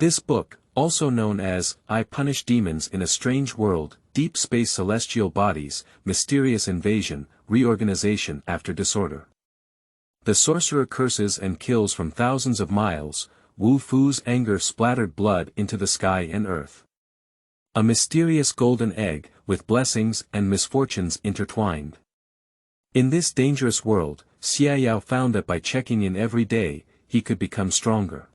This book, also known as I Punish Demons in a Strange World, Deep Space Celestial Bodies, Mysterious Invasion, Reorganization After Disorder. The sorcerer curses and kills from thousands of miles, Wu Fu's anger splattered blood into the sky and earth. A mysterious golden egg, with blessings and misfortunes intertwined. In this dangerous world, Xiaoyao found that by checking in every day, he could become stronger.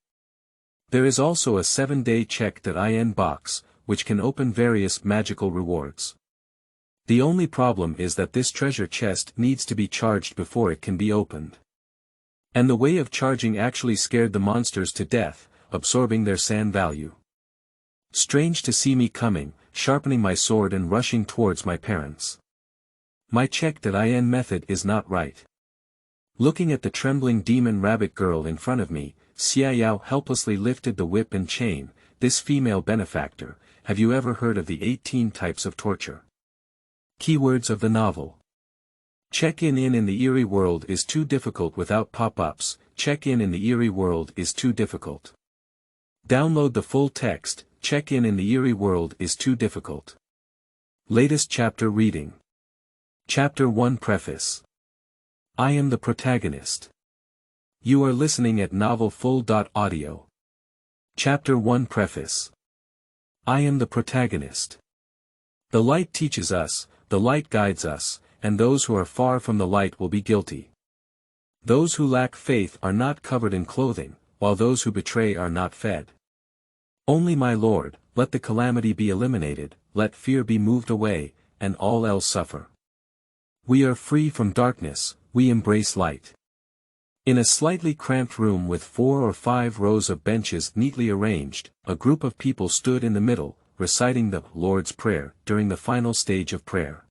There is also a 7-day check.in box, which can open various magical rewards. The only problem is that this treasure chest needs to be charged before it can be opened. And the way of charging actually scared the monsters to death, absorbing their sand value. Strange to see me coming, sharpening my sword and rushing towards my parents. My check.in method is not right. Looking at the trembling demon rabbit girl in front of me, Xiaoyao helplessly lifted the whip and chain. This female benefactor, have you ever heard of the 18 types of torture? Keywords of the novel. Check-in in the Eerie world is too difficult without pop-ups. Check-in in the Eerie world is too difficult. Download the full text. Check-in in the Eerie world is too difficult. Latest chapter reading. Chapter 1 Preface. I am the protagonist. You are listening at novelfull.audio. Chapter 1 Preface. I am the protagonist. The light teaches us, the light guides us, and those who are far from the light will be guilty. Those who lack faith are not covered in clothing, while those who betray are not fed. Only my Lord, let the calamity be eliminated, let fear be moved away, and all else suffer. We are free from darkness, we embrace light. In a slightly cramped room with 4 or 5 rows of benches neatly arranged, a group of people stood in the middle, reciting the Lord's Prayer during the final stage of prayer.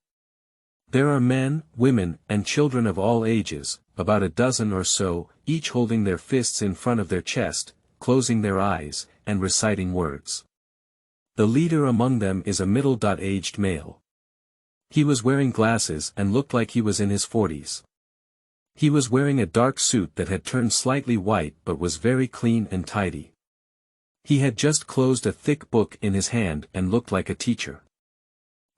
There are men, women, and children of all ages, about a dozen or so, each holding their fists in front of their chest, closing their eyes, and reciting words. The leader among them is a middle-aged male. He was wearing glasses and looked like he was in his 40s. He was wearing a dark suit that had turned slightly white but was very clean and tidy. He had just closed a thick book in his hand and looked like a teacher.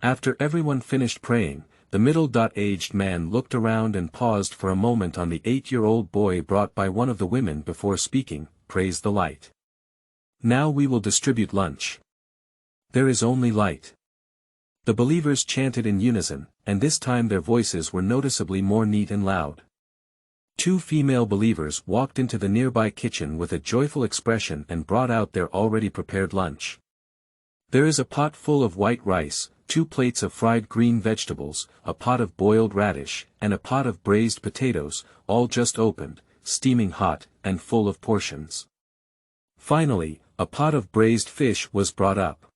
After everyone finished praying, the middle-aged man looked around and paused for a moment on the 8-year-old boy brought by one of the women before speaking, "Praise the light. Now we will distribute lunch. There is only light." The believers chanted in unison, and this time their voices were noticeably more neat and loud. 2 female believers walked into the nearby kitchen with a joyful expression and brought out their already prepared lunch. There is a pot full of white rice, 2 plates of fried green vegetables, a pot of boiled radish, and a pot of braised potatoes, all just opened, steaming hot, and full of portions. Finally, a pot of braised fish was brought up.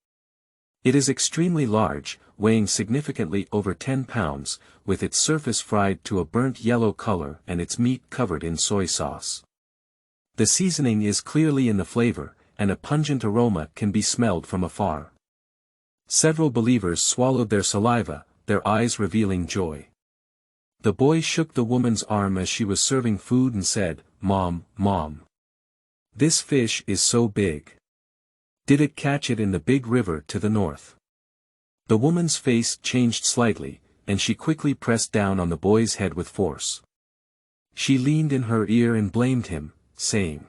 It is extremely large, weighing significantly over 10 pounds, with its surface fried to a burnt yellow color and its meat covered in soy sauce. The seasoning is clearly in the flavor, and a pungent aroma can be smelled from afar. Several believers swallowed their saliva, their eyes revealing joy. The boy shook the woman's arm as she was serving food and said, "Mom, Mom. This fish is so big. Did it catch it in the big river to the north?" The woman's face changed slightly, and she quickly pressed down on the boy's head with force. She leaned in her ear and blamed him, saying,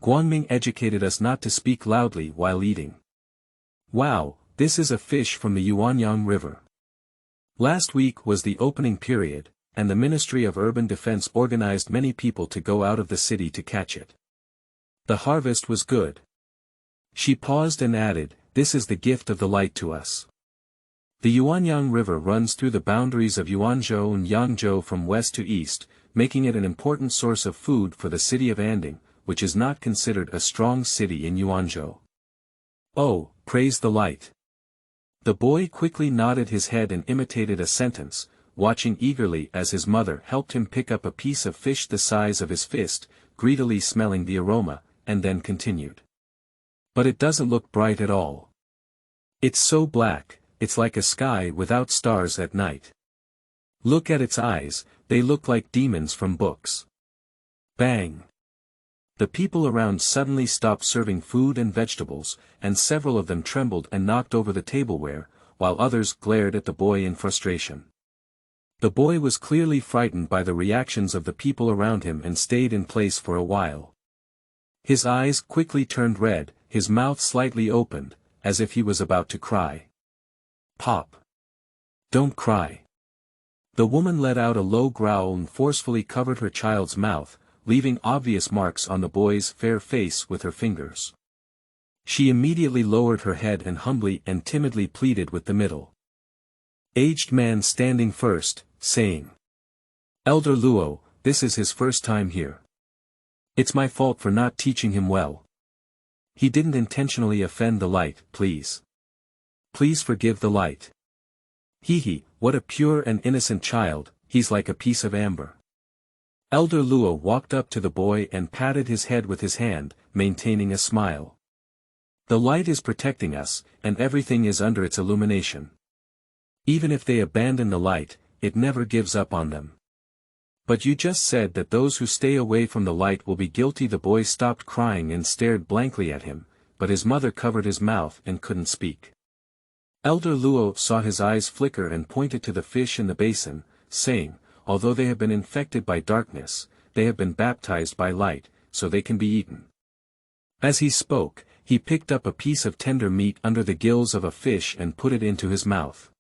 "Guangming educated us not to speak loudly while eating. Wow, this is a fish from the Yuanyang River. Last week was the opening period, and the Ministry of Urban Defense organized many people to go out of the city to catch it. The harvest was good." She paused and added, "This is the gift of the light to us." The Yuanyang River runs through the boundaries of Yuanzhou and Yangzhou from west to east, making it an important source of food for the city of Anding, which is not considered a strong city in Yuanzhou. "Oh, praise the light." The boy quickly nodded his head and imitated a sentence, watching eagerly as his mother helped him pick up a piece of fish the size of his fist, greedily smelling the aroma, and then continued. "But it doesn't look bright at all. It's so black, it's like a sky without stars at night. Look at its eyes, they look like demons from books." Bang! The people around suddenly stopped serving food and vegetables, and several of them trembled and knocked over the tableware, while others glared at the boy in frustration. The boy was clearly frightened by the reactions of the people around him and stayed in place for a while. His eyes quickly turned red, his mouth slightly opened, as if he was about to cry. "Pop! Don't cry." The woman let out a low growl and forcefully covered her child's mouth, leaving obvious marks on the boy's fair face with her fingers. She immediately lowered her head and humbly and timidly pleaded with the middle-aged man standing first, saying, "Elder Luo, this is his first time here. It's my fault for not teaching him well. He didn't intentionally offend the light, please. Please forgive the light. Hee, what a pure and innocent child, he's like a piece of amber." Elder Luo walked up to the boy and patted his head with his hand, maintaining a smile. "The light is protecting us, and everything is under its illumination. Even if they abandon the light, it never gives up on them. But you just said that those who stay away from the light will be guilty." The boy stopped crying and stared blankly at him, but his mother covered his mouth and couldn't speak. Elder Luo saw his eyes flicker and pointed to the fish in the basin, saying, "Although they have been infected by darkness, they have been baptized by light, so they can be eaten." As he spoke, he picked up a piece of tender meat under the gills of a fish and put it into his mouth.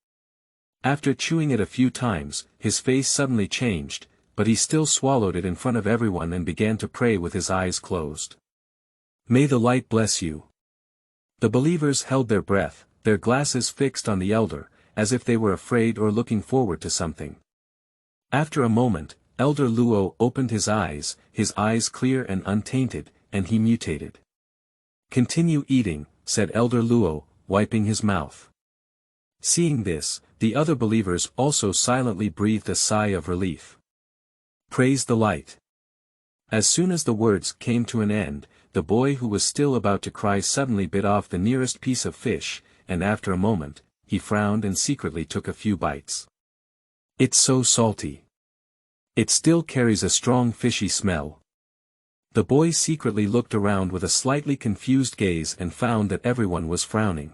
After chewing it a few times, his face suddenly changed, but he still swallowed it in front of everyone and began to pray with his eyes closed. "May the light bless you." The believers held their breath, their glasses fixed on the elder, as if they were afraid or looking forward to something. After a moment, Elder Luo opened his eyes clear and untainted, and he mutated. "Continue eating," said Elder Luo, wiping his mouth. Seeing this, the other believers also silently breathed a sigh of relief. Praise the light. As soon as the words came to an end, the boy who was still about to cry suddenly bit off the nearest piece of fish, and after a moment, he frowned and secretly took a few bites. "It's so salty. It still carries a strong fishy smell." The boy secretly looked around with a slightly confused gaze and found that everyone was frowning.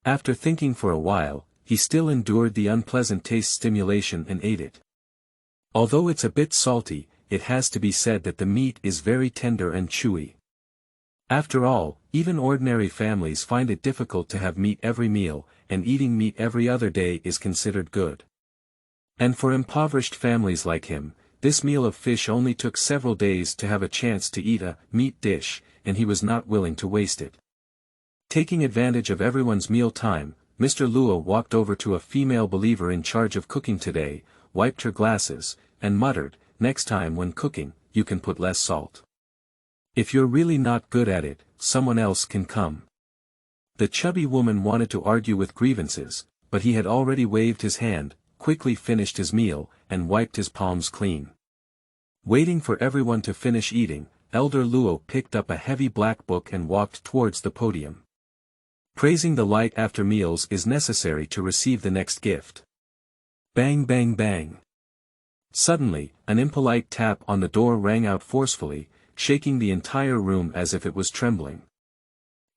After thinking for a while, he still endured the unpleasant taste stimulation and ate it. Although it's a bit salty, it has to be said that the meat is very tender and chewy. After all, even ordinary families find it difficult to have meat every meal, and eating meat every other day is considered good. And for impoverished families like him, this meal of fish only took several days to have a chance to eat a meat dish, and he was not willing to waste it. Taking advantage of everyone's meal time, Mr. Luo walked over to a female believer in charge of cooking today, wiped her glasses, and muttered, "Next time when cooking, you can put less salt. If you're really not good at it, someone else can come." The chubby woman wanted to argue with grievances, but he had already waved his hand, quickly finished his meal, and wiped his palms clean. Waiting for everyone to finish eating, Elder Luo picked up a heavy black book and walked towards the podium. Praising the light after meals is necessary to receive the next gift. Bang bang bang. Suddenly, an impolite tap on the door rang out forcefully, shaking the entire room as if it was trembling.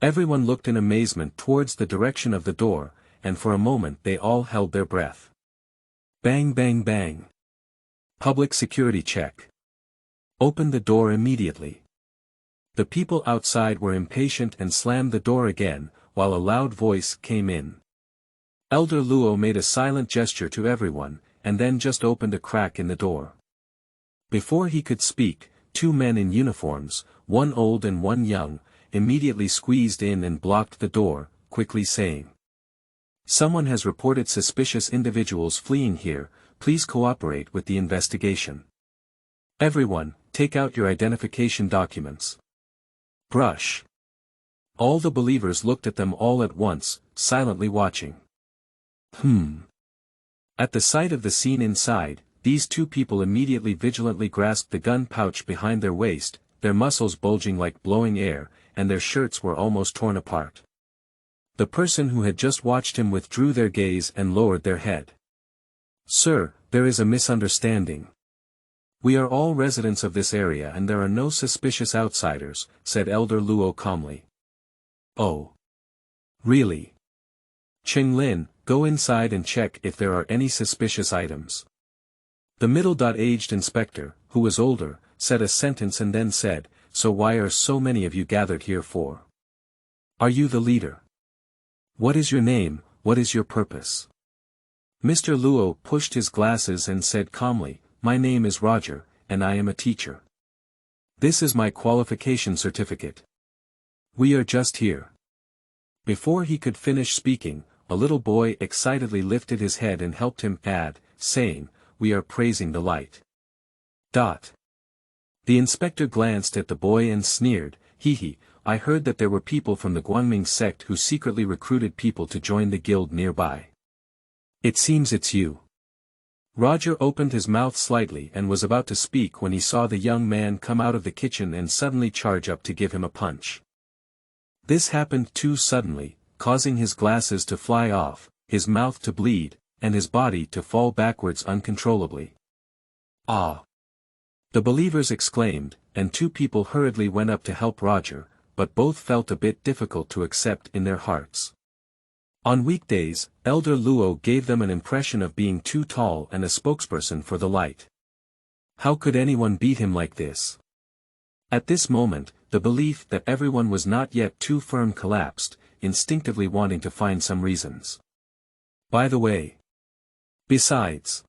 Everyone looked in amazement towards the direction of the door, and for a moment they all held their breath. Bang bang bang. Public security check. Open the door immediately. The people outside were impatient and slammed the door again, while a loud voice came in. Elder Luo made a silent gesture to everyone, and then just opened a crack in the door. Before he could speak, two men in uniforms, one old and one young, immediately squeezed in and blocked the door, quickly saying, "Someone has reported suspicious individuals fleeing here, please cooperate with the investigation. Everyone, take out your identification documents." Brush. All the believers looked at them all at once, silently watching. At the sight of the scene inside, these two people immediately vigilantly grasped the gun pouch behind their waist, their muscles bulging like blowing air, and their shirts were almost torn apart. The person who had just watched him withdrew their gaze and lowered their head. "Sir, there is a misunderstanding. We are all residents of this area and there are no suspicious outsiders, said Elder Luo calmly. Oh. Really? Qinglin, go inside and check if there are any suspicious items. The middle-aged inspector, who was older, said a sentence and then said, so why are so many of you gathered here for? Are you the leader? What is your name, what is your purpose? Mr. Luo pushed his glasses and said calmly, my name is Roger, and I am a teacher. This is my qualification certificate. We are just here. Before he could finish speaking, a little boy excitedly lifted his head and helped him add, saying, we are praising the light. The inspector glanced at the boy and sneered, hee, I heard that there were people from the Guangming sect who secretly recruited people to join the guild nearby. It seems it's you. Roger opened his mouth slightly and was about to speak when he saw the young man come out of the kitchen and suddenly charge up to give him a punch. This happened too suddenly, causing his glasses to fly off, his mouth to bleed, and his body to fall backwards uncontrollably. Ah! The believers exclaimed, and two people hurriedly went up to help Roger, but both felt a bit difficult to accept in their hearts. On weekdays, Elder Luo gave them an impression of being too tall and a spokesperson for the light. How could anyone beat him like this? At this moment, the belief that everyone was not yet too firm collapsed, instinctively wanting to find some reasons. By the way. Besides,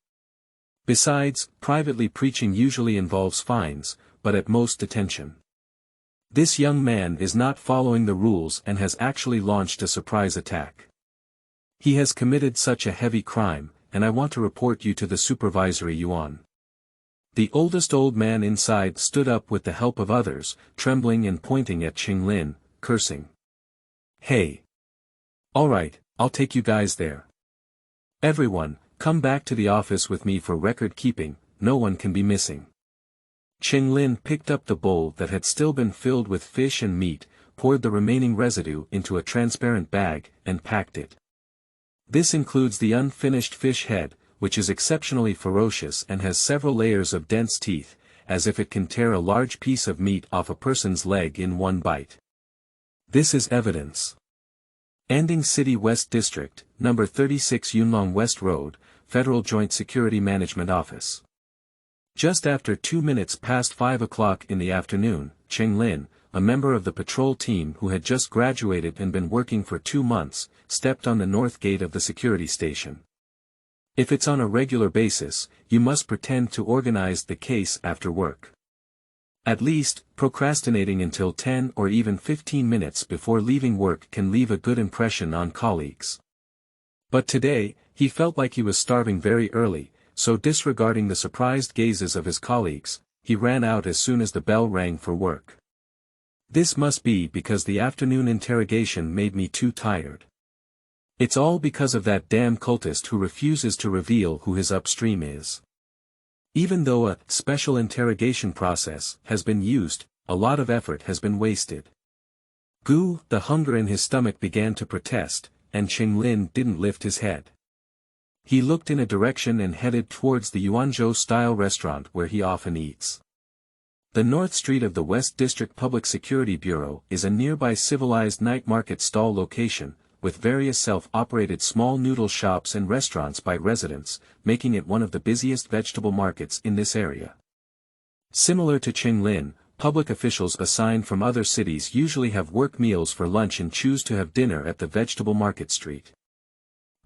privately preaching usually involves fines, but at most detention. This young man is not following the rules and has actually launched a surprise attack. He has committed such a heavy crime, and I want to report you to the supervisory yuan. The oldest old man inside stood up with the help of others, trembling and pointing at Qinglin, cursing. Hey! Alright, I'll take you guys there. Everyone, come back to the office with me for record keeping, no one can be missing. Qinglin picked up the bowl that had still been filled with fish and meat, poured the remaining residue into a transparent bag, and packed it. This includes the unfinished fish head, which is exceptionally ferocious and has several layers of dense teeth, as if it can tear a large piece of meat off a person's leg in one bite. This is evidence. Anding City West District, number 36 Yunlong West Road, Federal Joint Security Management Office. Just after 2 minutes past 5 o'clock in the afternoon, Qinglin, a member of the patrol team who had just graduated and been working for 2 months, stepped on the north gate of the security station. If it's on a regular basis, you must pretend to organize the case after work. At least, procrastinating until 10 or even 15 minutes before leaving work can leave a good impression on colleagues. But today, he felt like he was starving very early, so disregarding the surprised gazes of his colleagues, he ran out as soon as the bell rang for work. This must be because the afternoon interrogation made me too tired. It's all because of that damn cultist who refuses to reveal who his upstream is. Even though a special interrogation process has been used, a lot of effort has been wasted. Gu, the hunger in his stomach began to protest, and Qinglin didn't lift his head. He looked in a direction and headed towards the Yuanzhou-style restaurant where he often eats. The North Street of the West District Public Security Bureau is a nearby civilized night market stall location, with various self-operated small noodle shops and restaurants by residents, making it one of the busiest vegetable markets in this area. Similar to Qinglin, public officials assigned from other cities usually have work meals for lunch and choose to have dinner at the vegetable market street.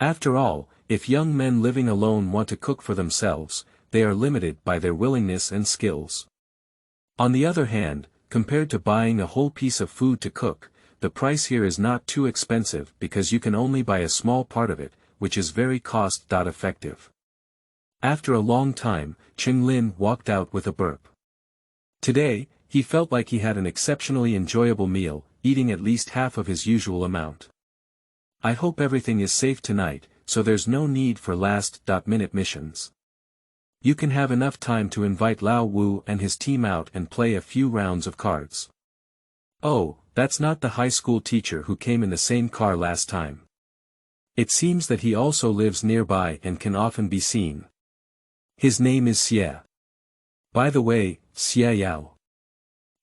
After all, if young men living alone want to cook for themselves, they are limited by their willingness and skills. On the other hand, compared to buying a whole piece of food to cook, the price here is not too expensive because you can only buy a small part of it, which is very cost-effective. After a long time, Qinglin walked out with a burp. Today, he felt like he had an exceptionally enjoyable meal, eating at least half of his usual amount. I hope everything is safe tonight, so there's no need for last-minute missions. You can have enough time to invite Lao Wu and his team out and play a few rounds of cards. Oh, that's not the high school teacher who came in the same car last time. It seems that he also lives nearby and can often be seen. His name is Xie. By the way, Xia Yao.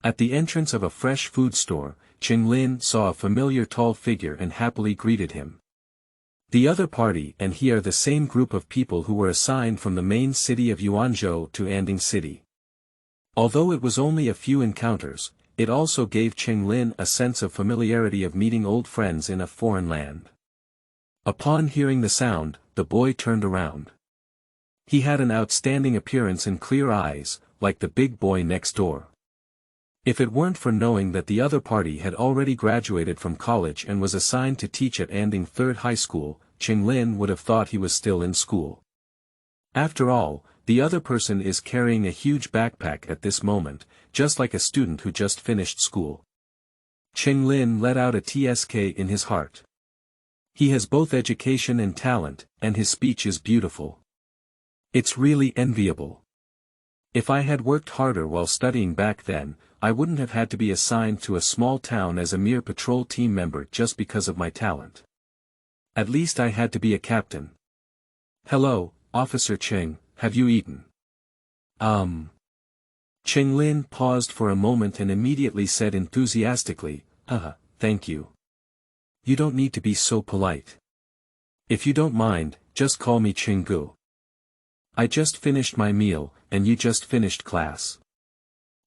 At the entrance of a fresh food store, Qing Lin saw a familiar tall figure and happily greeted him. The other party and he are the same group of people who were assigned from the main city of Yuanzhou to Anding City. Although it was only a few encounters, it also gave Qing Lin a sense of familiarity of meeting old friends in a foreign land. Upon hearing the sound, the boy turned around. He had an outstanding appearance and clear eyes, like the big boy next door. If it weren't for knowing that the other party had already graduated from college and was assigned to teach at Anding Third High School, Qing Lin would have thought he was still in school. After all, the other person is carrying a huge backpack at this moment, just like a student who just finished school. Qing Lin let out a tsk in his heart. He has both education and talent, and his speech is beautiful. It's really enviable. If I had worked harder while studying back then, I wouldn't have had to be assigned to a small town as a mere patrol team member just because of my talent. At least I had to be a captain. Hello, Officer Qing, have you eaten? Qing Lin paused for a moment and immediately said enthusiastically, thank you. You don't need to be so polite. If you don't mind, just call me Qinggu. I just finished my meal, and you just finished class.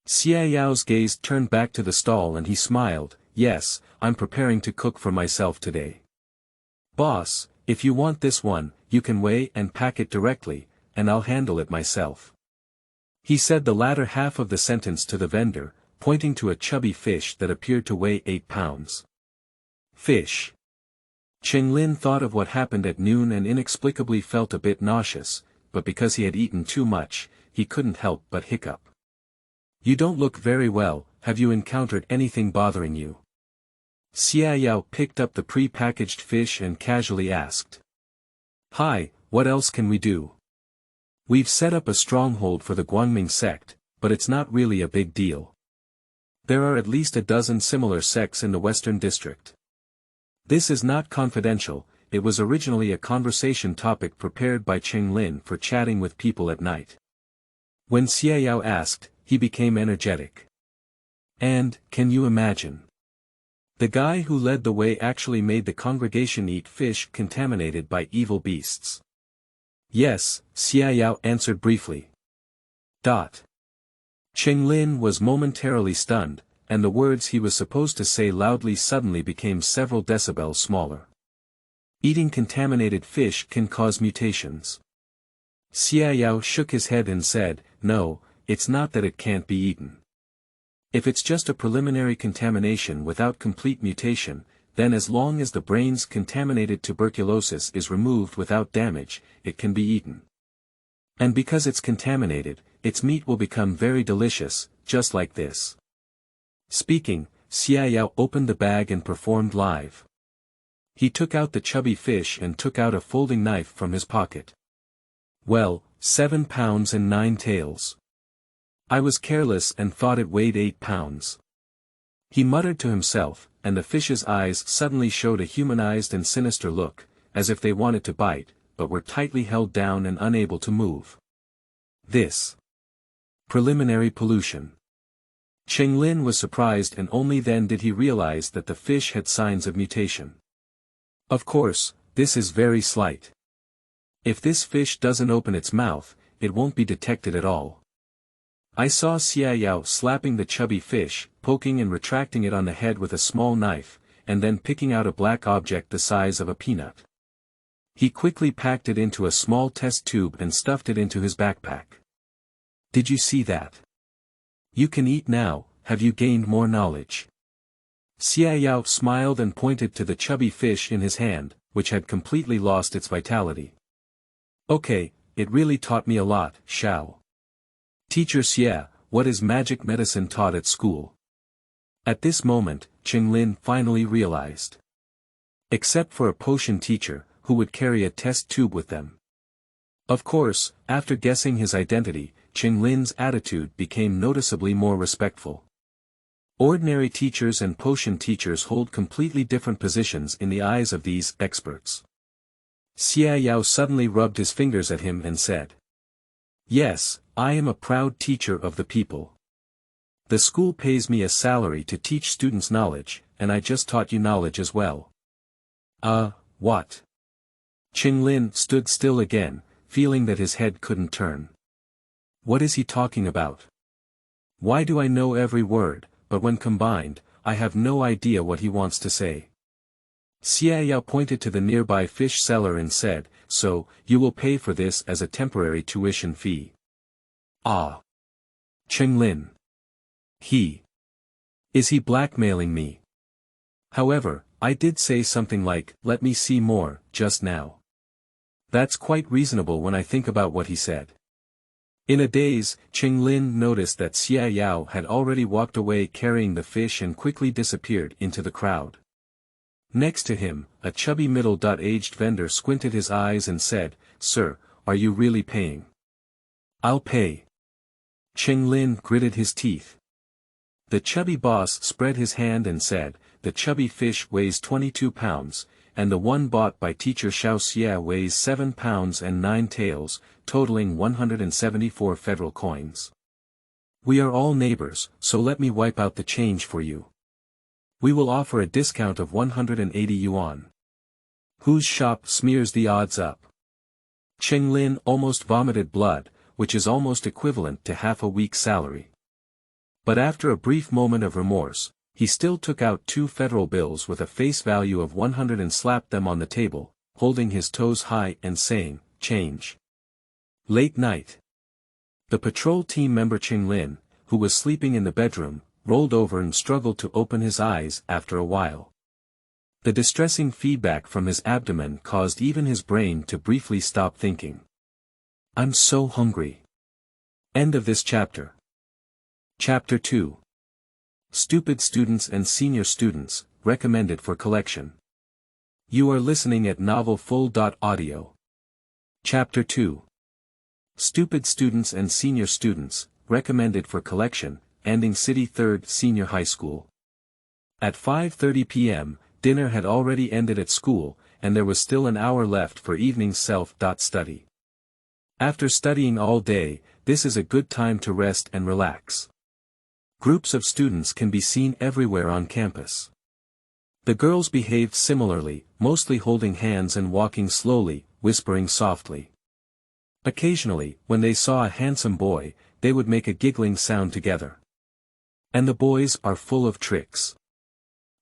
Xia Yao's gaze turned back to the stall and he smiled, yes, I'm preparing to cook for myself today. Boss, if you want this one, you can weigh and pack it directly, and I'll handle it myself. He said the latter half of the sentence to the vendor, pointing to a chubby fish that appeared to weigh 8 pounds. Fish. Qing Lin thought of what happened at noon and inexplicably felt a bit nauseous, but because he had eaten too much, he couldn't help but hiccup. You don't look very well, have you encountered anything bothering you? Xia Yao picked up the pre-packaged fish and casually asked. Hi, what else can we do? We've set up a stronghold for the Guangming sect, but it's not really a big deal. There are at least a dozen similar sects in the Western District. This is not confidential, it was originally a conversation topic prepared by Qing Lin for chatting with people at night. When Xia Yao asked, he became energetic. And, can you imagine? The guy who led the way actually made the congregation eat fish contaminated by evil beasts. Yes, Xia Yao answered briefly. Qing Lin was momentarily stunned, and the words he was supposed to say loudly suddenly became several decibels smaller. Eating contaminated fish can cause mutations. Xia Yao shook his head and said, no, it's not that it can't be eaten. If it's just a preliminary contamination without complete mutation, then as long as the brain's contaminated tuberculosis is removed without damage, it can be eaten. And because it's contaminated, its meat will become very delicious, just like this. Speaking, Xia Yao opened the bag and performed live. He took out the chubby fish and took out a folding knife from his pocket. Well, 7 pounds and 9 tails. I was careless and thought it weighed 8 pounds. He muttered to himself, and the fish's eyes suddenly showed a humanized and sinister look, as if they wanted to bite, but were tightly held down and unable to move. This. Preliminary pollution. Qing Lin was surprised and only then did he realize that the fish had signs of mutation. Of course, this is very slight. If this fish doesn't open its mouth, it won't be detected at all. I saw Xia Yao slapping the chubby fish, poking and retracting it on the head with a small knife, and then picking out a black object the size of a peanut. He quickly packed it into a small test tube and stuffed it into his backpack. Did you see that? You can eat now, have you gained more knowledge? Xia Yao smiled and pointed to the chubby fish in his hand, which had completely lost its vitality. Okay, it really taught me a lot, Xiao. Teacher Xie, what is magic medicine taught at school? At this moment, Qing Lin finally realized. Except for a potion teacher, who would carry a test tube with them. Of course, after guessing his identity, Qing Lin's attitude became noticeably more respectful. Ordinary teachers and potion teachers hold completely different positions in the eyes of these experts. Xia Yao suddenly rubbed his fingers at him and said. Yes, I am a proud teacher of the people. The school pays me a salary to teach students knowledge, and I just taught you knowledge as well. What? Qinglin stood still again, feeling that his head couldn't turn. What is he talking about? Why do I know every word, but when combined, I have no idea what he wants to say. Xia Yao pointed to the nearby fish seller and said, so, you will pay for this as a temporary tuition fee. Ah. Qinglin. Is he blackmailing me? However, I did say something like, let me see more, just now. That's quite reasonable when I think about what he said. In a daze, Qinglin noticed that Xia Yao had already walked away carrying the fish and quickly disappeared into the crowd. Next to him, a chubby middle-aged vendor squinted his eyes and said, Sir, are you really paying? I'll pay. Qinglin gritted his teeth. The chubby boss spread his hand and said, the chubby fish weighs 22 pounds, and the one bought by teacher Xiao Xia weighs 7 pounds and 9 taels, totaling 174 federal coins. We are all neighbors, so let me wipe out the change for you. We will offer a discount of 180 yuan. Whose shop smears the odds up? Qinglin almost vomited blood, which is almost equivalent to half a week's salary. But after a brief moment of remorse, he still took out 2 federal bills with a face value of 100 and slapped them on the table, holding his toes high and saying, change. Late night. The patrol team member Qinglin, who was sleeping in the bedroom, rolled over and struggled to open his eyes after a while. The distressing feedback from his abdomen caused even his brain to briefly stop thinking. I'm so hungry. End of this chapter. Chapter 2. Stupid Students and Senior Students, recommended for collection. You are listening at novelfull.audio. Chapter 2. Stupid Students and Senior Students, recommended for collection, Anding City 3rd Senior High School. At 5:30 p.m., dinner had already ended at school, and there was still an hour left for evening self-study. After studying all day, this is a good time to rest and relax. Groups of students can be seen everywhere on campus. The girls behaved similarly, mostly holding hands and walking slowly, whispering softly. Occasionally, when they saw a handsome boy, they would make a giggling sound together. And the boys are full of tricks.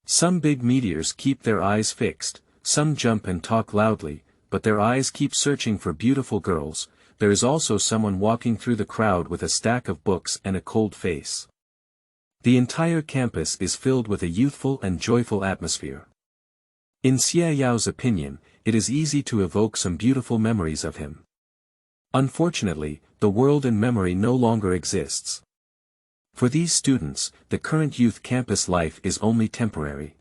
Some big meteors keep their eyes fixed, some jump and talk loudly, but their eyes keep searching for beautiful girls. There is also someone walking through the crowd with a stack of books and a cold face. The entire campus is filled with a youthful and joyful atmosphere. In Xia Yao's opinion, it is easy to evoke some beautiful memories of him. Unfortunately, the world and memory no longer exists. For these students, the current youth campus life is only temporary.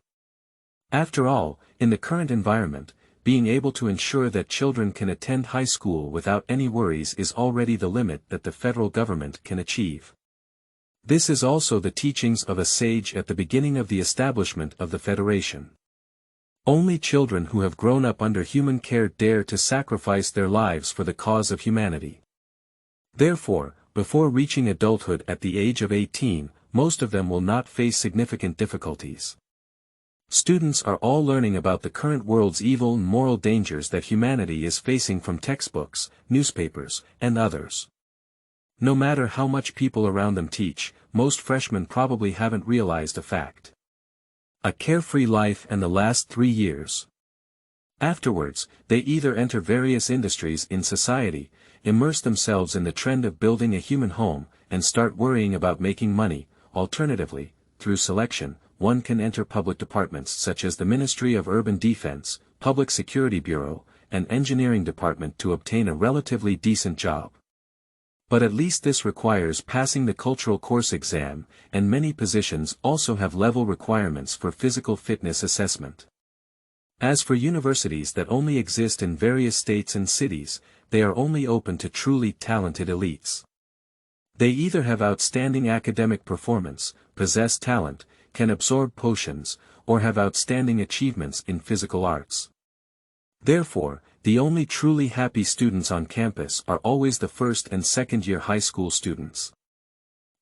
After all, in the current environment, being able to ensure that children can attend high school without any worries is already the limit that the federal government can achieve. This is also the teachings of a sage at the beginning of the establishment of the Federation. Only children who have grown up under human care dare to sacrifice their lives for the cause of humanity. Therefore, before reaching adulthood at the age of 18, most of them will not face significant difficulties. Students are all learning about the current world's evil and moral dangers that humanity is facing from textbooks, newspapers, and others. No matter how much people around them teach, most freshmen probably haven't realized a fact. A carefree life and the last 3 years. Afterwards, they either enter various industries in society, immerse themselves in the trend of building a human home, and start worrying about making money. Alternatively, through selection, one can enter public departments such as the Ministry of Urban Defense, Public Security Bureau, and Engineering Department to obtain a relatively decent job. But at least this requires passing the cultural course exam, and many positions also have level requirements for physical fitness assessment. As for universities that only exist in various states and cities, they are only open to truly talented elites. They either have outstanding academic performance, possess talent, can absorb potions, or have outstanding achievements in physical arts. Therefore, the only truly happy students on campus are always the first and second year high school students.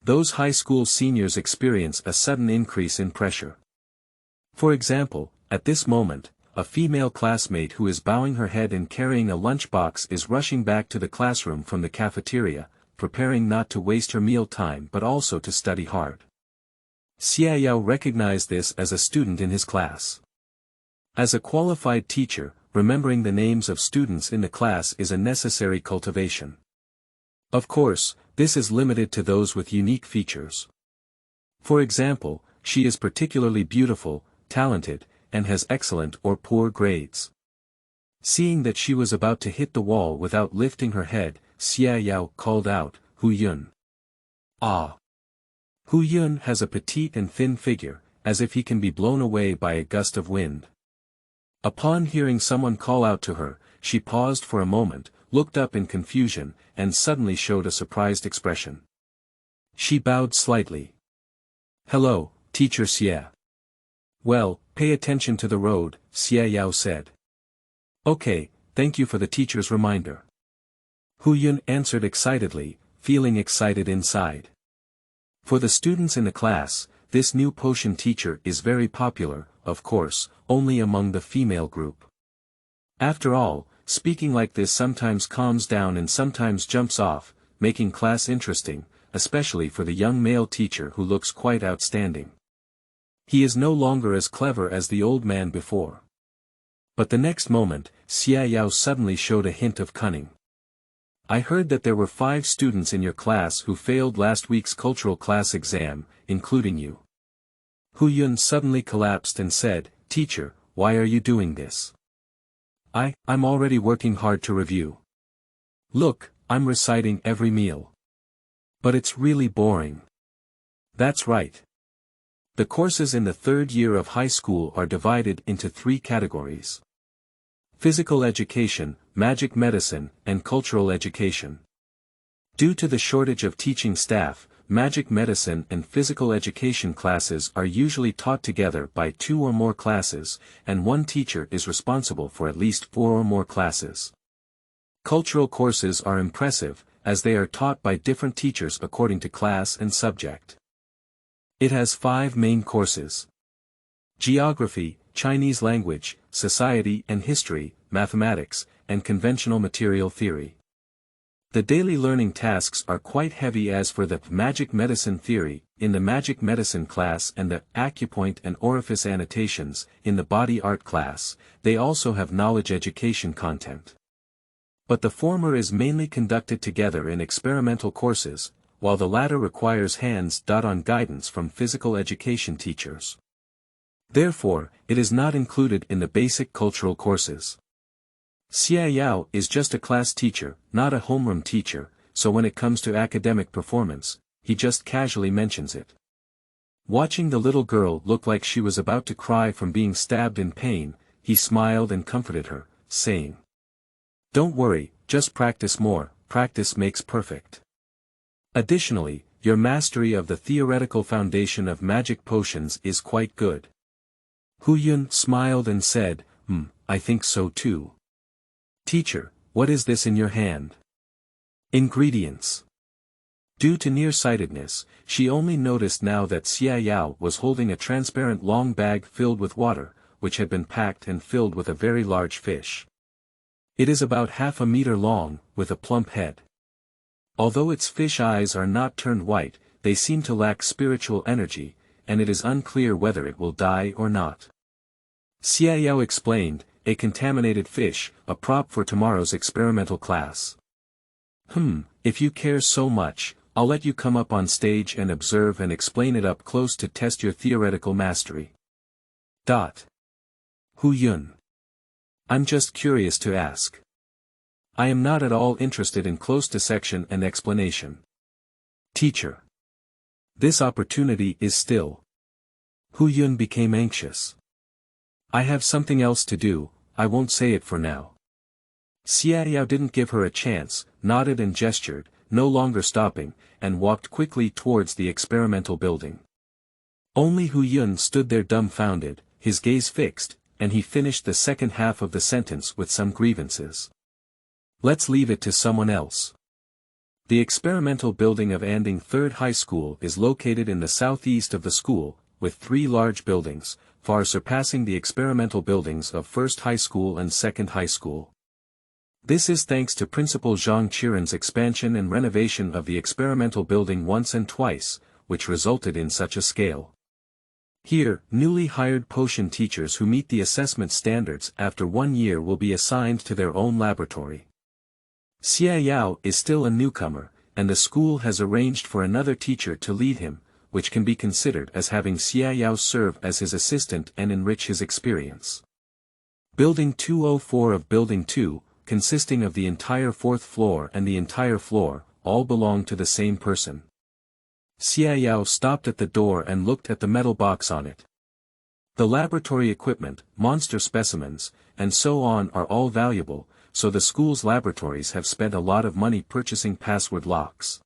Those high school seniors experience a sudden increase in pressure. For example, at this moment, a female classmate who is bowing her head and carrying a lunchbox is rushing back to the classroom from the cafeteria, preparing not to waste her meal time but also to study hard. Xiaoyao recognized this as a student in his class. As a qualified teacher, remembering the names of students in the class is a necessary cultivation. Of course, this is limited to those with unique features. For example, she is particularly beautiful, talented, and has excellent or poor grades. Seeing that she was about to hit the wall without lifting her head, Xiaoyao called out, "Hu Yun." Ah! Hu Yun has a petite and thin figure, as if he can be blown away by a gust of wind. Upon hearing someone call out to her, she paused for a moment, looked up in confusion, and suddenly showed a surprised expression. She bowed slightly. "Hello, Teacher Xie." "Well, pay attention to the road," Xiaoyao said. "Okay, thank you for the teacher's reminder." Hu Yun answered excitedly, feeling excited inside. For the students in the class, this new potion teacher is very popular, of course, only among the female group. After all, speaking like this sometimes calms down and sometimes jumps off, making class interesting, especially for the young male teacher who looks quite outstanding. He is no longer as clever as the old man before. But the next moment, Xiaoyao suddenly showed a hint of cunning. "I heard that there were 5 students in your class who failed last week's cultural class exam, including you." Hu Yun suddenly collapsed and said, "Teacher, why are you doing this?" I'm already working hard to review. Look, I'm reciting every meal. But it's really boring." "That's right. The courses in the 3rd year of high school are divided into 3 categories. Physical education, magic medicine, and cultural education. Due to the shortage of teaching staff, magic medicine and physical education classes are usually taught together by 2 or more classes, and one teacher is responsible for at least 4 or more classes. Cultural courses are impressive, as they are taught by different teachers according to class and subject. It has 5 main courses: geography, Chinese language, society and history, mathematics, and conventional material theory. The daily learning tasks are quite heavy. As for the magic medicine theory, in the magic medicine class, and the acupoint and orifice annotations, in the body art class, they also have knowledge education content. But the former is mainly conducted together in experimental courses, while the latter requires hands-on guidance from physical education teachers. Therefore, it is not included in the basic cultural courses. Xiaoyao is just a class teacher, not a homeroom teacher, so when it comes to academic performance, he just casually mentions it. Watching the little girl look like she was about to cry from being stabbed in pain, he smiled and comforted her, saying, "Don't worry, just practice more, practice makes perfect. Additionally, your mastery of the theoretical foundation of magic potions is quite good." Hu Yun smiled and said, I think so too." "Teacher, what is this in your hand?" "Ingredients." Due to nearsightedness, she only noticed now that Xiaoyao was holding a transparent long bag filled with water, which had been packed and filled with a very large fish. It is about half a meter long, with a plump head. Although its fish eyes are not turned white, they seem to lack spiritual energy, and it is unclear whether it will die or not. Xiaoyao explained, "A contaminated fish, a prop for tomorrow's experimental class." If you care so much, I'll let you come up on stage and observe and explain it up close to test your theoretical mastery." Hu Yun. "I'm just curious to ask. I am not at all interested in close dissection and explanation." "Teacher. This opportunity is still." Hu Yun became anxious. "I have something else to do, I won't say it for now." Xiaoyao didn't give her a chance, nodded and gestured, no longer stopping, and walked quickly towards the experimental building. Only Hu Yun stood there dumbfounded, his gaze fixed, and he finished the second half of the sentence with some grievances. Let's leave it to someone else. The experimental building of Anding Third High School is located in the southeast of the school, with 3 large buildings, far surpassing the experimental buildings of First High School and Second High School. This is thanks to Principal Zhang Qiren's expansion and renovation of the experimental building once and twice, which resulted in such a scale. Here, newly hired potion teachers who meet the assessment standards after 1 year will be assigned to their own laboratory. Xia Yao is still a newcomer, and the school has arranged for another teacher to lead him, which can be considered as having Xia Yao serve as his assistant and enrich his experience. Building 204 of Building 2, consisting of the entire 4th floor and the entire floor, all belong to the same person. Xia Yao stopped at the door and looked at the metal box on it. The laboratory equipment, monster specimens, and so on are all valuable, so the school's laboratories have spent a lot of money purchasing password locks.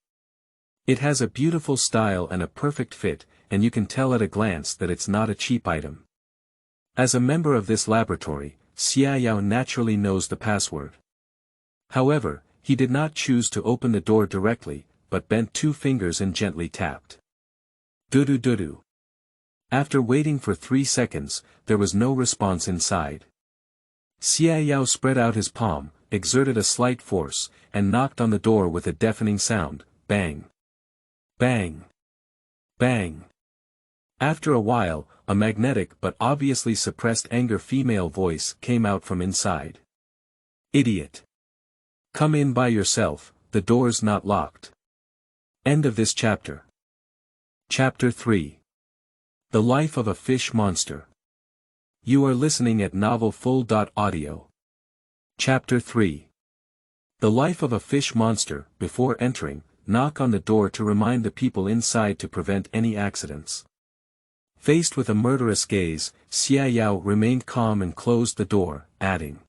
It has a beautiful style and a perfect fit, and you can tell at a glance that it's not a cheap item. As a member of this laboratory, Xia Yao naturally knows the password. However, he did not choose to open the door directly, but bent 2 fingers and gently tapped. Dudu. After waiting for 3 seconds, there was no response inside. Xia Yao spread out his palm, exerted a slight force, and knocked on the door with a deafening sound, bang. Bang. Bang. After a while, a magnetic but obviously suppressed anger female voice came out from inside. Idiot. Come in by yourself, the door's not locked. End of this chapter. Chapter 3. The Life of a Fish Monster. You are listening at novelfull.audio. Chapter 3. The Life of a Fish Monster. Before entering, knock on the door to remind the people inside to prevent any accidents. Faced with a murderous gaze, Xia Yao remained calm and closed the door, adding,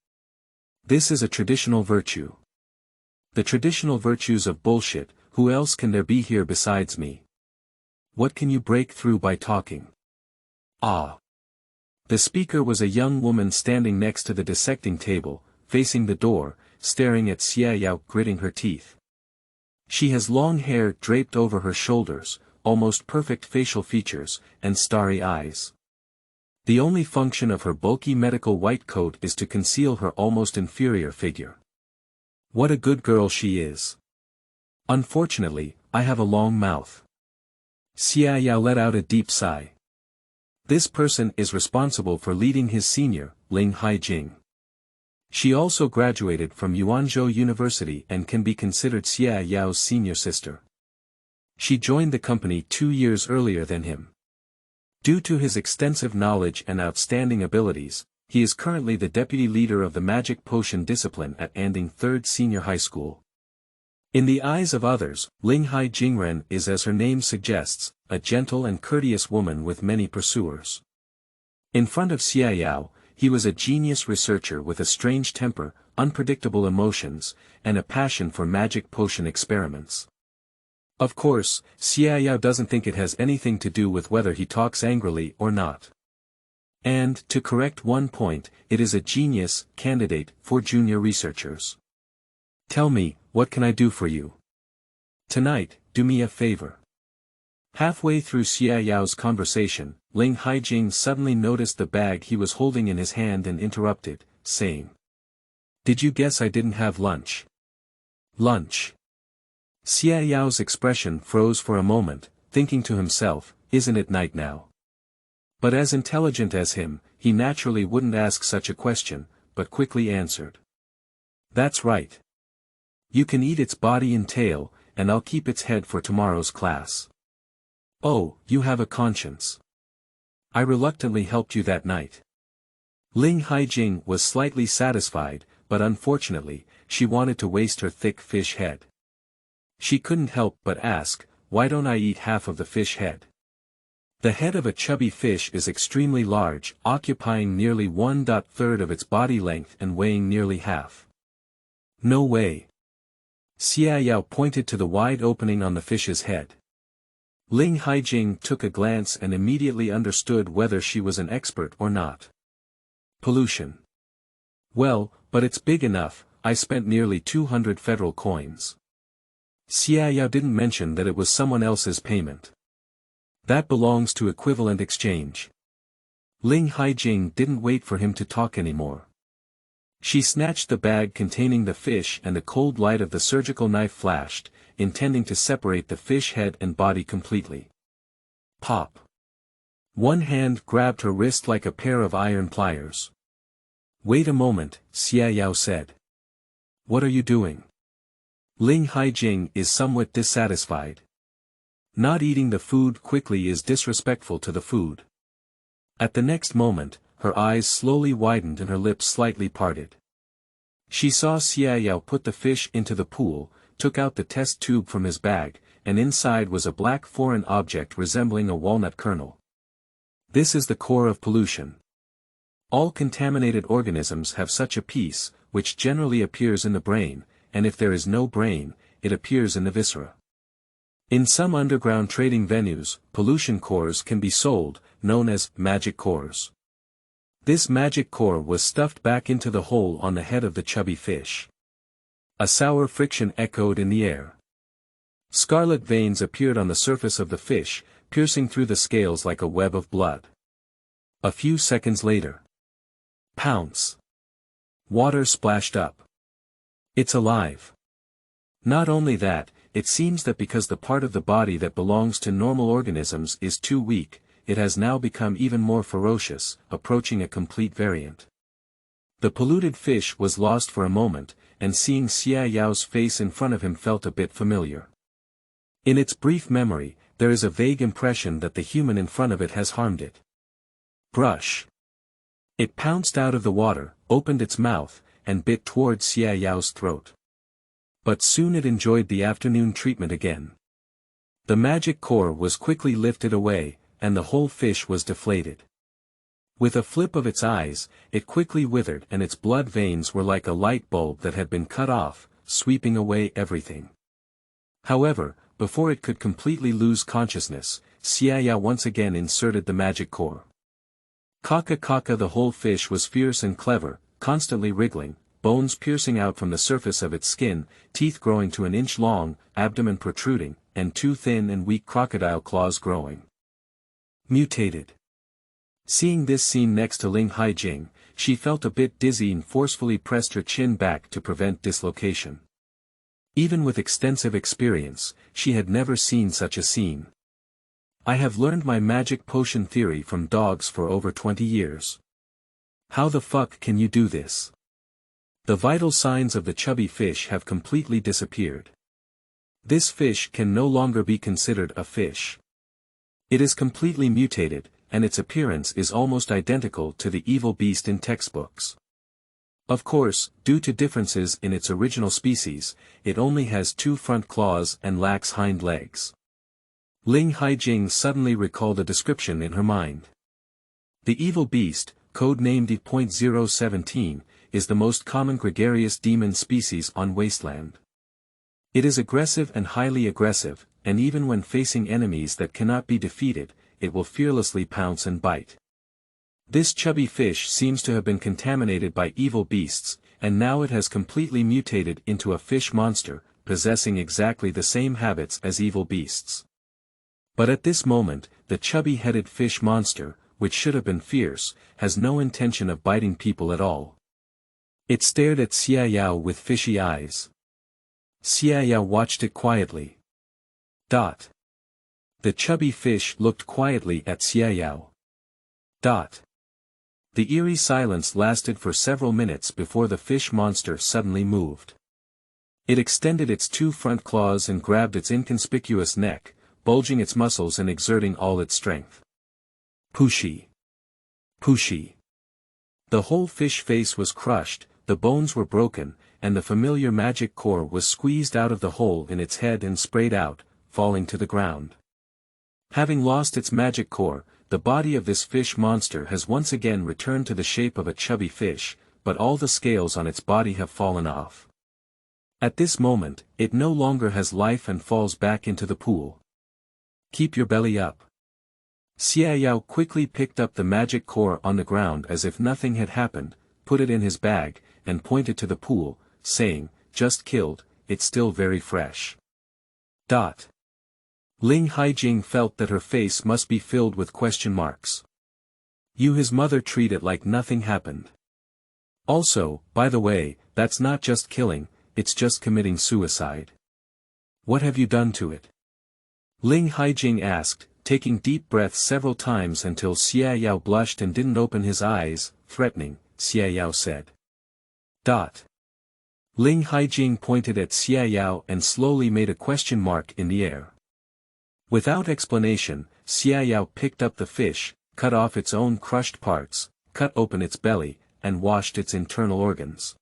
"This is a traditional virtue. The traditional virtues of bullshit, who else can there be here besides me? What can you break through by talking? Ah." The speaker was a young woman standing next to the dissecting table, facing the door, staring at Xia Yao, gritting her teeth. She has long hair draped over her shoulders, almost perfect facial features, and starry eyes. The only function of her bulky medical white coat is to conceal her almost inferior figure. What a good girl she is. Unfortunately, I have a long mouth. Xia Yao let out a deep sigh. This person is responsible for leading his senior, Ling Haijing. She also graduated from Yuanzhou University and can be considered Xia Yao's senior sister. She joined the company 2 years earlier than him. Due to his extensive knowledge and outstanding abilities, he is currently the deputy leader of the magic potion discipline at Anding Third Senior High School. In the eyes of others, Ling Hai Jingren is, as her name suggests, a gentle and courteous woman with many pursuers. In front of Xia Yao, he was a genius researcher with a strange temper, unpredictable emotions, and a passion for magic potion experiments. Of course, Xia Yao doesn't think it has anything to do with whether he talks angrily or not. And, to correct one point, it is a genius candidate for junior researchers. Tell me, what can I do for you? Tonight, do me a favor. Halfway through Xia Yao's conversation, Ling Haijing suddenly noticed the bag he was holding in his hand and interrupted, saying, "Did you guess I didn't have lunch?" Lunch. Xia Yao's expression froze for a moment, thinking to himself, isn't it night now? But as intelligent as him, he naturally wouldn't ask such a question, but quickly answered. That's right. You can eat its body and tail, and I'll keep its head for tomorrow's class. Oh, you have a conscience. I reluctantly helped you that night. Ling Haijing was slightly satisfied, but unfortunately, she wanted to waste her thick fish head. She couldn't help but ask, why don't I eat half of the fish head? The head of a chubby fish is extremely large, occupying nearly 1/3 of its body length and weighing nearly half. No way. Xia Yao pointed to the wide opening on the fish's head. Ling Haijing took a glance and immediately understood whether she was an expert or not. pollution. Well, but it's big enough, I spent nearly 200 federal coins. Xia Yao didn't mention that it was someone else's payment. That belongs to equivalent exchange. Ling Haijing didn't wait for him to talk anymore. She snatched the bag containing the fish and the cold light of the surgical knife flashed, intending to separate the fish head and body completely. Pop. One hand grabbed her wrist like a pair of iron pliers. Wait a moment, Xia Yao said. What are you doing? Ling Haijing is somewhat dissatisfied. Not eating the food quickly is disrespectful to the food. At the next moment, her eyes slowly widened and her lips slightly parted. She saw Xia Yao put the fish into the pool, took out the test tube from his bag, and inside was a black foreign object resembling a walnut kernel. This is the core of pollution. All contaminated organisms have such a piece, which generally appears in the brain, and if there is no brain, it appears in the viscera. In some underground trading venues, pollution cores can be sold, known as magic cores. This magic core was stuffed back into the hole on the head of the chubby fish. A sour friction echoed in the air. Scarlet veins appeared on the surface of the fish, piercing through the scales like a web of blood. A few seconds later. Pounce. Water splashed up. It's alive. Not only that, it seems that because the part of the body that belongs to normal organisms is too weak, it has now become even more ferocious, approaching a complete variant. The polluted fish was lost for a moment, and seeing Xia Yao's face in front of him felt a bit familiar. In its brief memory, there is a vague impression that the human in front of it has harmed it. Brush. It pounced out of the water, opened its mouth, and bit toward Xia Yao's throat. But soon it enjoyed the afternoon treatment again. The magic core was quickly lifted away, and the whole fish was deflated. With a flip of its eyes, it quickly withered and its blood veins were like a light bulb that had been cut off, sweeping away everything. However, before it could completely lose consciousness, Xia Yao once again inserted the magic core. Kaka the whole fish was fierce and clever, constantly wriggling, bones piercing out from the surface of its skin, teeth growing to an inch long, abdomen protruding, and two thin and weak crocodile claws growing. Mutated. Seeing this scene next to Ling Haijing, she felt a bit dizzy and forcefully pressed her chin back to prevent dislocation. Even with extensive experience, she had never seen such a scene. I have learned my magic potion theory from dogs for over 20 years. How the fuck can you do this? The vital signs of the chubby fish have completely disappeared. This fish can no longer be considered a fish. It is completely mutated, and its appearance is almost identical to the evil beast in textbooks. Of course, due to differences in its original species, it only has 2 front claws and lacks hind legs. Ling Haijing suddenly recalled a description in her mind. The evil beast, codenamed EP1-10, is the most common gregarious demon species on Wasteland. It is aggressive and highly aggressive, and even when facing enemies that cannot be defeated, it will fearlessly pounce and bite. This chubby fish seems to have been contaminated by evil beasts, and now it has completely mutated into a fish monster, possessing exactly the same habits as evil beasts. But at this moment, the chubby-headed fish monster, which should have been fierce, has no intention of biting people at all. It stared at Xia Yao with fishy eyes. Xia Yao watched it quietly. The chubby fish looked quietly at Xia Yao. The eerie silence lasted for several minutes before the fish monster suddenly moved. It extended its 2 front claws and grabbed its inconspicuous neck, bulging its muscles and exerting all its strength. Pushy. Pushy. The whole fish face was crushed, the bones were broken, and the familiar magic core was squeezed out of the hole in its head and sprayed out, falling to the ground. Having lost its magic core, the body of this fish monster has once again returned to the shape of a chubby fish, but all the scales on its body have fallen off. At this moment, it no longer has life and falls back into the pool. Keep your belly up. Xiaoyao quickly picked up the magic core on the ground as if nothing had happened, put it in his bag, and pointed to the pool, saying, "Just killed, it's still very fresh." Ling Haijing felt that her face must be filled with question marks. His mother treat it like nothing happened. Also, by the way, that's not just killing, it's just committing suicide. What have you done to it? Ling Haijing asked, taking deep breaths several times until Xiaoyao blushed and didn't open his eyes. Threatening, Xiaoyao said. Ling Haijing pointed at Xiaoyao and slowly made a question mark in the air. Without explanation, Xiaoyao picked up the fish, cut off its own crushed parts, cut open its belly, and washed its internal organs.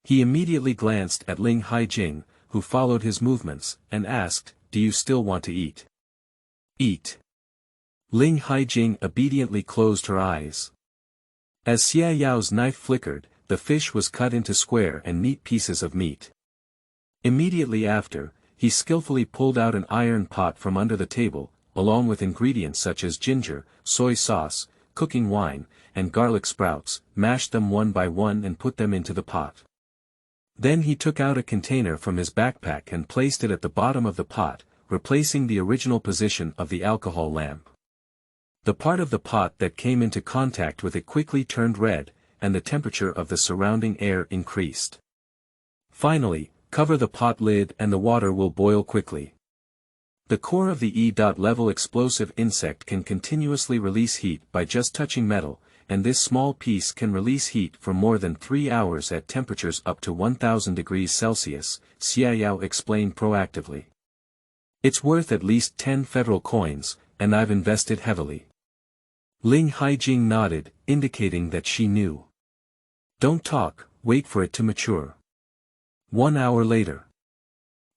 He immediately glanced at Ling Haijing, who followed his movements, and asked, "Do you still want to eat?" "Eat." Ling Haijing obediently closed her eyes. As Xiaoyao's knife flickered, the fish was cut into square and neat pieces of meat. Immediately after, he skillfully pulled out an iron pot from under the table, along with ingredients such as ginger, soy sauce, cooking wine, and garlic sprouts, mashed them one by one and put them into the pot. Then he took out a container from his backpack and placed it at the bottom of the pot, replacing the original position of the alcohol lamp. The part of the pot that came into contact with it quickly turned red, and the temperature of the surrounding air increased. Finally, cover the pot lid and the water will boil quickly. The core of the E-level explosive insect can continuously release heat by just touching metal, and this small piece can release heat for more than 3 hours at temperatures up to 1000 degrees Celsius, Xiaoyao explained proactively. It's worth at least 10 federal coins, and I've invested heavily. Ling Haijing nodded, indicating that she knew. Don't talk, wait for it to mature. 1 hour later.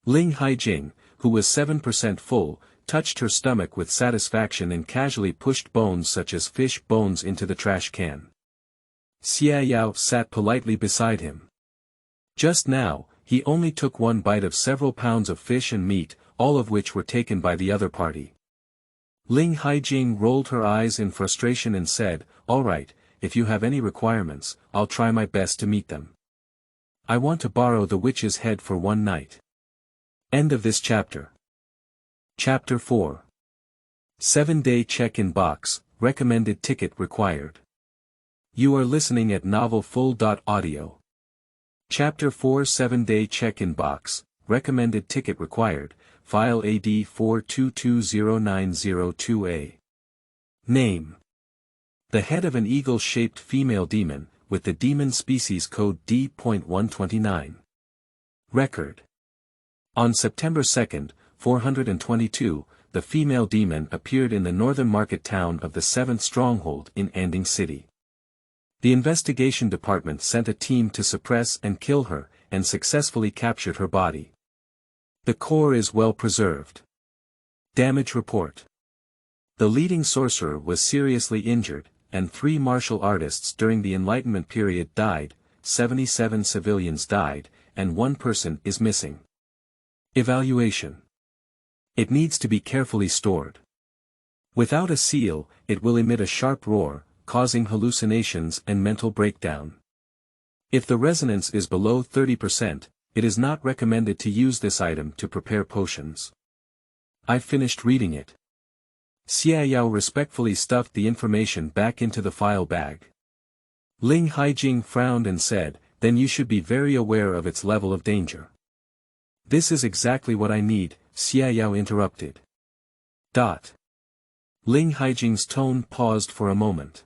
Ling Haijing, who was 7% full, touched her stomach with satisfaction and casually pushed bones such as fish bones into the trash can. Xiaoyao sat politely beside him. Just now, he only took one bite of several pounds of fish and meat, all of which were taken by the other party. Ling Haijing rolled her eyes in frustration and said, "All right, if you have any requirements, I'll try my best to meet them. I want to borrow the witch's head for one night." End of this chapter. Chapter 4. 7-day check-in box, recommended ticket required. You are listening at novelfull.audio. Chapter 4 7-day check-in box, recommended ticket required, file AD 4220902A. Name. The head of an eagle-shaped female demon, with the demon species code D.129. Record. On September 2, 422, the female demon appeared in the northern market town of the 7th stronghold in Anding City. The investigation department sent a team to suppress and kill her, and successfully captured her body. The core is well preserved. Damage report. The leading sorcerer was seriously injured, and 3 martial artists during the Enlightenment period died, 77 civilians died, and 1 person is missing. Evaluation. It needs to be carefully stored. Without a seal, it will emit a sharp roar, causing hallucinations and mental breakdown. If the resonance is below 30%, it is not recommended to use this item to prepare potions. I finished reading it. Xiaoyao respectfully stuffed the information back into the file bag. Ling Haijing frowned and said, "Then you should be very aware of its level of danger." "This is exactly what I need," Xiaoyao interrupted. Ling Haijing's tone paused for a moment.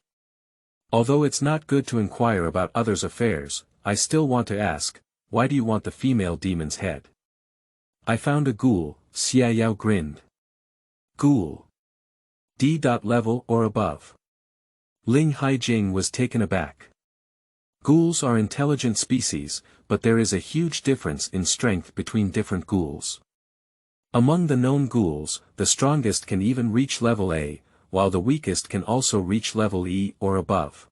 "Although it's not good to inquire about others' affairs, I still want to ask, why do you want the female demon's head?" "I found a ghoul," Xiaoyao grinned. "Ghoul. D.level or above?" Ling Haijing was taken aback. Ghouls are intelligent species, but there is a huge difference in strength between different ghouls. Among the known ghouls, the strongest can even reach level A, while the weakest can also reach level E or above.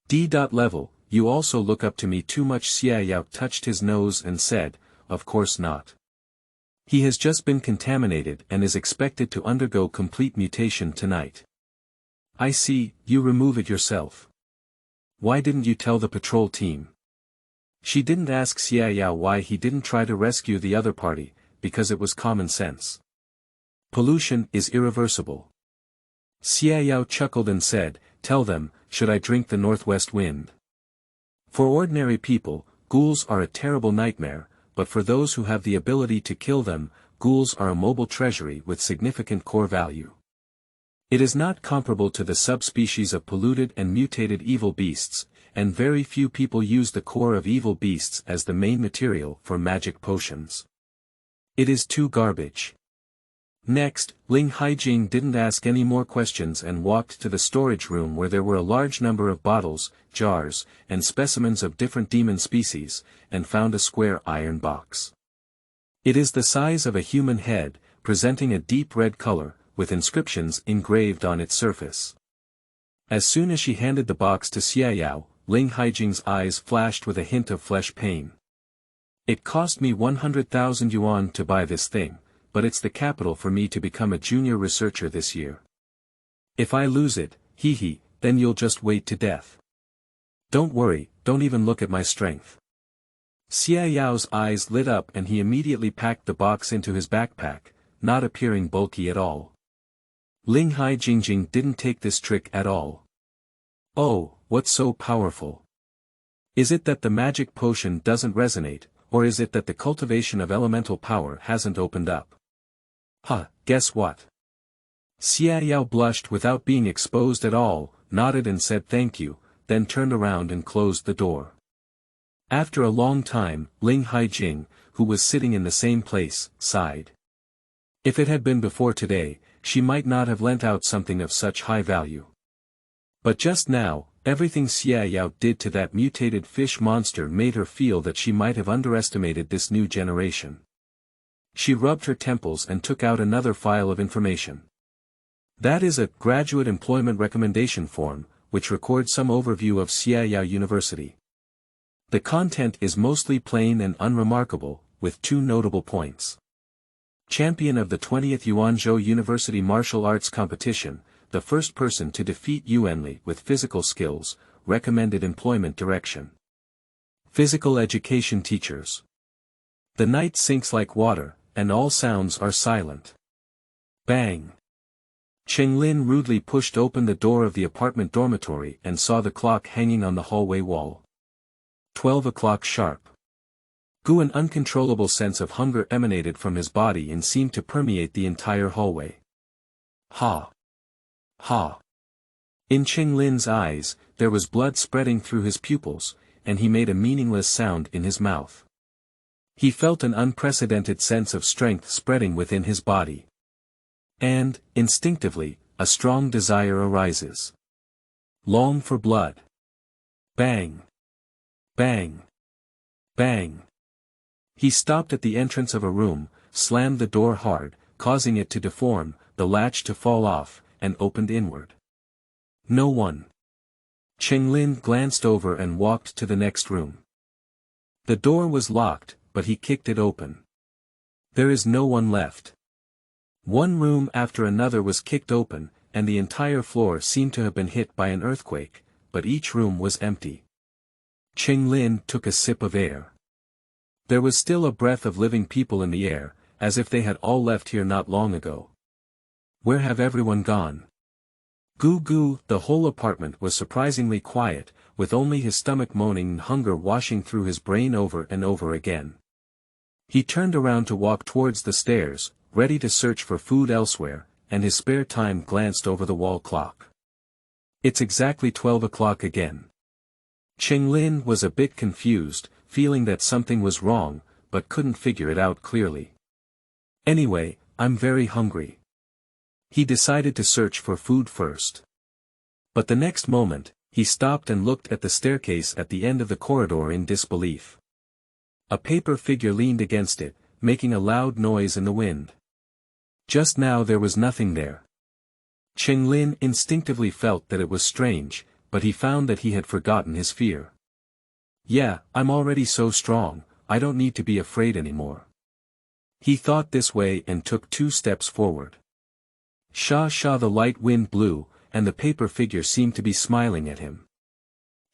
D.level, you also look up to me too much. Xiaoyao touched his nose and said, "Of course not." He has just been contaminated and is expected to undergo complete mutation tonight. I see, you remove it yourself. Why didn't you tell the patrol team? She didn't ask Xiaoyao why he didn't try to rescue the other party, because it was common sense. Pollution is irreversible. Xiaoyao chuckled and said, tell them, should I drink the northwest wind? For ordinary people, ghouls are a terrible nightmare, but for those who have the ability to kill them, ghouls are a mobile treasury with significant core value. It is not comparable to the subspecies of polluted and mutated evil beasts, and very few people use the core of evil beasts as the main material for magic potions. It is too garbage. Next, Ling Haijing didn't ask any more questions and walked to the storage room where there were a large number of bottles, jars, and specimens of different demon species, and found a square iron box. It is the size of a human head, presenting a deep red color, with inscriptions engraved on its surface. As soon as she handed the box to Xiaoyao, Ling Haijing's eyes flashed with a hint of flesh pain. It cost me 100,000 yuan to buy this thing, but it's the capital for me to become a junior researcher this year. If I lose it, then you'll just wait to death. Don't worry, don't even look at my strength. Xiaoyao's eyes lit up and he immediately packed the box into his backpack, not appearing bulky at all. Ling Haijing didn't take this trick at all. Oh, what's so powerful? Is it that the magic potion doesn't resonate, or is it that the cultivation of elemental power hasn't opened up? Guess what? Xiaoyao blushed without being exposed at all, nodded and said thank you, then turned around and closed the door. After a long time, Ling Haijing, who was sitting in the same place, sighed. If it had been before today, she might not have lent out something of such high value. But just now, everything Xiaoyao did to that mutated fish monster made her feel that she might have underestimated this new generation. She rubbed her temples and took out another file of information. That is a graduate employment recommendation form, which records some overview of Xiaoyao University. The content is mostly plain and unremarkable, with two notable points. Champion of the 20th Yuanzhou University Martial Arts Competition, the first person to defeat Yuanli with physical skills, recommended employment direction. Physical education teachers. The night sinks like water, and all sounds are silent. Bang! Chenglin rudely pushed open the door of the apartment dormitory and saw the clock hanging on the hallway wall. 12 o'clock sharp. An uncontrollable sense of hunger emanated from his body and seemed to permeate the entire hallway. Ha! Ha! In Chenlin's eyes, there was blood spreading through his pupils, and he made a meaningless sound in his mouth. He felt an unprecedented sense of strength spreading within his body. And, instinctively, a strong desire arises. Long for blood. Bang! Bang! Bang! He stopped at the entrance of a room, slammed the door hard, causing it to deform, the latch to fall off, and opened inward. No one. Chenglin glanced over and walked to the next room. The door was locked, but he kicked it open. There is no one left. One room after another was kicked open, and the entire floor seemed to have been hit by an earthquake, but each room was empty. Chenglin took a sip of air. There was still a breath of living people in the air, as if they had all left here not long ago. Where have everyone gone? Goo, the whole apartment was surprisingly quiet, with only his stomach moaning and hunger washing through his brain over and over again. He turned around to walk towards the stairs, ready to search for food elsewhere, and his spare time glanced over the wall clock. It's exactly 12 o'clock again. Chenglin was a bit confused, feeling that something was wrong, but couldn't figure it out clearly. Anyway, I'm very hungry. He decided to search for food first. But the next moment, he stopped and looked at the staircase at the end of the corridor in disbelief. A paper figure leaned against it, making a loud noise in the wind. Just now there was nothing there. Chenglin instinctively felt that it was strange, but he found that he had forgotten his fear. Yeah, I'm already so strong, I don't need to be afraid anymore. He thought this way and took 2 steps forward. Sha the light wind blew, and the paper figure seemed to be smiling at him.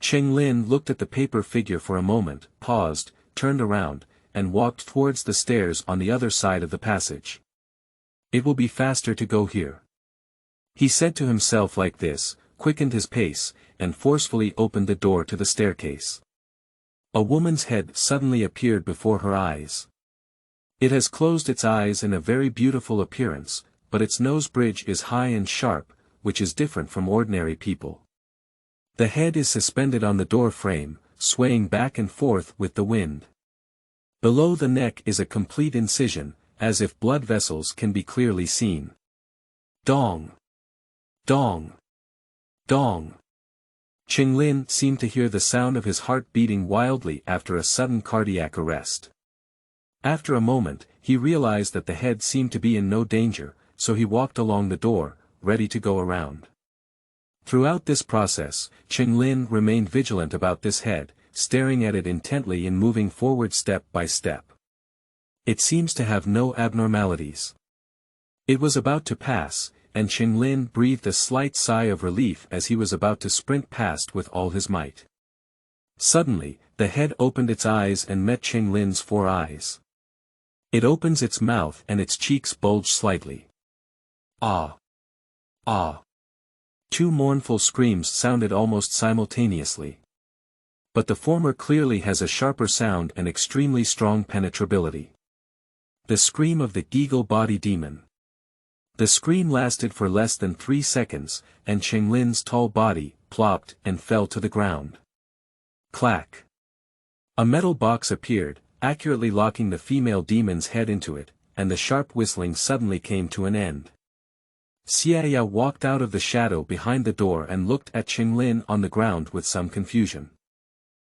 Cheng Lin looked at the paper figure for a moment, paused, turned around, and walked towards the stairs on the other side of the passage. It will be faster to go here. He said to himself like this, quickened his pace, and forcefully opened the door to the staircase. A woman's head suddenly appeared before her eyes. It has closed its eyes in a very beautiful appearance, but its nose bridge is high and sharp, which is different from ordinary people. The head is suspended on the door frame, swaying back and forth with the wind. Below the neck is a complete incision, as if blood vessels can be clearly seen. Dong! Dong! Dong! Cheng Lin seemed to hear the sound of his heart beating wildly after a sudden cardiac arrest. After a moment, he realized that the head seemed to be in no danger, so he walked along the door, ready to go around. Throughout this process, Cheng Lin remained vigilant about this head, staring at it intently and moving forward step by step. It seems to have no abnormalities. It was about to pass, and Cheng Lin breathed a slight sigh of relief as he was about to sprint past with all his might. Suddenly, the head opened its eyes and met Cheng Lin's 4 eyes. It opens its mouth and its cheeks bulge slightly. Ah! Ah! 2 mournful screams sounded almost simultaneously. But the former clearly has a sharper sound and extremely strong penetrability. The scream of the Giggle body demon. The scream lasted for less than 3 seconds, and Cheng Lin's tall body plopped and fell to the ground. Clack! A metal box appeared, accurately locking the female demon's head into it, and the sharp whistling suddenly came to an end. Xiaoyao walked out of the shadow behind the door and looked at Cheng Lin on the ground with some confusion.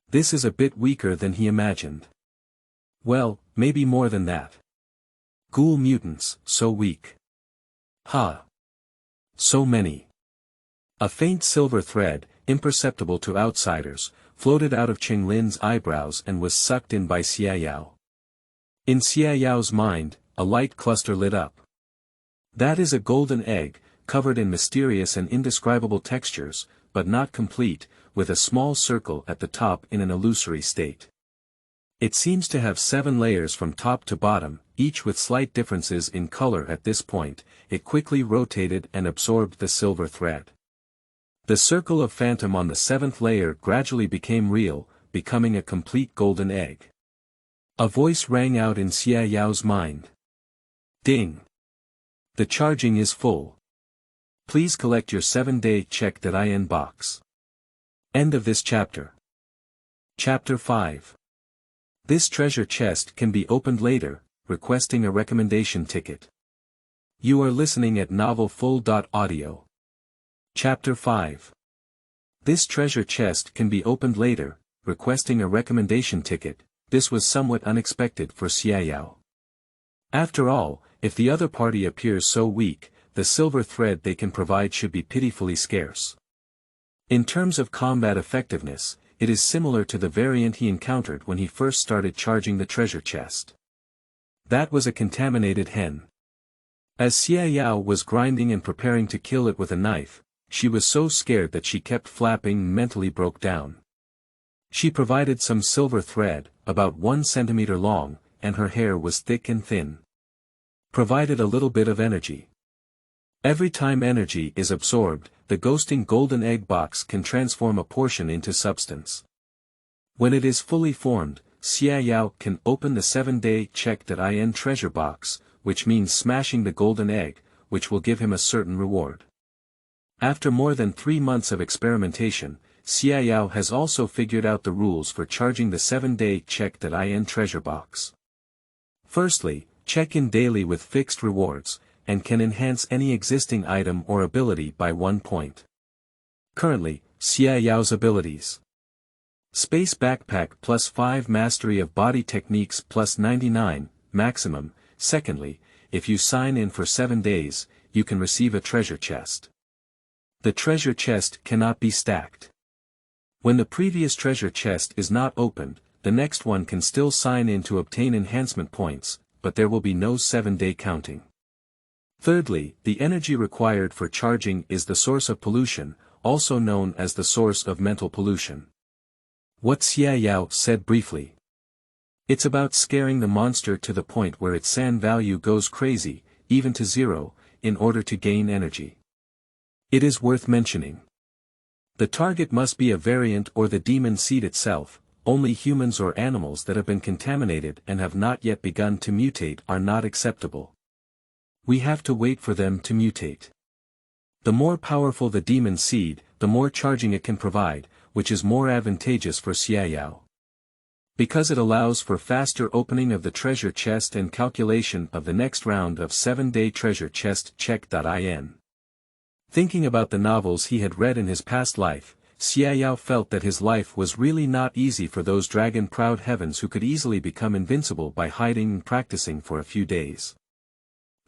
This is a bit weaker than he imagined. Well, maybe more than that. Ghoul mutants, so weak. Ha! So many. A faint silver thread, imperceptible to outsiders, floated out of Cheng Lin's eyebrows and was sucked in by Xiaoyao. In Xiaoyao's mind, a light cluster lit up. That is a golden egg, covered in mysterious and indescribable textures, but not complete, with a small circle at the top in an illusory state. It seems to have 7 layers from top to bottom, each with slight differences in color at this point. It quickly rotated and absorbed the silver thread. The circle of phantom on the 7th layer gradually became real, becoming a complete golden egg. A voice rang out in Xiaoyao's mind. Ding! The charging is full. Please collect your 7-day check.in box. End of this chapter. Chapter 5. This treasure chest can be opened later, requesting a recommendation ticket. You are listening at novelfull.audio. Chapter 5. This treasure chest can be opened later, requesting a recommendation ticket. This was somewhat unexpected for Xiaoyao. After all, if the other party appears so weak, the silver thread they can provide should be pitifully scarce. In terms of combat effectiveness, it is similar to the variant he encountered when he first started charging the treasure chest. That was a contaminated hen. As Xiaoyao was grinding and preparing to kill it with a knife, she was so scared that she kept flapping and mentally broke down. She provided some silver thread, about 1 centimeter long, and her hair was thick and thin. Provided a little bit of energy. Every time energy is absorbed, the ghosting golden egg box can transform a portion into substance. When it is fully formed, Xiaoyao can open the 7-day check.in treasure box, which means smashing the golden egg, which will give him a certain reward. After more than 3 months of experimentation, Xiaoyao has also figured out the rules for charging the 7-day check.in treasure box. Firstly, check in daily with fixed rewards, and can enhance any existing item or ability by 1 point. Currently, Xiaoyao's abilities. Space Backpack plus 5 Mastery of Body Techniques plus 99, maximum. Secondly, if you sign in for 7 days, you can receive a treasure chest. The treasure chest cannot be stacked. When the previous treasure chest is not opened, the next one can still sign in to obtain enhancement points, but there will be no 7-day counting. Thirdly, the energy required for charging is the source of pollution, also known as the source of mental pollution. What Xia Yao said briefly. It's about scaring the monster to the point where its san value goes crazy, even to 0, in order to gain energy. It is worth mentioning. The target must be a variant or the demon seed itself. Only humans or animals that have been contaminated and have not yet begun to mutate are not acceptable. We have to wait for them to mutate. The more powerful the demon seed, the more charging it can provide, which is more advantageous for Xia Yao. Because it allows for faster opening of the treasure chest and calculation of the next round of 7-day treasure chest check.in. Thinking about the novels he had read in his past life, Xia Yao felt that his life was really not easy for those dragon-proud heavens who could easily become invincible by hiding and practicing for a few days.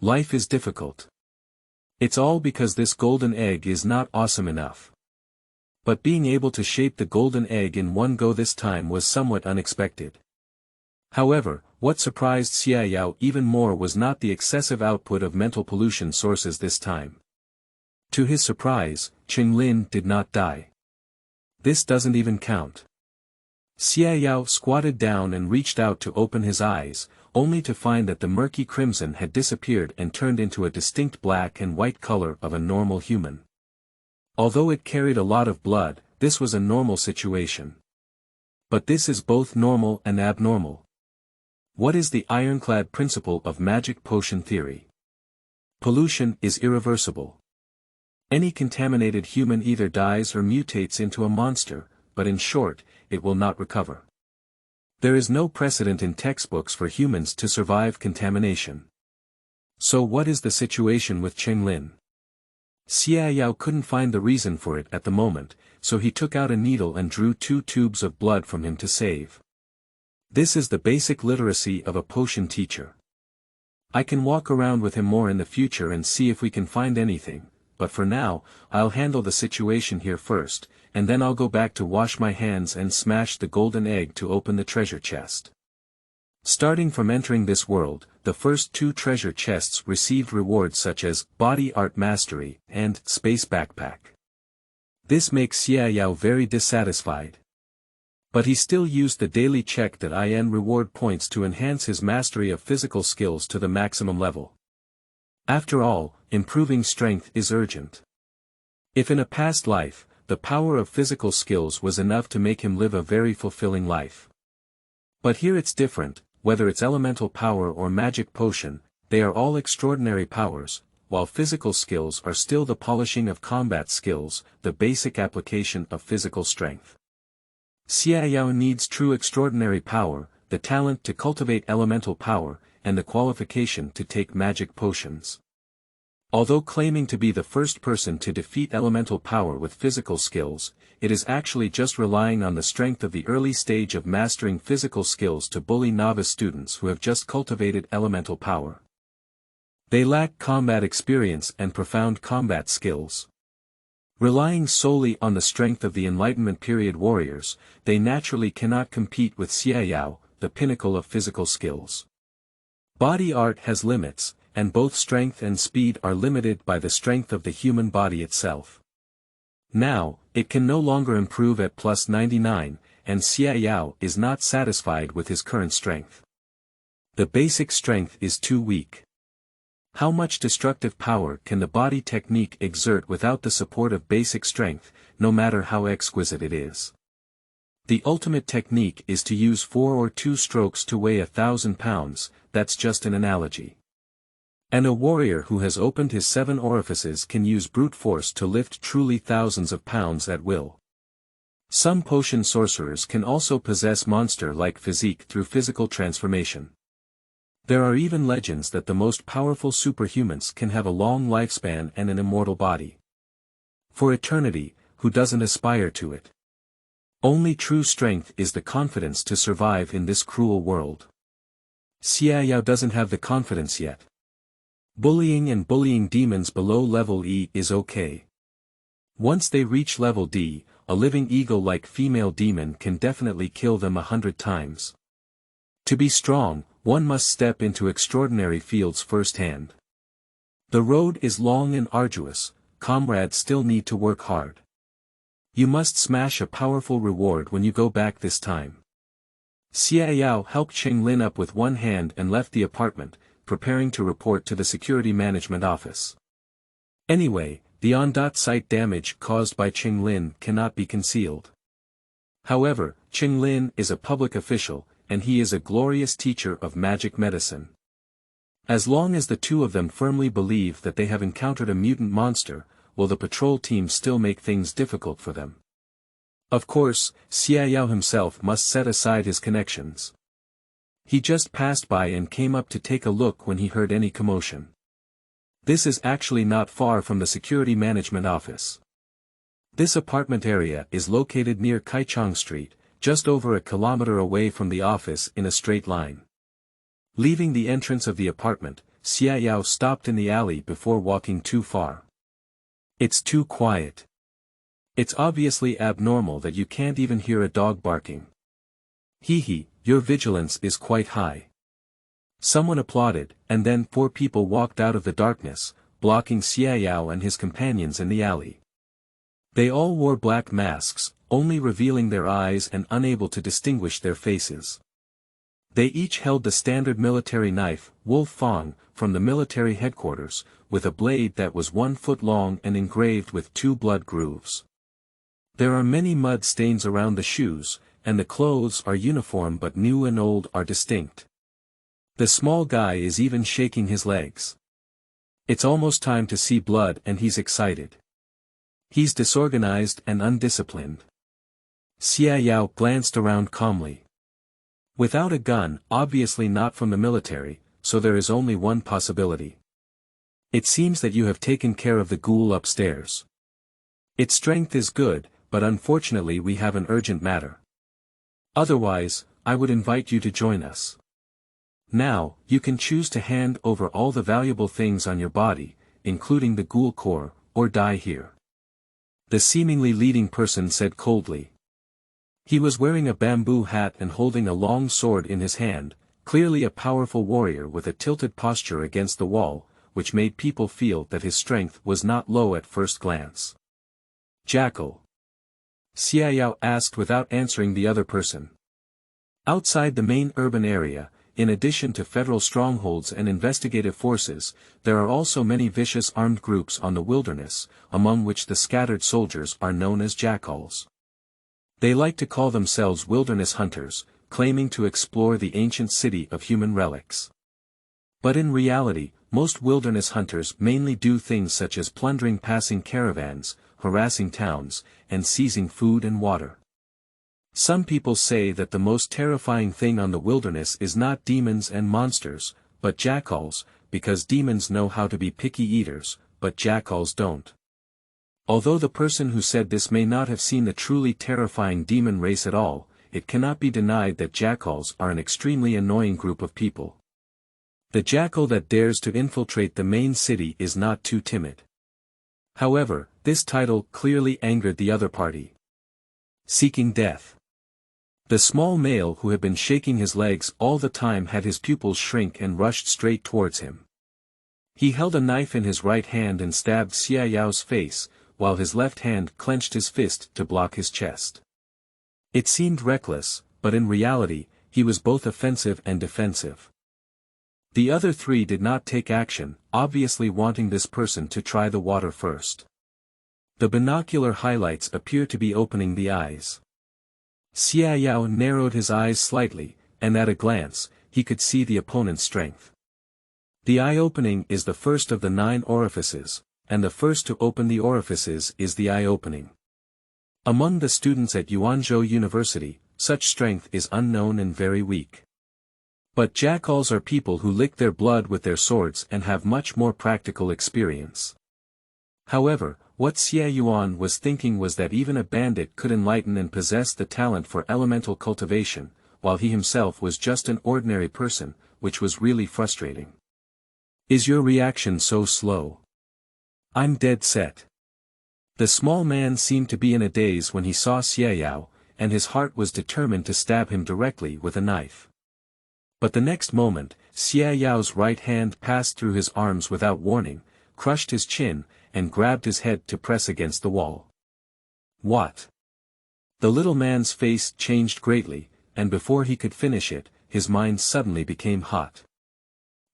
Life is difficult. It's all because this golden egg is not awesome enough. But being able to shape the golden egg in one go this time was somewhat unexpected. However, what surprised Xia Yao even more was not the excessive output of mental pollution sources this time. To his surprise, Qinglin did not die. This doesn't even count. Xia Yao squatted down and reached out to open his eyes, only to find that the murky crimson had disappeared and turned into a distinct black and white color of a normal human. Although it carried a lot of blood, this was a normal situation. But this is both normal and abnormal. What is the ironclad principle of magic potion theory? Pollution is irreversible. Any contaminated human either dies or mutates into a monster, but in short, it will not recover. There is no precedent in textbooks for humans to survive contamination. So what is the situation with Qinglin? Xia Yao couldn't find the reason for it at the moment, so he took out a needle and drew 2 tubes of blood from him to save. This is the basic literacy of a potion teacher. I can walk around with him more in the future and see if we can find anything, but for now, I'll handle the situation here first, and then I'll go back to wash my hands and smash the golden egg to open the treasure chest. Starting from entering this world, the first 2 treasure chests received rewards such as Body Art Mastery and Space Backpack. This makes Xia Yao very dissatisfied. But he still used the daily check.in reward points to enhance his mastery of physical skills to the maximum level. After all, improving strength is urgent. If in a past life, the power of physical skills was enough to make him live a very fulfilling life. But here it's different, whether it's elemental power or magic potion, they are all extraordinary powers, while physical skills are still the polishing of combat skills, the basic application of physical strength. Xia Yao needs true extraordinary power, the talent to cultivate elemental power, and the qualification to take magic potions. Although claiming to be the first person to defeat elemental power with physical skills, it is actually just relying on the strength of the early stage of mastering physical skills to bully novice students who have just cultivated elemental power. They lack combat experience and profound combat skills. Relying solely on the strength of the Enlightenment period warriors, they naturally cannot compete with Xia Yao, the pinnacle of physical skills. Body art has limits, and both strength and speed are limited by the strength of the human body itself. Now, it can no longer improve at plus 99, and Xia Yao is not satisfied with his current strength. The basic strength is too weak. How much destructive power can the body technique exert without the support of basic strength, no matter how exquisite it is? The ultimate technique is to use 4 or 2 strokes to weigh 1,000 pounds, that's just an analogy. And a warrior who has opened his 7 orifices can use brute force to lift truly thousands of pounds at will. Some potion sorcerers can also possess monster-like physique through physical transformation. There are even legends that the most powerful superhumans can have a long lifespan and an immortal body. For eternity, who doesn't aspire to it? Only true strength is the confidence to survive in this cruel world. Xia Yao doesn't have the confidence yet. Bullying demons below level E is okay. Once they reach level D, a living eagle-like female demon can definitely kill them 100 times. To be strong, one must step into extraordinary fields firsthand. The road is long and arduous, comrades still need to work hard. You must smash a powerful reward when you go back this time. Xiao helped Cheng Lin up with one hand and left the apartment, preparing to report to the security management office. Anyway, the on-site damage caused by Cheng Lin cannot be concealed. However, Cheng Lin is a public official, and he is a glorious teacher of magic medicine. As long as the two of them firmly believe that they have encountered a mutant monster, will the patrol team still make things difficult for them? Of course, Xiao himself must set aside his connections. He just passed by and came up to take a look when he heard any commotion. This is actually not far from the security management office. This apartment area is located near Kaichang Street, just over a kilometer away from the office in a straight line. Leaving the entrance of the apartment, Xiao stopped in the alley before walking too far. It's too quiet. It's obviously abnormal that you can't even hear a dog barking. Hee, your vigilance is quite high. Someone applauded, and then 4 people walked out of the darkness, blocking Xiao and his companions in the alley. They all wore black masks, only revealing their eyes and unable to distinguish their faces. They each held the standard military knife, Wolf Fang, from the military headquarters, with a blade that was 1 foot long and engraved with 2 blood grooves. There are many mud stains around the shoes, and the clothes are uniform but new and old are distinct. The small guy is even shaking his legs. It's almost time to see blood and he's excited. He's disorganized and undisciplined. Xiao glanced around calmly. Without a gun, obviously not from the military, so there is only one possibility. It seems that you have taken care of the ghoul upstairs. Its strength is good, but unfortunately we have an urgent matter. Otherwise, I would invite you to join us. Now, you can choose to hand over all the valuable things on your body, including the ghoul core, or die here. The seemingly leading person said coldly. He was wearing a bamboo hat and holding a long sword in his hand, clearly a powerful warrior with a tilted posture against the wall, which made people feel that his strength was not low at first glance. Jackal? Xiao asked without answering the other person. Outside the main urban area, in addition to federal strongholds and investigative forces, there are also many vicious armed groups on the wilderness, among which the scattered soldiers are known as jackals. They like to call themselves wilderness hunters, claiming to explore the ancient city of human relics. But in reality, most wilderness hunters mainly do things such as plundering passing caravans, harassing towns, and seizing food and water. Some people say that the most terrifying thing on the wilderness is not demons and monsters, but jackals, because demons know how to be picky eaters, but jackals don't. Although the person who said this may not have seen the truly terrifying demon race at all, it cannot be denied that jackals are an extremely annoying group of people. The jackal that dares to infiltrate the main city is not too timid. However, this title clearly angered the other party. Seeking death. The small male who had been shaking his legs all the time had his pupils shrink and rushed straight towards him. He held a knife in his right hand and stabbed Xiao's face, while his left hand clenched his fist to block his chest. It seemed reckless, but in reality, he was both offensive and defensive. The other 3 did not take action, obviously wanting this person to try the water first. The binocular highlights appear to be opening the eyes. Xiao narrowed his eyes slightly, and at a glance, he could see the opponent's strength. The eye opening is the first of the 9 orifices, and the first to open the orifices is the eye opening. Among the students at Yuanzhou University, such strength is unknown and very weak. But jackals are people who lick their blood with their swords and have much more practical experience. However, what Xie Yuan was thinking was that even a bandit could enlighten and possess the talent for elemental cultivation, while he himself was just an ordinary person, which was really frustrating. Is your reaction so slow? I'm dead set. The small man seemed to be in a daze when he saw Xiao, and his heart was determined to stab him directly with a knife. But the next moment, Xia Yao's right hand passed through his arms without warning, crushed his chin, and grabbed his head to press against the wall. What? The little man's face changed greatly, and before he could finish it, his mind suddenly became hot.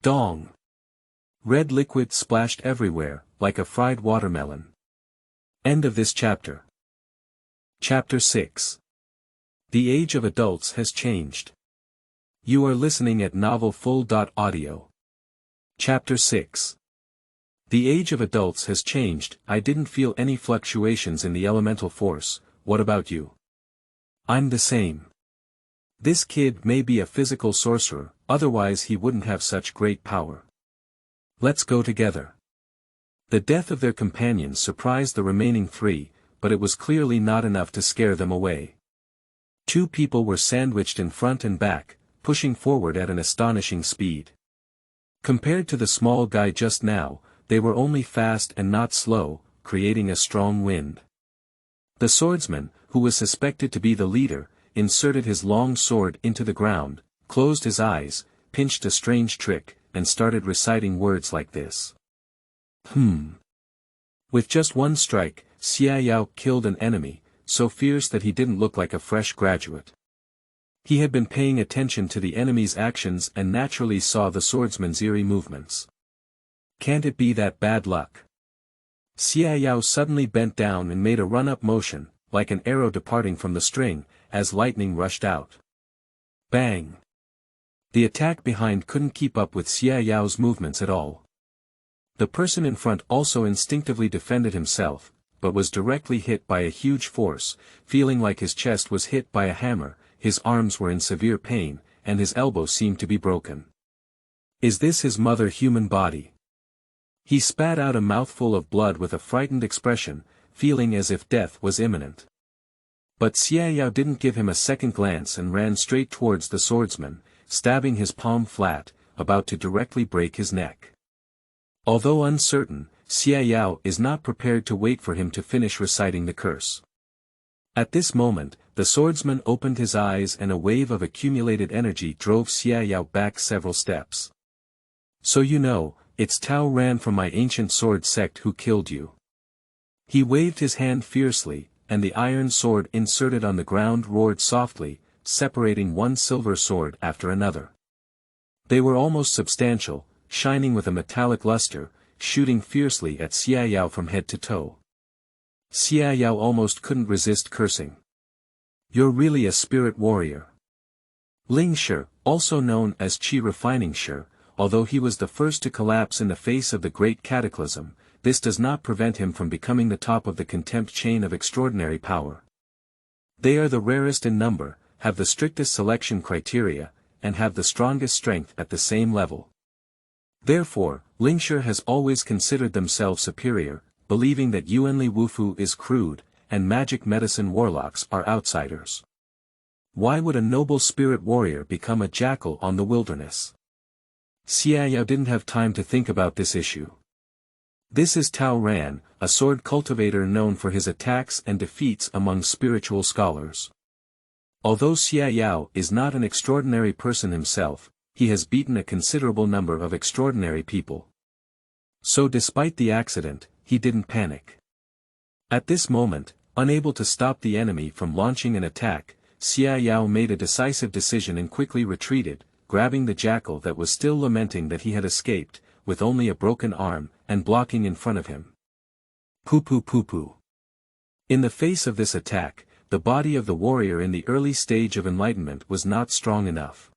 Dong! Red liquid splashed everywhere, like a fried watermelon. End of this chapter. Chapter 6. The age of adults has changed. You are listening at novelfull.audio. Chapter 6. The age of adults has changed. I didn't feel any fluctuations in the elemental force. What about you? I'm the same. This kid may be a physical sorcerer, otherwise he wouldn't have such great power. Let's go together. The death of their companions surprised the remaining three, but it was clearly not enough to scare them away. Two people were sandwiched in front and back, pushing forward at an astonishing speed. Compared to the small guy just now, they were only fast and not slow, creating a strong wind. The swordsman, who was suspected to be the leader, inserted his long sword into the ground, closed his eyes, pinched a strange trick, and started reciting words like this. With just one strike, Xia Yao killed an enemy, so fierce that he didn't look like a fresh graduate. He had been paying attention to the enemy's actions and naturally saw the swordsman's eerie movements. Can't it be that bad luck? Xia Yao suddenly bent down and made a run-up motion, like an arrow departing from the string, as lightning rushed out. Bang! The attack behind couldn't keep up with Xia Yao's movements at all. The person in front also instinctively defended himself, but was directly hit by a huge force, feeling like his chest was hit by a hammer, his arms were in severe pain, and his elbow seemed to be broken. Is this his mother human body? He spat out a mouthful of blood with a frightened expression, feeling as if death was imminent. But Xia Yao didn't give him a second glance and ran straight towards the swordsman, stabbing his palm flat, about to directly break his neck. Although uncertain, Xia Yao is not prepared to wait for him to finish reciting the curse. At this moment, the swordsman opened his eyes and a wave of accumulated energy drove Xia Yao back several steps. So you know, it's Tao Ran from my ancient sword sect who killed you. He waved his hand fiercely, and the iron sword inserted on the ground roared softly, separating one silver sword after another. They were almost substantial, shining with a metallic luster, shooting fiercely at Xia Yao from head to toe. Xia Yao almost couldn't resist cursing. You're really a spirit warrior. Ling Shi, also known as Qi Refining Shi, although he was the first to collapse in the face of the great cataclysm, this does not prevent him from becoming the top of the contempt chain of extraordinary power. They are the rarest in number, have the strictest selection criteria, and have the strongest strength at the same level. Therefore, Ling Shi has always considered themselves superior, believing that Yuanli Wufu is crude, and magic medicine warlocks are outsiders. Why would a noble spirit warrior become a jackal on the wilderness? Xia Yao didn't have time to think about this issue. This is Tao Ran, a sword cultivator known for his attacks and defeats among spiritual scholars. Although Xia Yao is not an extraordinary person himself, he has beaten a considerable number of extraordinary people. So despite the accident, he didn't panic. At this moment, unable to stop the enemy from launching an attack, Xia Yao made a decisive decision and quickly retreated, grabbing the jackal that was still lamenting that he had escaped, with only a broken arm, and blocking in front of him. Poo. In the face of this attack, the body of the warrior in the early stage of enlightenment was not strong enough.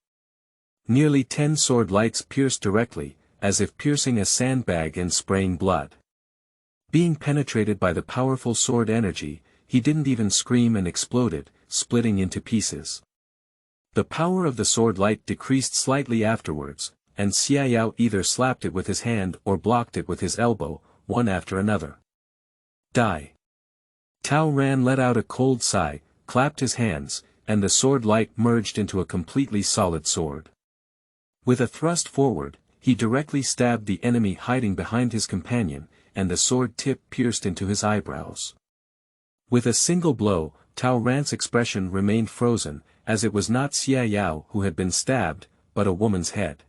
Nearly 10 sword lights pierced directly, as if piercing a sandbag and spraying blood. Being penetrated by the powerful sword energy, he didn't even scream and exploded, splitting into pieces. The power of the sword light decreased slightly afterwards, and Xia Yao either slapped it with his hand or blocked it with his elbow, one after another. Die. Tao Ran let out a cold sigh, clapped his hands, and the sword light merged into a completely solid sword. With a thrust forward, he directly stabbed the enemy hiding behind his companion, and the sword tip pierced into his eyebrows. With a single blow, Tao Ran's expression remained frozen, as it was not Xia Yao who had been stabbed, but a woman's head.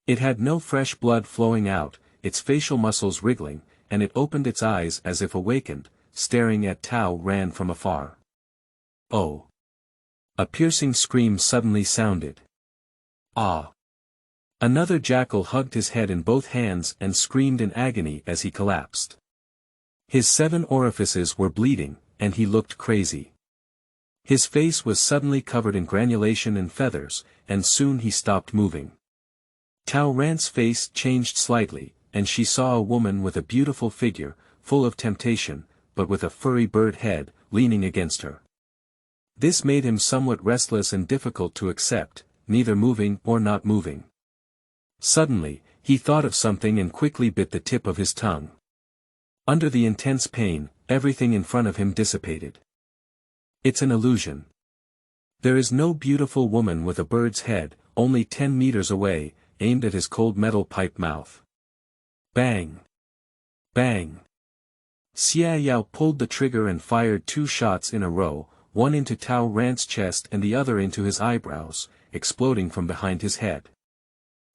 It had no fresh blood flowing out, its facial muscles wriggling, and it opened its eyes as if awakened, staring at Tao Ran from afar. Oh! A piercing scream suddenly sounded. Ah! Another jackal hugged his head in both hands and screamed in agony as he collapsed. His 7 orifices were bleeding, and he looked crazy. His face was suddenly covered in granulation and feathers, and soon he stopped moving. Tao Ran's face changed slightly, and she saw a woman with a beautiful figure, full of temptation, but with a furry bird head, leaning against her. This made him somewhat restless and difficult to accept, neither moving or not moving. Suddenly, he thought of something and quickly bit the tip of his tongue. Under the intense pain, everything in front of him dissipated. It's an illusion. There is no beautiful woman with a bird's head, only 10 meters away, aimed at his cold metal pipe mouth. Bang! Bang! Xia Yao pulled the trigger and fired 2 shots in a row, one into Tao Ran's chest and the other into his eyebrows, exploding from behind his head.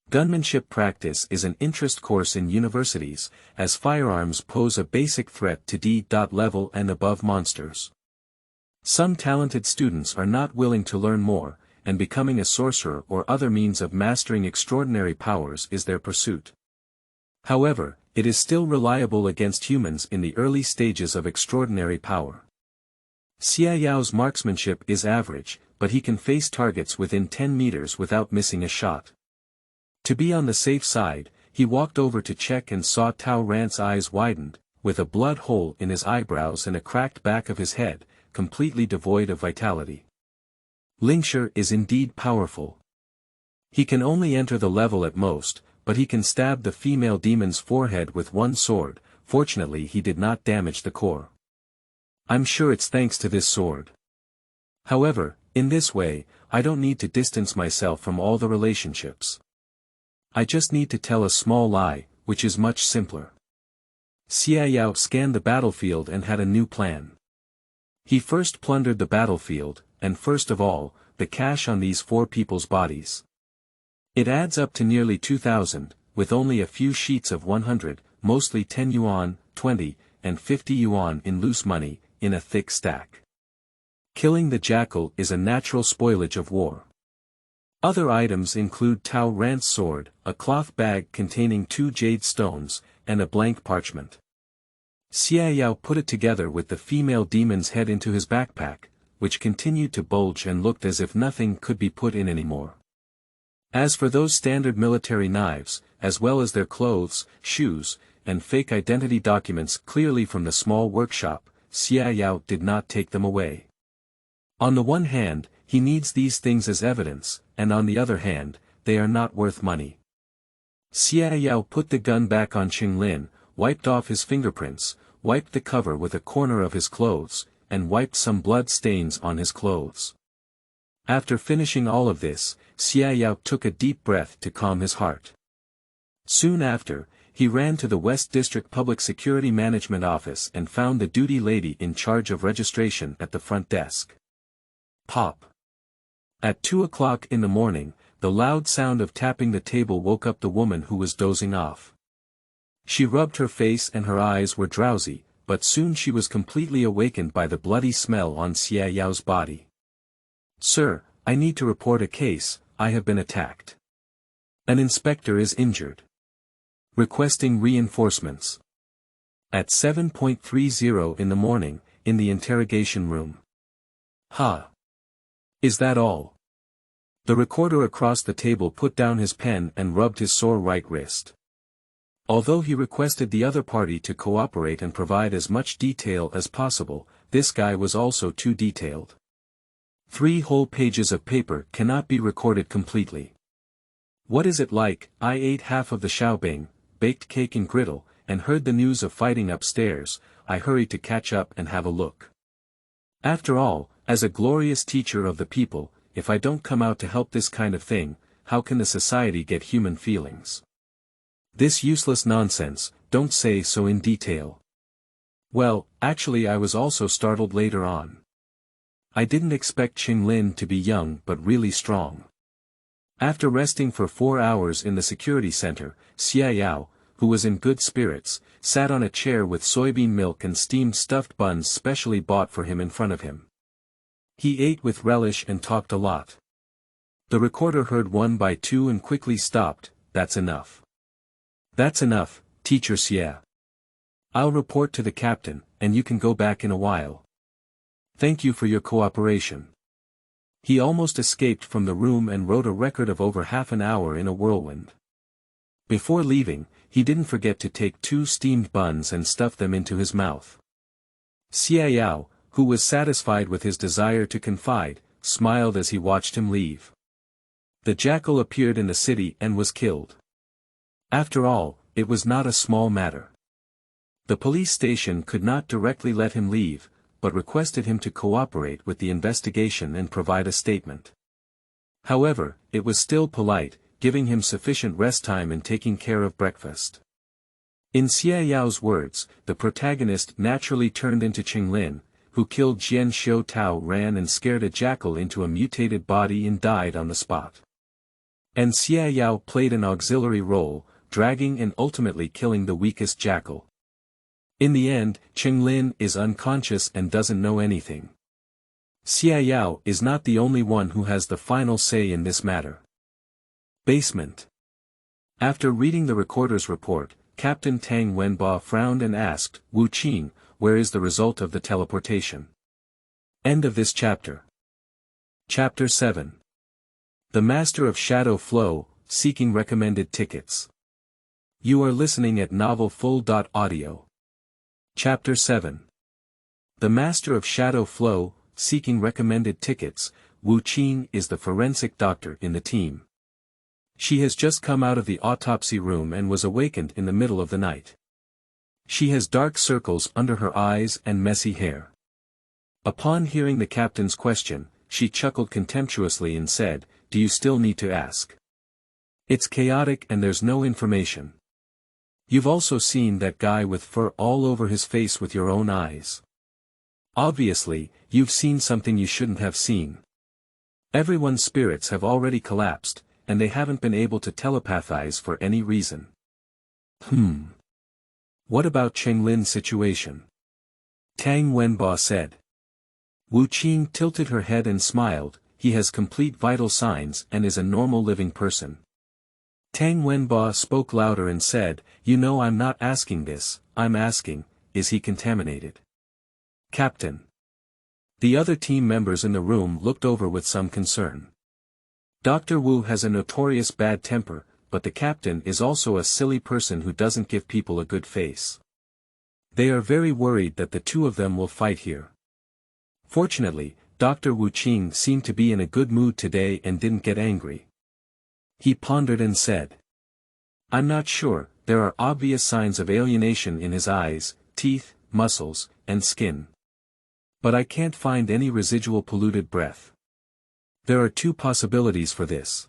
Gunmanship practice is an interest course in universities, as firearms pose a basic threat to D.level and above monsters. Some talented students are not willing to learn more, and becoming a sorcerer or other means of mastering extraordinary powers is their pursuit. However, it is still reliable against humans in the early stages of extraordinary power. Xia Yao's marksmanship is average, but he can face targets within 10 meters without missing a shot. To be on the safe side, he walked over to check and saw Tao Ran's eyes widened, with a blood hole in his eyebrows and a cracked back of his head, completely devoid of vitality. Lingshi is indeed powerful. He can only enter the level at most, but he can stab the female demon's forehead with one sword. Fortunately he did not damage the core. I'm sure it's thanks to this sword. However, in this way, I don't need to distance myself from all the relationships. I just need to tell a small lie, which is much simpler. Xia Yao scanned the battlefield and had a new plan. He first plundered the battlefield, and first of all, the cash on these 4 people's bodies. It adds up to nearly 2,000, with only a few sheets of 100, mostly 10 yuan, 20, and 50 yuan in loose money, in a thick stack. Killing the jackal is a natural spoilage of war. Other items include Tao Ran's sword, a cloth bag containing 2 jade stones, and a blank parchment. Xia Yao put it together with the female demon's head into his backpack, which continued to bulge and looked as if nothing could be put in anymore. As for those standard military knives, as well as their clothes, shoes, and fake identity documents clearly from the small workshop, Xia Yao did not take them away. On the one hand, he needs these things as evidence, and on the other hand, they are not worth money. Xia Yao put the gun back on Qinglin, wiped off his fingerprints, wiped the cover with a corner of his clothes, and wiped some blood stains on his clothes. After finishing all of this, Xia Yao took a deep breath to calm his heart. Soon after, he ran to the West District Public Security Management Office and found the duty lady in charge of registration at the front desk. Pop. At 2 o'clock in the morning, the loud sound of tapping the table woke up the woman who was dozing off. She rubbed her face and her eyes were drowsy, but soon she was completely awakened by the bloody smell on Xia Yao's body. Sir, I need to report a case. I have been attacked. An inspector is injured. Requesting reinforcements. At 7:30 in the morning, in the interrogation room. Ha! Is that all? The recorder across the table put down his pen and rubbed his sore right wrist. Although he requested the other party to cooperate and provide as much detail as possible, this guy was also too detailed. 3 whole pages of paper cannot be recorded completely. What is it like? I ate half of the xiaobing, baked cake and griddle, and heard the news of fighting upstairs. I hurried to catch up and have a look. After all, as a glorious teacher of the people, if I don't come out to help this kind of thing, how can the society get human feelings? This useless nonsense, don't say so in detail. Well, actually I was also startled later on. I didn't expect Qinglin to be young but really strong. After resting for 4 hours in the security center, Xia Yao, who was in good spirits, sat on a chair with soybean milk and steamed stuffed buns specially bought for him in front of him. He ate with relish and talked a lot. The recorder heard 1 by 2 and quickly stopped. That's enough. That's enough, Teacher Xia. I'll report to the captain, and you can go back in a while. Thank you for your cooperation. He almost escaped from the room and wrote a record of over half an hour in a whirlwind. Before leaving, he didn't forget to take 2 steamed buns and stuff them into his mouth. Xia Yao, who was satisfied with his desire to confide, smiled as he watched him leave. The jackal appeared in the city and was killed. After all, it was not a small matter. The police station could not directly let him leave, but requested him to cooperate with the investigation and provide a statement. However, it was still polite, giving him sufficient rest time and taking care of breakfast. In Xia Yao's words, the protagonist naturally turned into Qinglin, who killed Jian Xiu Tao, ran and scared a jackal into a mutated body and died on the spot. And Xia Yao played an auxiliary role, dragging and ultimately killing the weakest jackal. In the end, Qinglin is unconscious and doesn't know anything. Xia Yao is not the only one who has the final say in this matter. Basement. After reading the recorder's report, Captain Tang Wenba frowned and asked, Wu Qing, where is the result of the teleportation? End of this chapter. Chapter 7. The Master of Shadow Flow, seeking recommended tickets. You are listening at novelfull.audio. Chapter 7. The Master of Shadow Flow, seeking recommended tickets. Wu Qing is the forensic doctor in the team. She has just come out of the autopsy room and was awakened in the middle of the night. She has dark circles under her eyes and messy hair. Upon hearing the captain's question, she chuckled contemptuously and said, Do you still need to ask? It's chaotic and there's no information. You've also seen that guy with fur all over his face with your own eyes. Obviously, you've seen something you shouldn't have seen. Everyone's spirits have already collapsed, and they haven't been able to telepathize for any reason. What about Qinglin's situation? Tang Wenba said. Wu Qing tilted her head and smiled. He has complete vital signs and is a normal living person. Tang Wenba spoke louder and said, You know I'm not asking this, I'm asking, is he contaminated? Captain. The other team members in the room looked over with some concern. Dr. Wu has a notorious bad temper, but the captain is also a silly person who doesn't give people a good face. They are very worried that the two of them will fight here. Fortunately, Dr. Wu Qing seemed to be in a good mood today and didn't get angry. He pondered and said, I'm not sure, there are obvious signs of alienation in his eyes, teeth, muscles, and skin. But I can't find any residual polluted breath. There are 2 possibilities for this.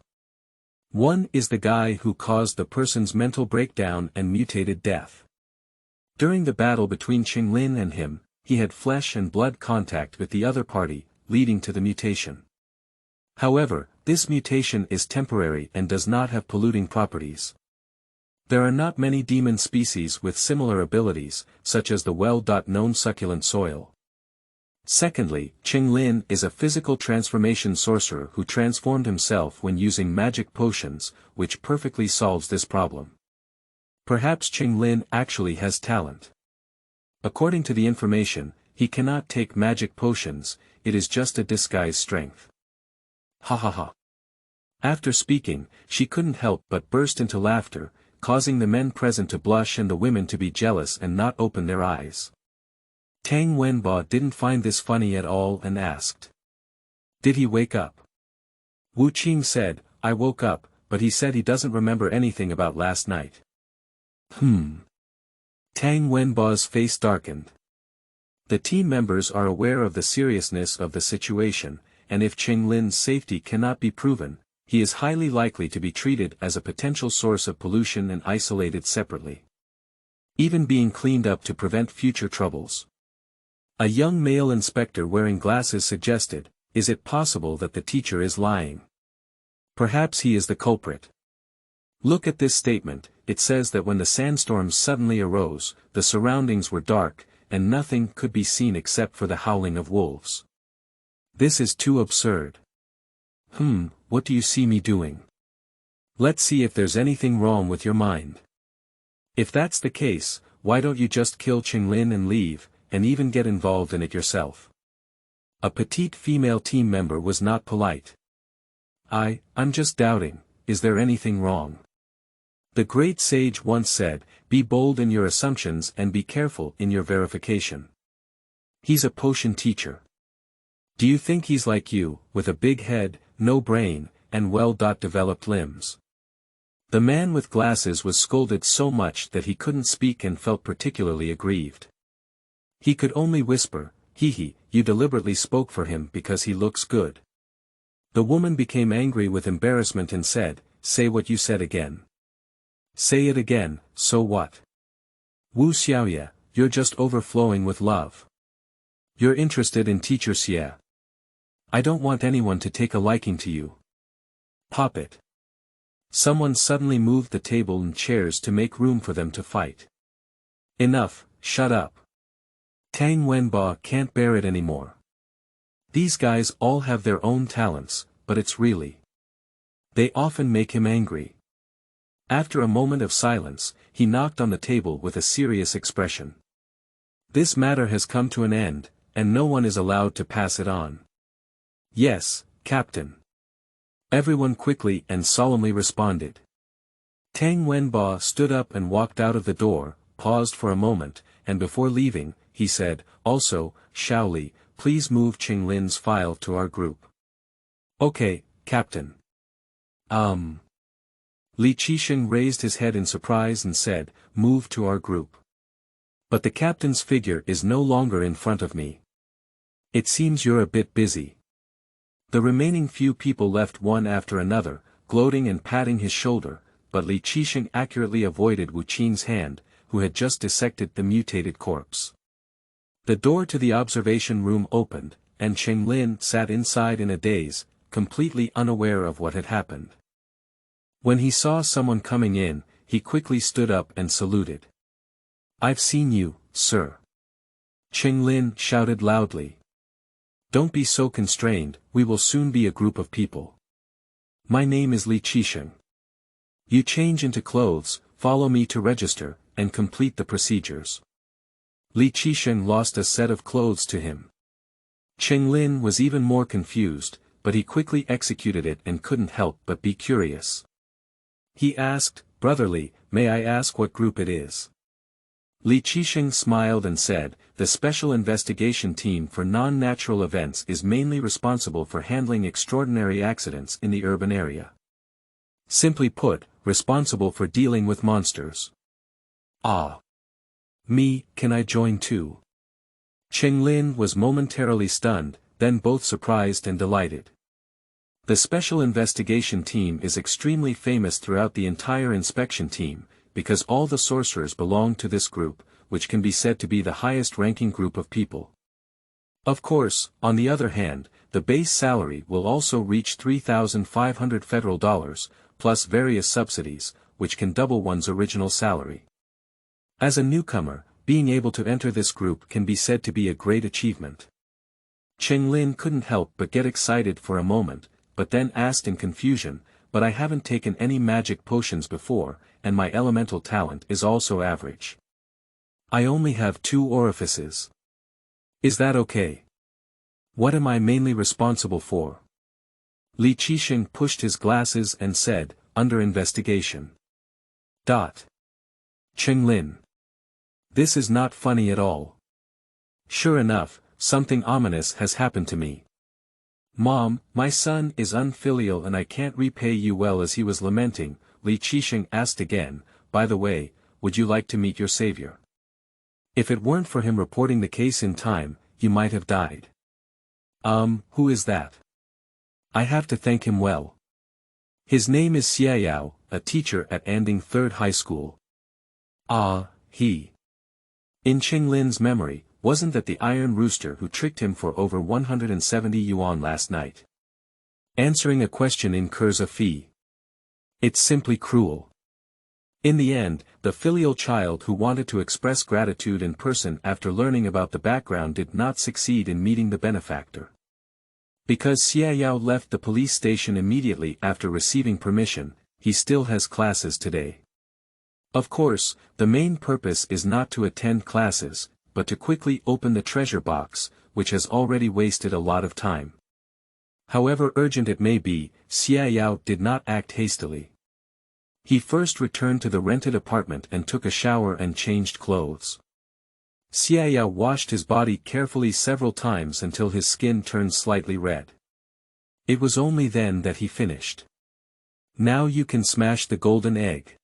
One is the guy who caused the person's mental breakdown and mutated death. During the battle between Qinglin and him, he had flesh and blood contact with the other party, leading to the mutation. However, this mutation is temporary and does not have polluting properties. There are not many demon species with similar abilities, such as the well-known succulent soil. Secondly, Qinglin is a physical transformation sorcerer who transformed himself when using magic potions, which perfectly solves this problem. Perhaps Qinglin actually has talent. According to the information, he cannot take magic potions, it is just a disguised strength. Ha ha ha. After speaking, she couldn't help but burst into laughter, causing the men present to blush and the women to be jealous and not open their eyes. Tang Wenba didn't find this funny at all and asked. Did he wake up? Wu Qing said, I woke up, but he said he doesn't remember anything about last night. Tang Wenba's face darkened. The team members are aware of the seriousness of the situation, and if Qinglin's safety cannot be proven, he is highly likely to be treated as a potential source of pollution and isolated separately. Even being cleaned up to prevent future troubles. A young male inspector wearing glasses suggested, Is it possible that the teacher is lying? Perhaps he is the culprit. Look at this statement. It says that when the sandstorms suddenly arose, the surroundings were dark, and nothing could be seen except for the howling of wolves. This is too absurd. What do you see me doing? Let's see if there's anything wrong with your mind. If that's the case, why don't you just kill Qinglin and leave, and even get involved in it yourself? A petite female team member was not polite. I'm just doubting, is there anything wrong? The great sage once said, be bold in your assumptions and be careful in your verification. He's a potion teacher. Do you think he's like you, with a big head, no brain, and well-developed limbs? The man with glasses was scolded so much that he couldn't speak and felt particularly aggrieved. He could only whisper, "Hee, you deliberately spoke for him because he looks good." The woman became angry with embarrassment and said, "Say what you said again." "Say it again, so what?" "Wu Xiaoye, you're just overflowing with love. You're interested in teacher Xie. I don't want anyone to take a liking to you. Pop it." Someone suddenly moved the table and chairs to make room for them to fight. "Enough, shut up. Tang Wenba can't bear it anymore. These guys all have their own talents, but it's really. They often make him angry." After a moment of silence, he knocked on the table with a serious expression. "This matter has come to an end, and no one is allowed to pass it on." "Yes, Captain." Everyone quickly and solemnly responded. Tang Wenba stood up and walked out of the door, paused for a moment, and before leaving, he said, "Also, Shaoli, please move Qinglin's file to our group." "Okay, Captain." Li Qisheng raised his head in surprise and said, "Move to our group. But the captain's figure is no longer in front of me. It seems you're a bit busy." The remaining few people left one after another, gloating and patting his shoulder, but Li Qisheng accurately avoided Wu Qing's hand, who had just dissected the mutated corpse. The door to the observation room opened, and Qinglin sat inside in a daze, completely unaware of what had happened. When he saw someone coming in, he quickly stood up and saluted. "I've seen you, sir." Qinglin shouted loudly. "Don't be so constrained, we will soon be a group of people. My name is Li Qisheng. You change into clothes, follow me to register, and complete the procedures." Li Qisheng lost a set of clothes to him. Qinglin was even more confused, but he quickly executed it and couldn't help but be curious. He asked, "Brotherly, may I ask what group it is?" Li Qisheng smiled and said, "The Special Investigation Team for Non-Natural Events is mainly responsible for handling extraordinary accidents in the urban area. Simply put, responsible for dealing with monsters." "Ah. Me, can I join too?" Qinglin was momentarily stunned, then both surprised and delighted. The Special Investigation Team is extremely famous throughout the entire inspection team, because all the sorcerers belong to this group, which can be said to be the highest-ranking group of people. Of course, on the other hand, the base salary will also reach 3,500 federal dollars, plus various subsidies, which can double one's original salary. As a newcomer, being able to enter this group can be said to be a great achievement. Qinglin couldn't help but get excited for a moment, but then asked in confusion, "But I haven't taken any magic potions before, and my elemental talent is also average. I only have 2 orifices. Is that okay? What am I mainly responsible for?" Li Qisheng pushed his glasses and said, "Under investigation." Qinglin. This is not funny at all. Sure enough, something ominous has happened to me. "Mom, my son is unfilial and I can't repay you well," as he was lamenting. Li Qisheng asked again, "By the way, would you like to meet your savior? If it weren't for him reporting the case in time, you might have died." Who is that?" "I have to thank him well. His name is Xiaoyao, a teacher at Anding Third High School." He. In Qinglin's memory, wasn't that the Iron Rooster who tricked him for over 170 yuan last night? Answering a question incurs a fee. It's simply cruel. In the end, the filial child who wanted to express gratitude in person after learning about the background did not succeed in meeting the benefactor. Because Xiaoyao left the police station immediately after receiving permission, he still has classes today. Of course, the main purpose is not to attend classes, but to quickly open the treasure box, which has already wasted a lot of time. However urgent it may be, Xiaoyao did not act hastily. He first returned to the rented apartment and took a shower and changed clothes. Xiaoyao washed his body carefully several times until his skin turned slightly red. It was only then that he finished. Now you can smash the golden egg.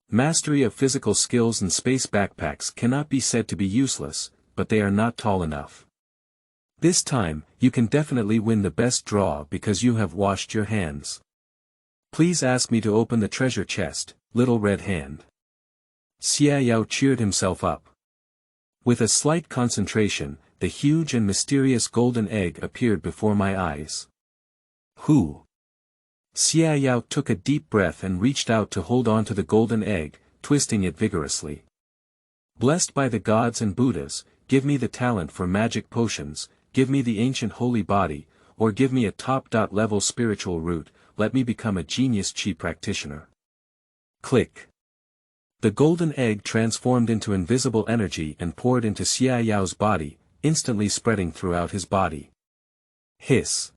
Mastery of physical skills and space backpacks cannot be said to be useless, but they are not tall enough. This time, you can definitely win the best draw because you have washed your hands. Please ask me to open the treasure chest, little red hand. Xiaoyao cheered himself up. With a slight concentration, the huge and mysterious golden egg appeared before my eyes. Who? Xiaoyao took a deep breath and reached out to hold on to the golden egg, twisting it vigorously. Blessed by the gods and Buddhas, give me the talent for magic potions, give me the ancient holy body, or give me a top-level spiritual root, let me become a genius chi practitioner. Click. The golden egg transformed into invisible energy and poured into Xiaoyao's body, instantly spreading throughout his body. Hiss.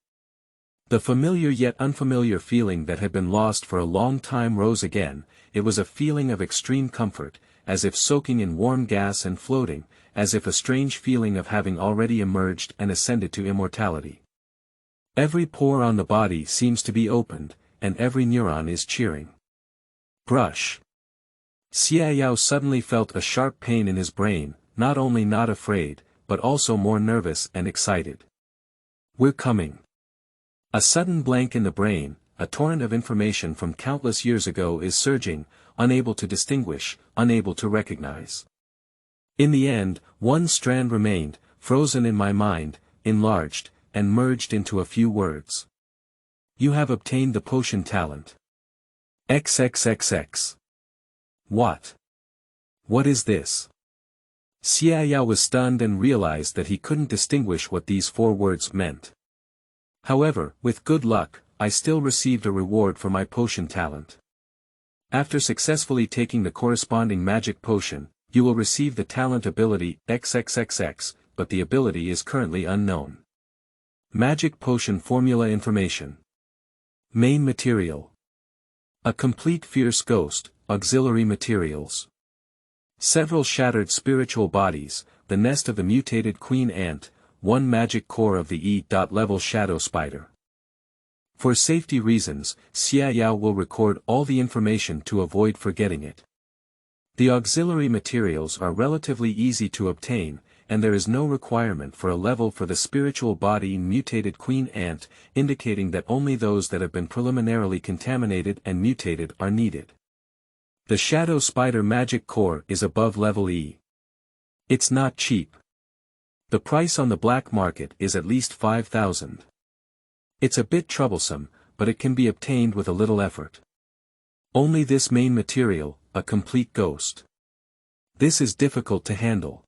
The familiar yet unfamiliar feeling that had been lost for a long time rose again. It was a feeling of extreme comfort, as if soaking in warm gas and floating, as if a strange feeling of having already emerged and ascended to immortality. Every pore on the body seems to be opened, and every neuron is cheering. Brush. Xiaoyao suddenly felt a sharp pain in his brain, not only not afraid, but also more nervous and excited. We're coming. A sudden blank in the brain, a torrent of information from countless years ago is surging, unable to distinguish, unable to recognize. In the end, one strand remained, frozen in my mind, enlarged, and merged into a few words. You have obtained the potion talent. XXXX. What? What is this? Xiaoyao was stunned and realized that he couldn't distinguish what these 4 words meant. However, with good luck, I still received a reward for my potion talent. After successfully taking the corresponding magic potion, you will receive the talent ability XXXX, but the ability is currently unknown. Magic potion formula information. Main material. A complete fierce ghost, auxiliary materials. Several shattered spiritual bodies, the nest of the mutated queen ant, 1 magic core of the E.level shadow spider. For safety reasons, Xiaoyao will record all the information to avoid forgetting it. The auxiliary materials are relatively easy to obtain, and there is no requirement for a level for the spiritual body mutated queen ant, indicating that only those that have been preliminarily contaminated and mutated are needed. The shadow spider magic core is above level E. It's not cheap. The price on the black market is at least 5,000. It's a bit troublesome, but it can be obtained with a little effort. Only this main material, a complete ghost. This is difficult to handle.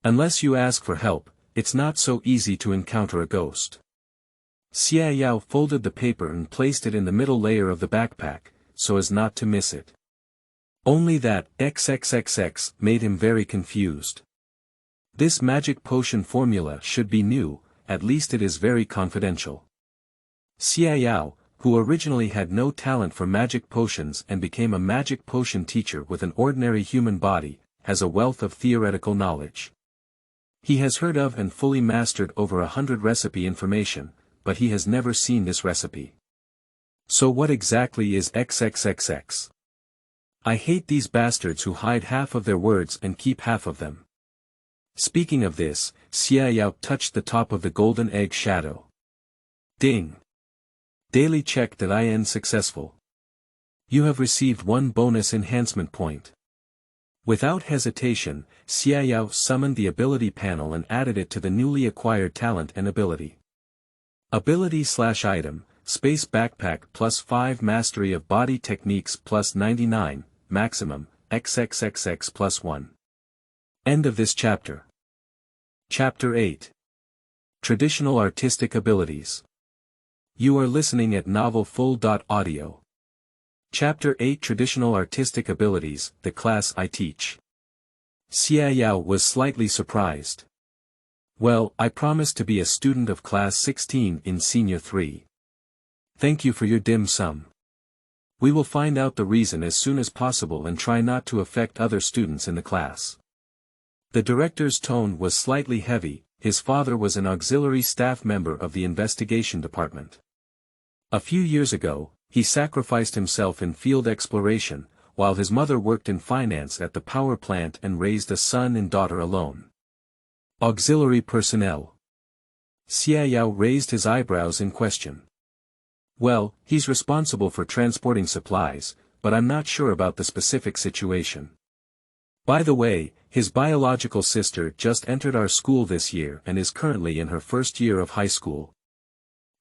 Unless you ask for help, it's not so easy to encounter a ghost. Xiaoyao folded the paper and placed it in the middle layer of the backpack, so as not to miss it. Only that XXXX made him very confused. This magic potion formula should be new, at least it is very confidential. Xiaoyao, who originally had no talent for magic potions and became a magic potion teacher with an ordinary human body, has a wealth of theoretical knowledge. He has heard of and fully mastered over 100 recipe information, but he has never seen this recipe. So what exactly is XXXX? I hate these bastards who hide half of their words and keep half of them. Speaking of this, Xiaoyao touched the top of the golden egg shadow. Ding! Daily check that IN successful. You have received 1 bonus enhancement point. Without hesitation, Xiaoyao summoned the ability panel and added it to the newly acquired talent and ability. Ability/item, space backpack +5 mastery of body techniques +99, maximum, XXXX +1. End of this chapter. Chapter 8. Traditional Artistic Abilities. You are listening at novelfull.audio. Chapter 8 Traditional Artistic Abilities, the class I teach. Xia Yao was slightly surprised. Well, I promised to be a student of class 16 in Senior 3. Thank you for your dim sum. We will find out the reason as soon as possible and try not to affect other students in the class. The director's tone was slightly heavy. His father was an auxiliary staff member of the investigation department. A few years ago, he sacrificed himself in field exploration, while his mother worked in finance at the power plant and raised a son and daughter alone. Auxiliary personnel. Xia Yao raised his eyebrows in question. Well, he's responsible for transporting supplies, but I'm not sure about the specific situation. By the way, his biological sister just entered our school this year and is currently in her first year of high school.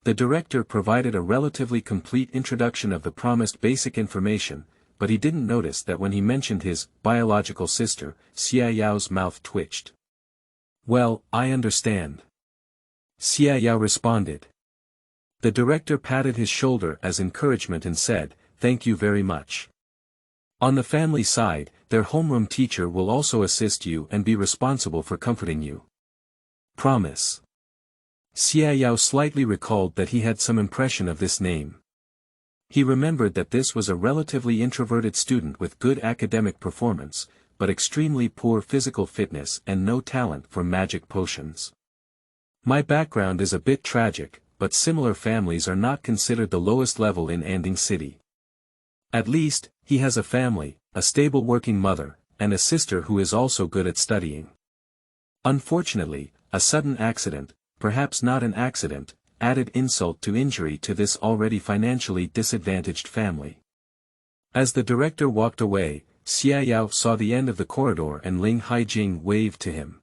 The director provided a relatively complete introduction of the promised basic information, but he didn't notice that when he mentioned his biological sister, Xia Yao's mouth twitched. Well, I understand. Xia Yao responded. The director patted his shoulder as encouragement and said, "Thank you very much. On the family side, their homeroom teacher will also assist you and be responsible for comforting you. Promise." Xia Yao slightly recalled that he had some impression of this name. He remembered that this was a relatively introverted student with good academic performance, but extremely poor physical fitness and no talent for magic potions. My background is a bit tragic, but similar families are not considered the lowest level in Anding City. At least, he has a family, a stable working mother, and a sister who is also good at studying. Unfortunately, a sudden accident, perhaps not an accident, added insult to injury to this already financially disadvantaged family. As the director walked away, Xia Yao saw the end of the corridor and Ling Haijing waved to him.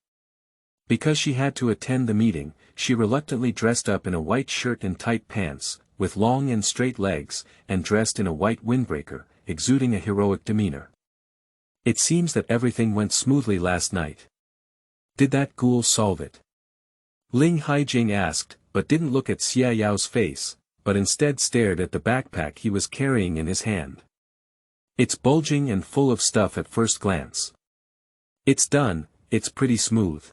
Because she had to attend the meeting, she reluctantly dressed up in a white shirt and tight pants, with long and straight legs, and dressed in a white windbreaker, exuding a heroic demeanor. It seems that everything went smoothly last night. Did that ghoul solve it? Ling Haijing asked, but didn't look at Xia Yao's face, but instead stared at the backpack he was carrying in his hand. It's bulging and full of stuff at first glance. It's done, it's pretty smooth.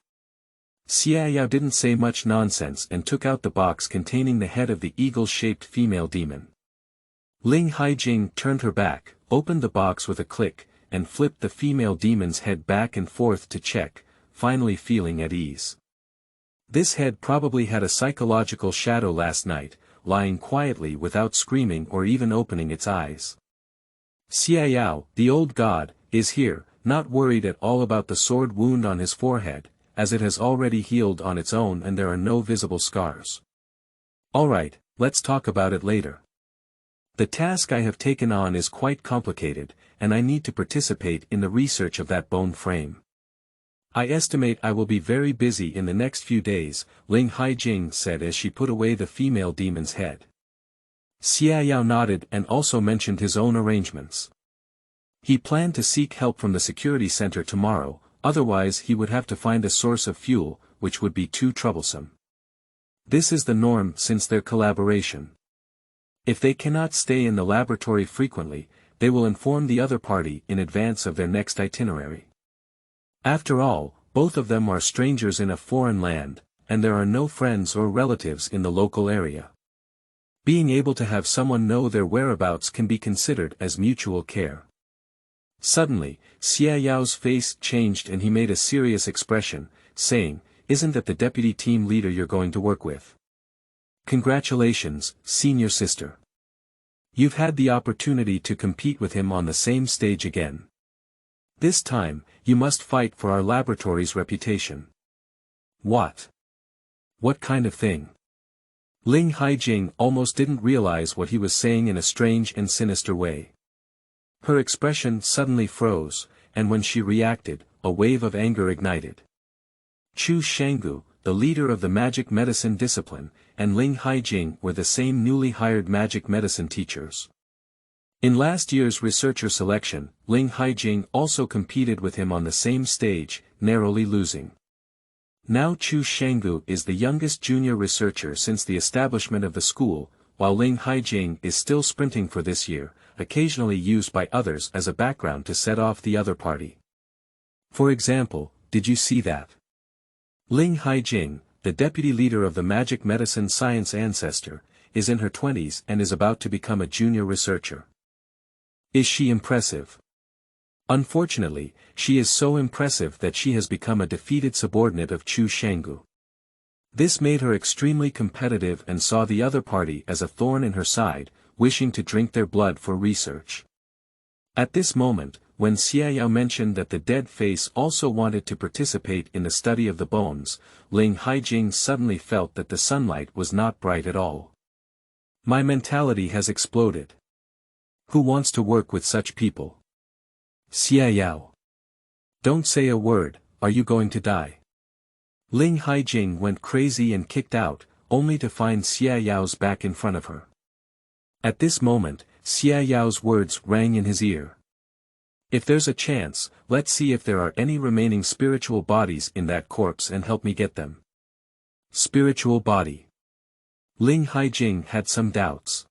Xia Yao didn't say much nonsense and took out the box containing the head of the eagle-shaped female demon. Ling Haijing turned her back, opened the box with a click, and flipped the female demon's head back and forth to check, finally feeling at ease. This head probably had a psychological shadow last night, lying quietly without screaming or even opening its eyes. Xia Yao, the old god, is here, not worried at all about the sword wound on his forehead, as it has already healed on its own and there are no visible scars. Alright, let's talk about it later. The task I have taken on is quite complicated, and I need to participate in the research of that bone frame. I estimate I will be very busy in the next few days, Ling Haijing said as she put away the female demon's head. Xia Yao nodded and also mentioned his own arrangements. He planned to seek help from the security center tomorrow, otherwise he would have to find a source of fuel, which would be too troublesome. This is the norm since their collaboration. If they cannot stay in the laboratory frequently, they will inform the other party in advance of their next itinerary. After all, both of them are strangers in a foreign land, and there are no friends or relatives in the local area. Being able to have someone know their whereabouts can be considered as mutual care. Suddenly, Xia Yao's face changed and he made a serious expression, saying, "Isn't that the deputy team leader you're going to work with? Congratulations, senior sister. You've had the opportunity to compete with him on the same stage again. This time, you must fight for our laboratory's reputation." What? What kind of thing? Ling Haijing almost didn't realize what he was saying in a strange and sinister way. Her expression suddenly froze, and when she reacted, a wave of anger ignited. Chu Shanggu, the leader of the magic medicine discipline, and Ling Haijing were the same newly hired magic medicine teachers. In last year's researcher selection, Ling Haijing also competed with him on the same stage, narrowly losing. Now Chu Shanggu is the youngest junior researcher since the establishment of the school, while Ling Haijing is still sprinting for this year, occasionally used by others as a background to set off the other party. For example, did you see that? Ling Haijing, the deputy leader of the magic medicine science ancestor, is in her 20s and is about to become a junior researcher. Is she impressive? Unfortunately, she is so impressive that she has become a defeated subordinate of Chu Shanggu. This made her extremely competitive and saw the other party as a thorn in her side, wishing to drink their blood for research. At this moment, when Xiaoyao mentioned that the dead face also wanted to participate in the study of the bones, Ling Haijing suddenly felt that the sunlight was not bright at all. My mentality has exploded. Who wants to work with such people? Xiaoyao. Don't say a word, are you going to die? Ling Haijing went crazy and kicked out, only to find Xiaoyao's back in front of her. At this moment, Xiaoyao's words rang in his ear. If there's a chance, let's see if there are any remaining spiritual bodies in that corpse and help me get them. Spiritual body. Ling Haijing had some doubts.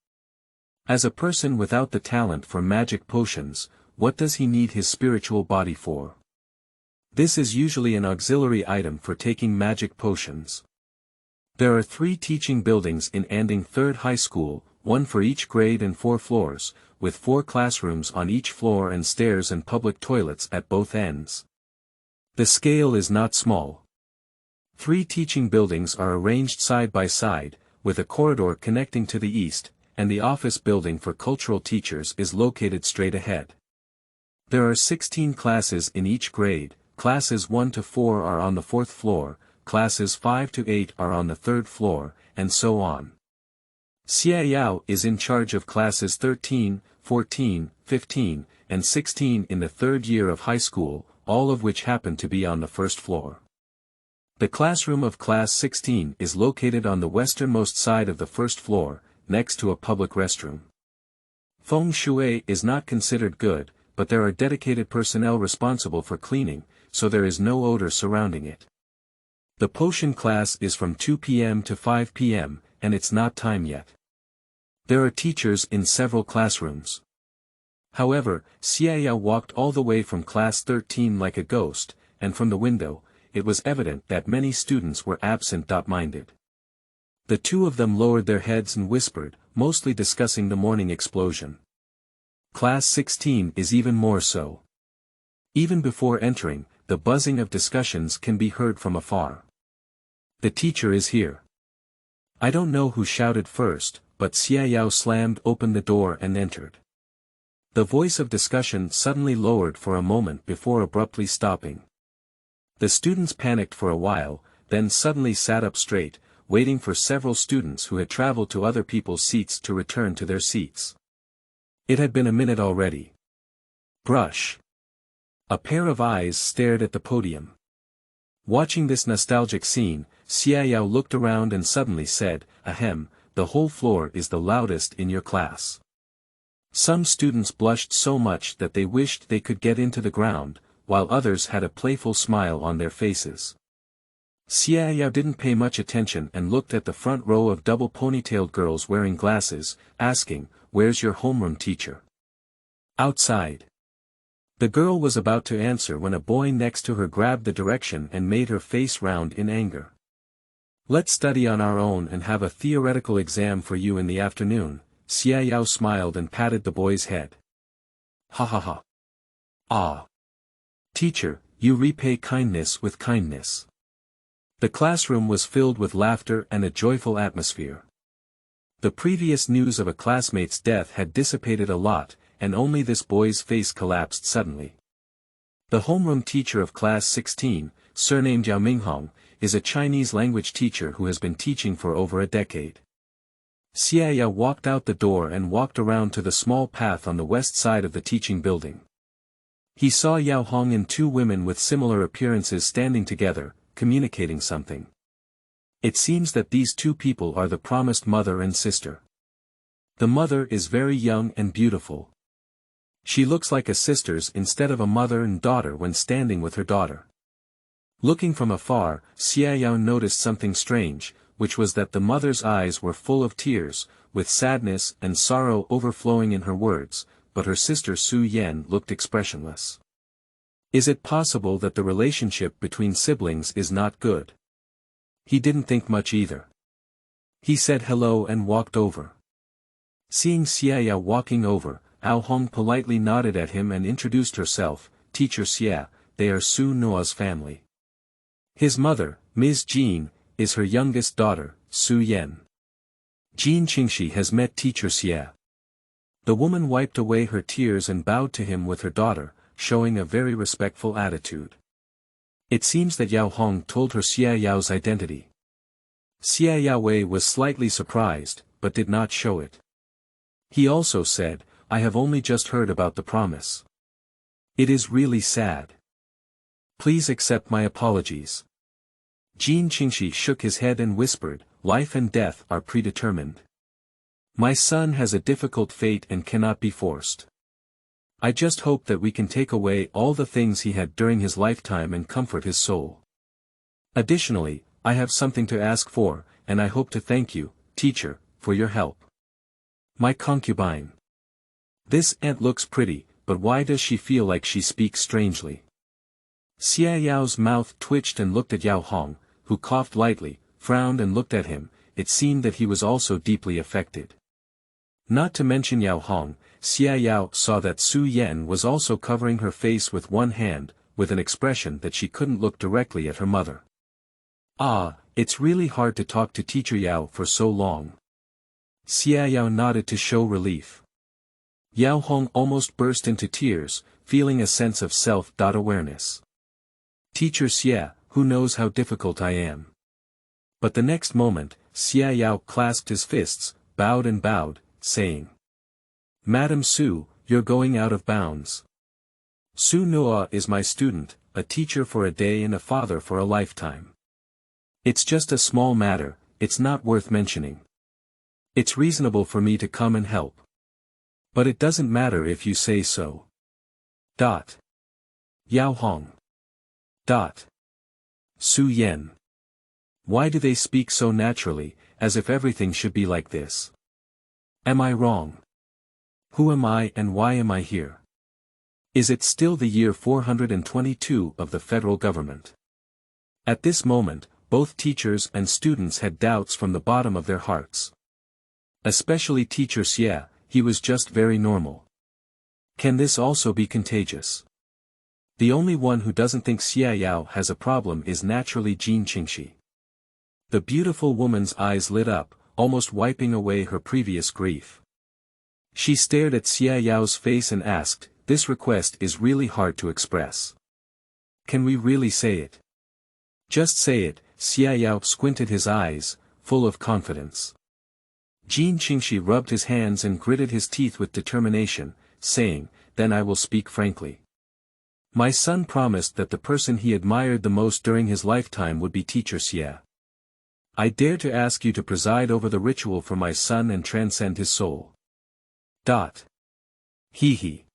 As a person without the talent for magic potions, what does he need his spiritual body for? This is usually an auxiliary item for taking magic potions. There are 3 teaching buildings in Anding Third High School, 1 for each grade and 4 floors, with 4 classrooms on each floor and stairs and public toilets at both ends. The scale is not small. 3 teaching buildings are arranged side by side, with a corridor connecting to the east, and the office building for cultural teachers is located straight ahead. There are 16 classes in each grade, classes 1 to 4 are on the 4th floor, classes 5 to 8 are on the 3rd floor, and so on. Xiaoyao is in charge of classes 13, 14, 15, and 16 in the 3rd year of high school, all of which happen to be on the 1st floor. The classroom of class 16 is located on the westernmost side of the 1st floor, next to a public restroom. Feng shui is not considered good, but there are dedicated personnel responsible for cleaning, so there is no odor surrounding it. The potion class is from 2 p.m. to 5 p.m., and it's not time yet. There are teachers in several classrooms. However, Xiaoyao walked all the way from class 13 like a ghost, and from the window, it was evident that many students were absent-minded. The 2 of them lowered their heads and whispered, mostly discussing the morning explosion. Class 16 is even more so. Even before entering, the buzzing of discussions can be heard from afar. The teacher is here. I don't know who shouted first, but Xiaoyao slammed open the door and entered. The voice of discussion suddenly lowered for a moment before abruptly stopping. The students panicked for a while, then suddenly sat up straight, waiting for several students who had traveled to other people's seats to return to their seats. It had been a minute already. Brush. A pair of eyes stared at the podium. Watching this nostalgic scene, Xiaoyao looked around and suddenly said, "Ahem, the whole floor is the loudest in your class." Some students blushed so much that they wished they could get into the ground, while others had a playful smile on their faces. Xiaoyao didn't pay much attention and looked at the front row of double ponytailed girls wearing glasses, asking, "Where's your homeroom teacher?" Outside. The girl was about to answer when a boy next to her grabbed the direction and made her face round in anger. "Let's study on our own and have a theoretical exam for you in the afternoon." Xiaoyao smiled and patted the boy's head. "Ha ha ha. Ah. Teacher, you repay kindness with kindness." The classroom was filled with laughter and a joyful atmosphere. The previous news of a classmate's death had dissipated a lot, and only this boy's face collapsed suddenly. The homeroom teacher of class 16, surnamed Yao Minghong, is a Chinese language teacher who has been teaching for over a decade. Xiaoyao walked out the door and walked around to the small path on the west side of the teaching building. He saw Yao Hong and 2 women with similar appearances standing together, communicating something. It seems that these two people are the promised mother and sister. The mother is very young and beautiful. She looks like a sister's instead of a mother and daughter when standing with her daughter. Looking from afar, Xiaoyao noticed something strange, which was that the mother's eyes were full of tears, with sadness and sorrow overflowing in her words, but her sister Su Yan looked expressionless. Is it possible that the relationship between siblings is not good? He didn't think much either. He said hello and walked over. Seeing Xiaoyao walking over, Ao Hong politely nodded at him and introduced herself, Teacher Xia, they are Su Noa's family. His mother, Ms. Jean, is her youngest daughter, Su Yan. Jean Qingxi has met Teacher Xia. The woman wiped away her tears and bowed to him with her daughter, showing a very respectful attitude. It seems that Yao Hong told her Xiaoyao's identity. Xiaoyao was slightly surprised, but did not show it. He also said, I have only just heard about the promise. It is really sad. Please accept my apologies. Jean Qingxi shook his head and whispered, life and death are predetermined. My son has a difficult fate and cannot be forced. I just hope that we can take away all the things he had during his lifetime and comfort his soul. Additionally, I have something to ask for, and I hope to thank you, teacher, for your help. My concubine. This aunt looks pretty, but why does she feel like she speaks strangely? Xiaoyao's mouth twitched and looked at Yao Hong, who coughed lightly, frowned and looked at him. It seemed that he was also deeply affected. Not to mention Yao Hong, Xiaoyao saw that Su Yan was also covering her face with one hand, with an expression that she couldn't look directly at her mother. Ah, it's really hard to talk to Teacher Yao for so long. Xiaoyao nodded to show relief. Yao Hong almost burst into tears, feeling a sense of self-awareness. Teacher Xia, who knows how difficult I am? But the next moment, Xiaoyao clasped his fists, bowed, saying, Madam Su, you're going out of bounds. Su Noa is my student, a teacher for a day and a father for a lifetime. It's just a small matter, it's not worth mentioning. It's reasonable for me to come and help. But it doesn't matter if you say so. Yao Hong. Su Yan. Why do they speak so naturally, as if everything should be like this? Am I wrong? Who am I and why am I here? Is it still the year 422 of the federal government? At this moment, both teachers and students had doubts from the bottom of their hearts. Especially Teacher Xia, he was just very normal. Can this also be contagious? The only one who doesn't think Xiaoyao has a problem is naturally Jean Qingxi. The beautiful woman's eyes lit up, almost wiping away her previous grief. She stared at Xiaoyao's face and asked, this request is really hard to express. Can we really say it? Just say it, Xiaoyao squinted his eyes, full of confidence. Jean Qingxi rubbed his hands and gritted his teeth with determination, saying, then I will speak frankly. My son promised that the person he admired the most during his lifetime would be Teacher Xia. I dare to ask you to preside over the ritual for my son and transcend his soul. He.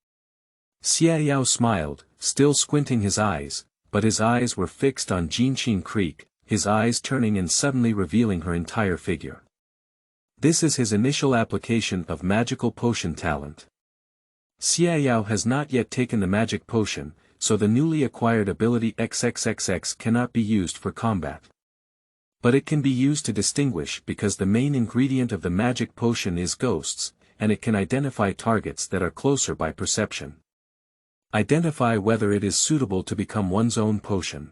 Xiaoyao smiled, still squinting his eyes, but his eyes were fixed on Jinqing Creek, his eyes turning and suddenly revealing her entire figure. This is his initial application of magical potion talent. Xiaoyao has not yet taken the magic potion, so the newly acquired ability XXXX cannot be used for combat. But it can be used to distinguish because the main ingredient of the magic potion is ghosts, and it can identify targets that are closer by perception. Identify whether it is suitable to become one's own potion.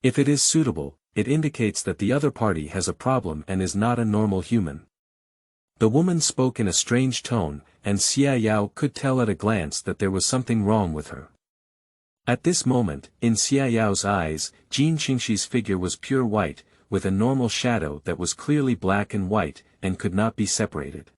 If it is suitable, it indicates that the other party has a problem and is not a normal human. The woman spoke in a strange tone, and Xiaoyao could tell at a glance that there was something wrong with her. At this moment, in Xiaoyao's eyes, Jean Qingxi's figure was pure white, with a normal shadow that was clearly black and white, and could not be separated.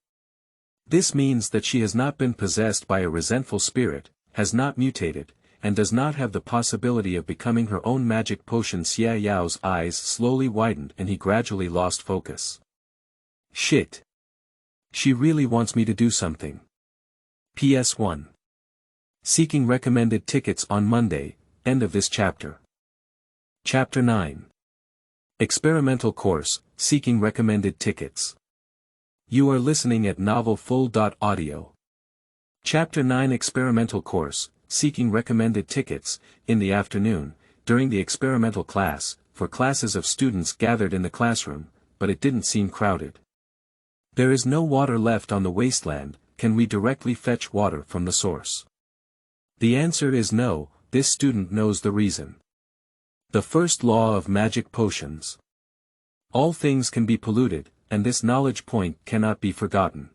This means that she has not been possessed by a resentful spirit, has not mutated, and does not have the possibility of becoming her own magic potion. Xia Yao's eyes slowly widened and he gradually lost focus. Shit. She really wants me to do something. PS1. Seeking recommended tickets on Monday, end of this chapter. Chapter 9. Experimental course, seeking recommended tickets. You are listening at novelfull.audio. Chapter 9 Experimental course, seeking recommended tickets. In the afternoon, during the experimental class, for classes of students gathered in the classroom, but it didn't seem crowded. There is no water left on the wasteland. Can we directly fetch water from the source? The answer is no. This student knows the reason. The first law of magic potions. All things can be polluted, and this knowledge point cannot be forgotten.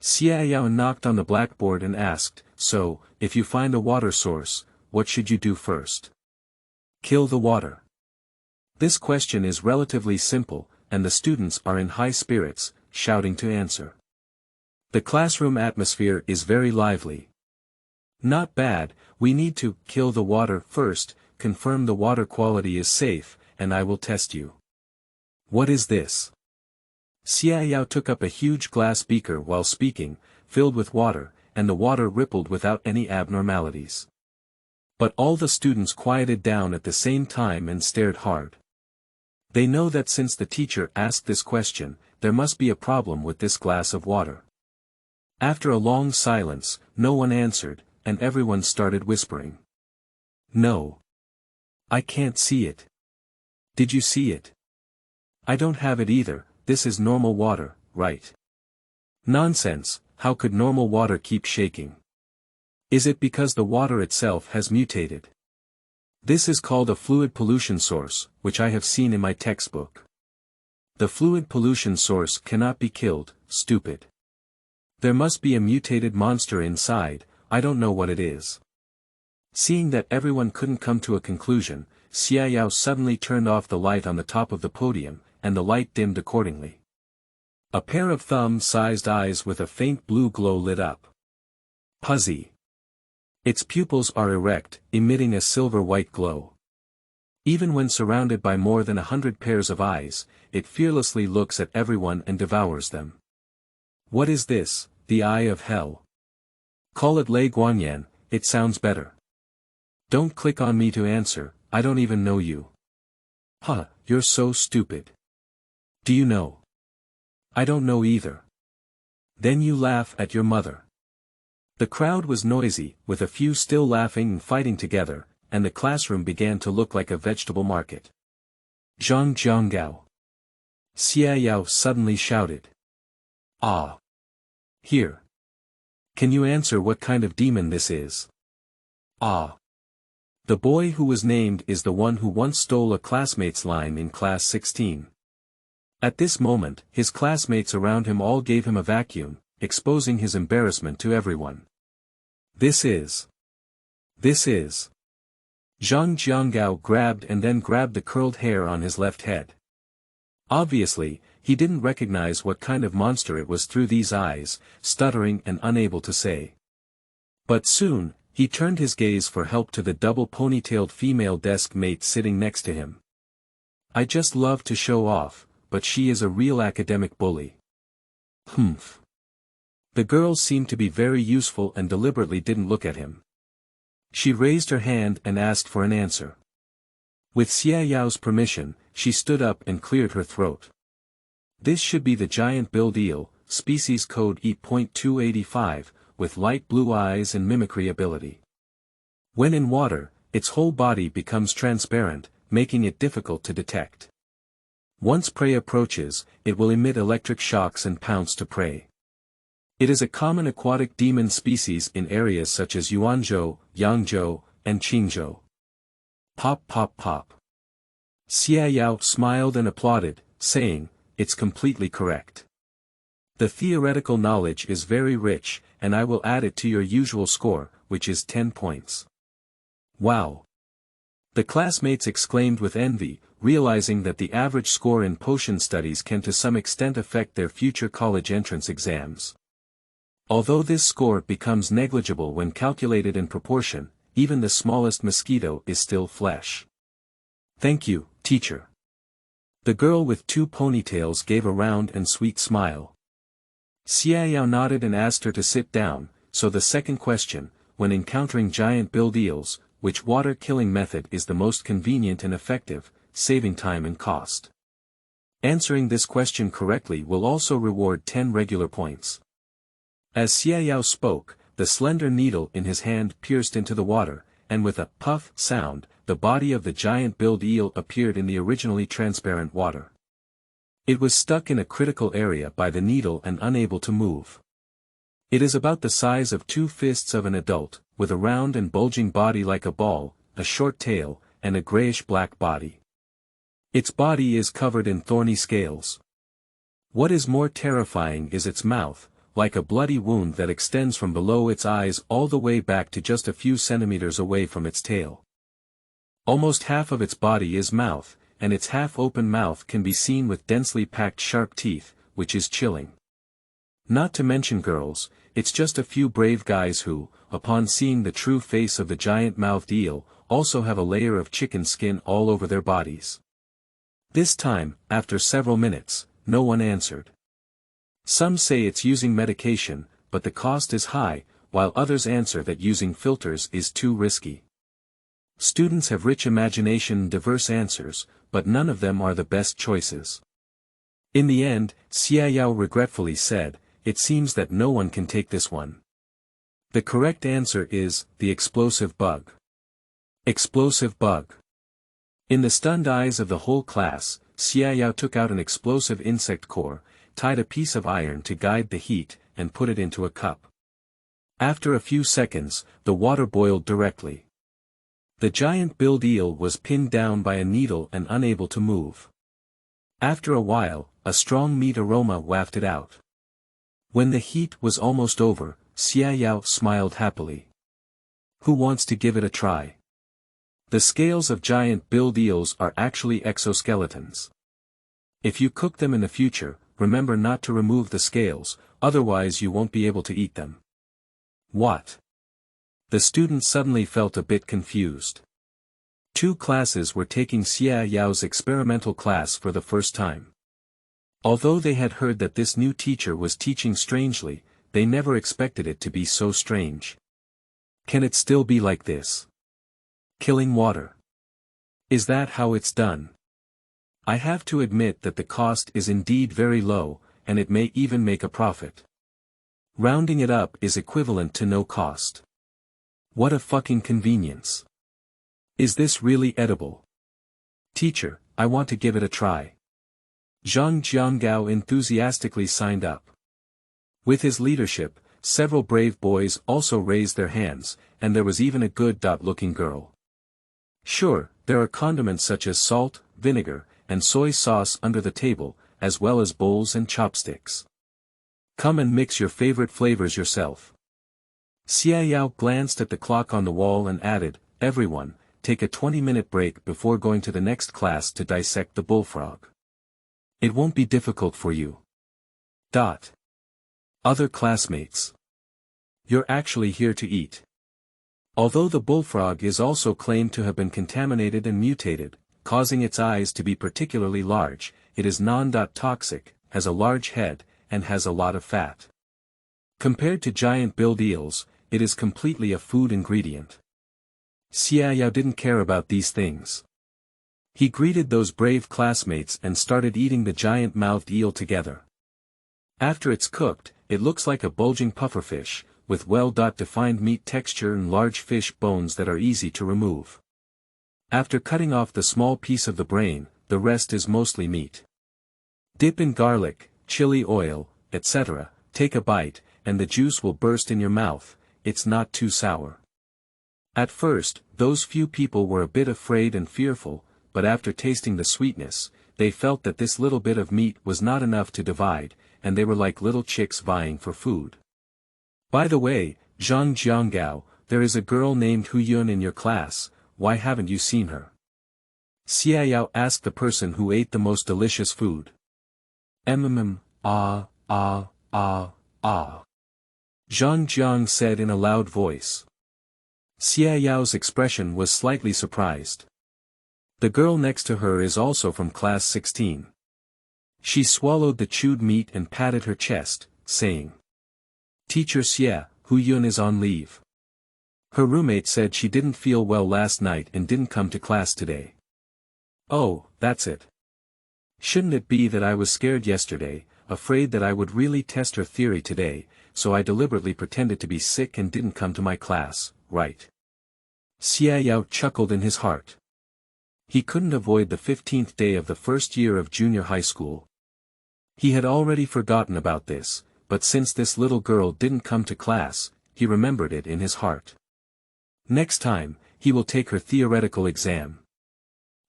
Xia Yao knocked on the blackboard and asked, so, if you find a water source, what should you do first? Kill the water. This question is relatively simple, and the students are in high spirits, shouting to answer. The classroom atmosphere is very lively. Not bad. We need to kill the water first, confirm the water quality is safe, and I will test you. What is this? Xia Yao took up a huge glass beaker while speaking, filled with water, and the water rippled without any abnormalities. But all the students quieted down at the same time and stared hard. They know that since the teacher asked this question, there must be a problem with this glass of water. After a long silence, no one answered, and everyone started whispering. No. I can't see it. Did you see it? I don't have it either. This is normal water, right? Nonsense. How could normal water keep shaking? Is it because the water itself has mutated? This is called a fluid pollution source, which I have seen in my textbook. The fluid pollution source cannot be killed, stupid. There must be a mutated monster inside. I don't know what it is. Seeing that everyone couldn't come to a conclusion, Xia Yao suddenly turned off the light on the top of the podium, and the light dimmed accordingly. A pair of thumb-sized eyes with a faint blue glow lit up. Puzzy. Its pupils are erect, emitting a silver-white glow. Even when surrounded by more than 100 pairs of eyes, it fearlessly looks at everyone and devours them. What is this, the eye of hell? Call it Lei Guanyan, it sounds better. Don't click on me to answer, I don't even know you. Huh, you're so stupid. Do you know? I don't know either. Then you laugh at your mother. The crowd was noisy, with a few still laughing and fighting together, and the classroom began to look like a vegetable market. Zhang Jianggao. Xia Yao suddenly shouted. Ah. Here. Can you answer what kind of demon this is? Ah. The boy who was named is the one who once stole a classmate's line in class 16. At this moment, his classmates around him all gave him a vacuum, exposing his embarrassment to everyone. This is. Zhang Jianggao grabbed the curled hair on his left head. Obviously, he didn't recognize what kind of monster it was through these eyes, stuttering and unable to say. But soon, he turned his gaze for help to the double ponytailed female desk mate sitting next to him. I just love to show off, but she is a real academic bully. Humph. The girl seemed to be very useful and deliberately didn't look at him. She raised her hand and asked for an answer. With Xia Yao's permission, she stood up and cleared her throat. This should be the giant-billed eel, species code EP1-10, with light blue eyes and mimicry ability. When in water, its whole body becomes transparent, making it difficult to detect. Once prey approaches, it will emit electric shocks and pounce to prey. It is a common aquatic demon species in areas such as Yuanzhou, Yangzhou, and Qingzhou. Pop pop pop. Xia Yao smiled and applauded, saying, it's completely correct. The theoretical knowledge is very rich, and I will add it to your usual score, which is 10 points. Wow! The classmates exclaimed with envy, realizing that the average score in potion studies can to some extent affect their future college entrance exams. Although this score becomes negligible when calculated in proportion, even the smallest mosquito is still flesh. Thank you, teacher. The girl with 2 ponytails gave a round and sweet smile. Xiaoyao nodded and asked her to sit down. So the second question, when encountering giant-billed eels, which water-killing method is the most convenient and effective, saving time and cost? Answering this question correctly will also reward 10 regular points. As Xiaoyao spoke, the slender needle in his hand pierced into the water, and with a puff sound, the body of the giant-billed eel appeared in the originally transparent water. It was stuck in a critical area by the needle and unable to move. It is about the size of 2 fists of an adult, with a round and bulging body like a ball, a short tail, and a grayish-black body. Its body is covered in thorny scales. What is more terrifying is its mouth, like a bloody wound that extends from below its eyes all the way back to just a few centimeters away from its tail. Almost half of its body is mouth, and its half-open mouth can be seen with densely packed sharp teeth, which is chilling. Not to mention girls, it's just a few brave guys who, upon seeing the true face of the giant-mouthed eel, also have a layer of chicken skin all over their bodies. This time, after several minutes, no one answered. Some say it's using medication, but the cost is high, while others answer that using filters is too risky. Students have rich imagination and diverse answers, but none of them are the best choices. In the end, Xiaoyao regretfully said, "It seems that no one can take this one." The correct answer is, the explosive bug. Explosive bug. In the stunned eyes of the whole class, Xiaoyao took out an explosive insect core, tied a piece of iron to guide the heat, and put it into a cup. After a few seconds, the water boiled directly. The giant-billed eel was pinned down by a needle and unable to move. After a while, a strong meat aroma wafted out. When the heat was almost over, Xiaoyao smiled happily. Who wants to give it a try? The scales of giant-billed eels are actually exoskeletons. If you cook them in the future, remember not to remove the scales, otherwise you won't be able to eat them. What? The student suddenly felt a bit confused. 2 classes were taking Xiaoyao's experimental class for the first time. Although they had heard that this new teacher was teaching strangely, they never expected it to be so strange. Can it still be like this? Killing water. Is that how it's done? I have to admit that the cost is indeed very low, and it may even make a profit. Rounding it up is equivalent to no cost. What a fucking convenience. Is this really edible? Teacher, I want to give it a try. Zhang Jiangao enthusiastically signed up. With his leadership, several brave boys also raised their hands, and there was even a good-looking girl. Sure, there are condiments such as salt, vinegar, and soy sauce under the table, as well as bowls and chopsticks. Come and mix your favorite flavors yourself. Xiaoyao glanced at the clock on the wall and added, "Everyone, take a 20-minute break before going to the next class to dissect the bullfrog. It won't be difficult for you." Other classmates. You're actually here to eat. Although the bullfrog is also claimed to have been contaminated and mutated, causing its eyes to be particularly large, it is non-toxic, has a large head, and has a lot of fat. Compared to giant-billed eels, it is completely a food ingredient. Xiaoyao didn't care about these things. He greeted those brave classmates and started eating the giant-mouthed eel together. After it's cooked, it looks like a bulging pufferfish, with well-defined meat texture and large fish bones that are easy to remove. After cutting off the small piece of the brain, the rest is mostly meat. Dip in garlic, chili oil, etc., take a bite, and the juice will burst in your mouth. It's not too sour. At first, those few people were a bit afraid and fearful, but after tasting the sweetness, they felt that this little bit of meat was not enough to divide, and they were like little chicks vying for food. By the way, Zhang Jiangao, there is a girl named Hu Yun in your class, why haven't you seen her? Xiaoyao asked the person who ate the most delicious food. Zhang Jiang said in a loud voice. Xia Yao's expression was slightly surprised. The girl next to her is also from class 16. She swallowed the chewed meat and patted her chest, saying, "Teacher Xia, Hu Yun is on leave. Her roommate said she didn't feel well last night and didn't come to class today." "Oh, that's it. Shouldn't it be that I was scared yesterday, afraid that I would really test her theory today, so I deliberately pretended to be sick and didn't come to my class, right?" Xia Yao chuckled in his heart. He couldn't avoid the 15th day of the first year of junior high school. He had already forgotten about this, but since this little girl didn't come to class, he remembered it in his heart. Next time, he will take her theoretical exam.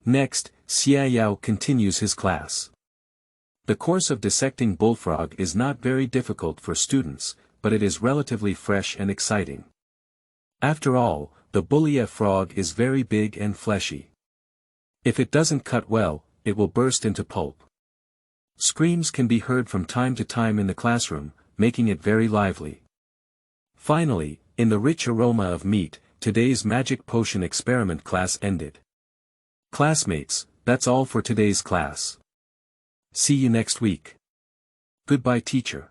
Next, Xia Yao continues his class. The course of dissecting bullfrog is not very difficult for students, but it is relatively fresh and exciting. After all, the bullfrog frog is very big and fleshy. If it doesn't cut well, it will burst into pulp. Screams can be heard from time to time in the classroom, making it very lively. Finally, in the rich aroma of meat, today's magic potion experiment class ended. Classmates, that's all for today's class. See you next week. Goodbye, teacher.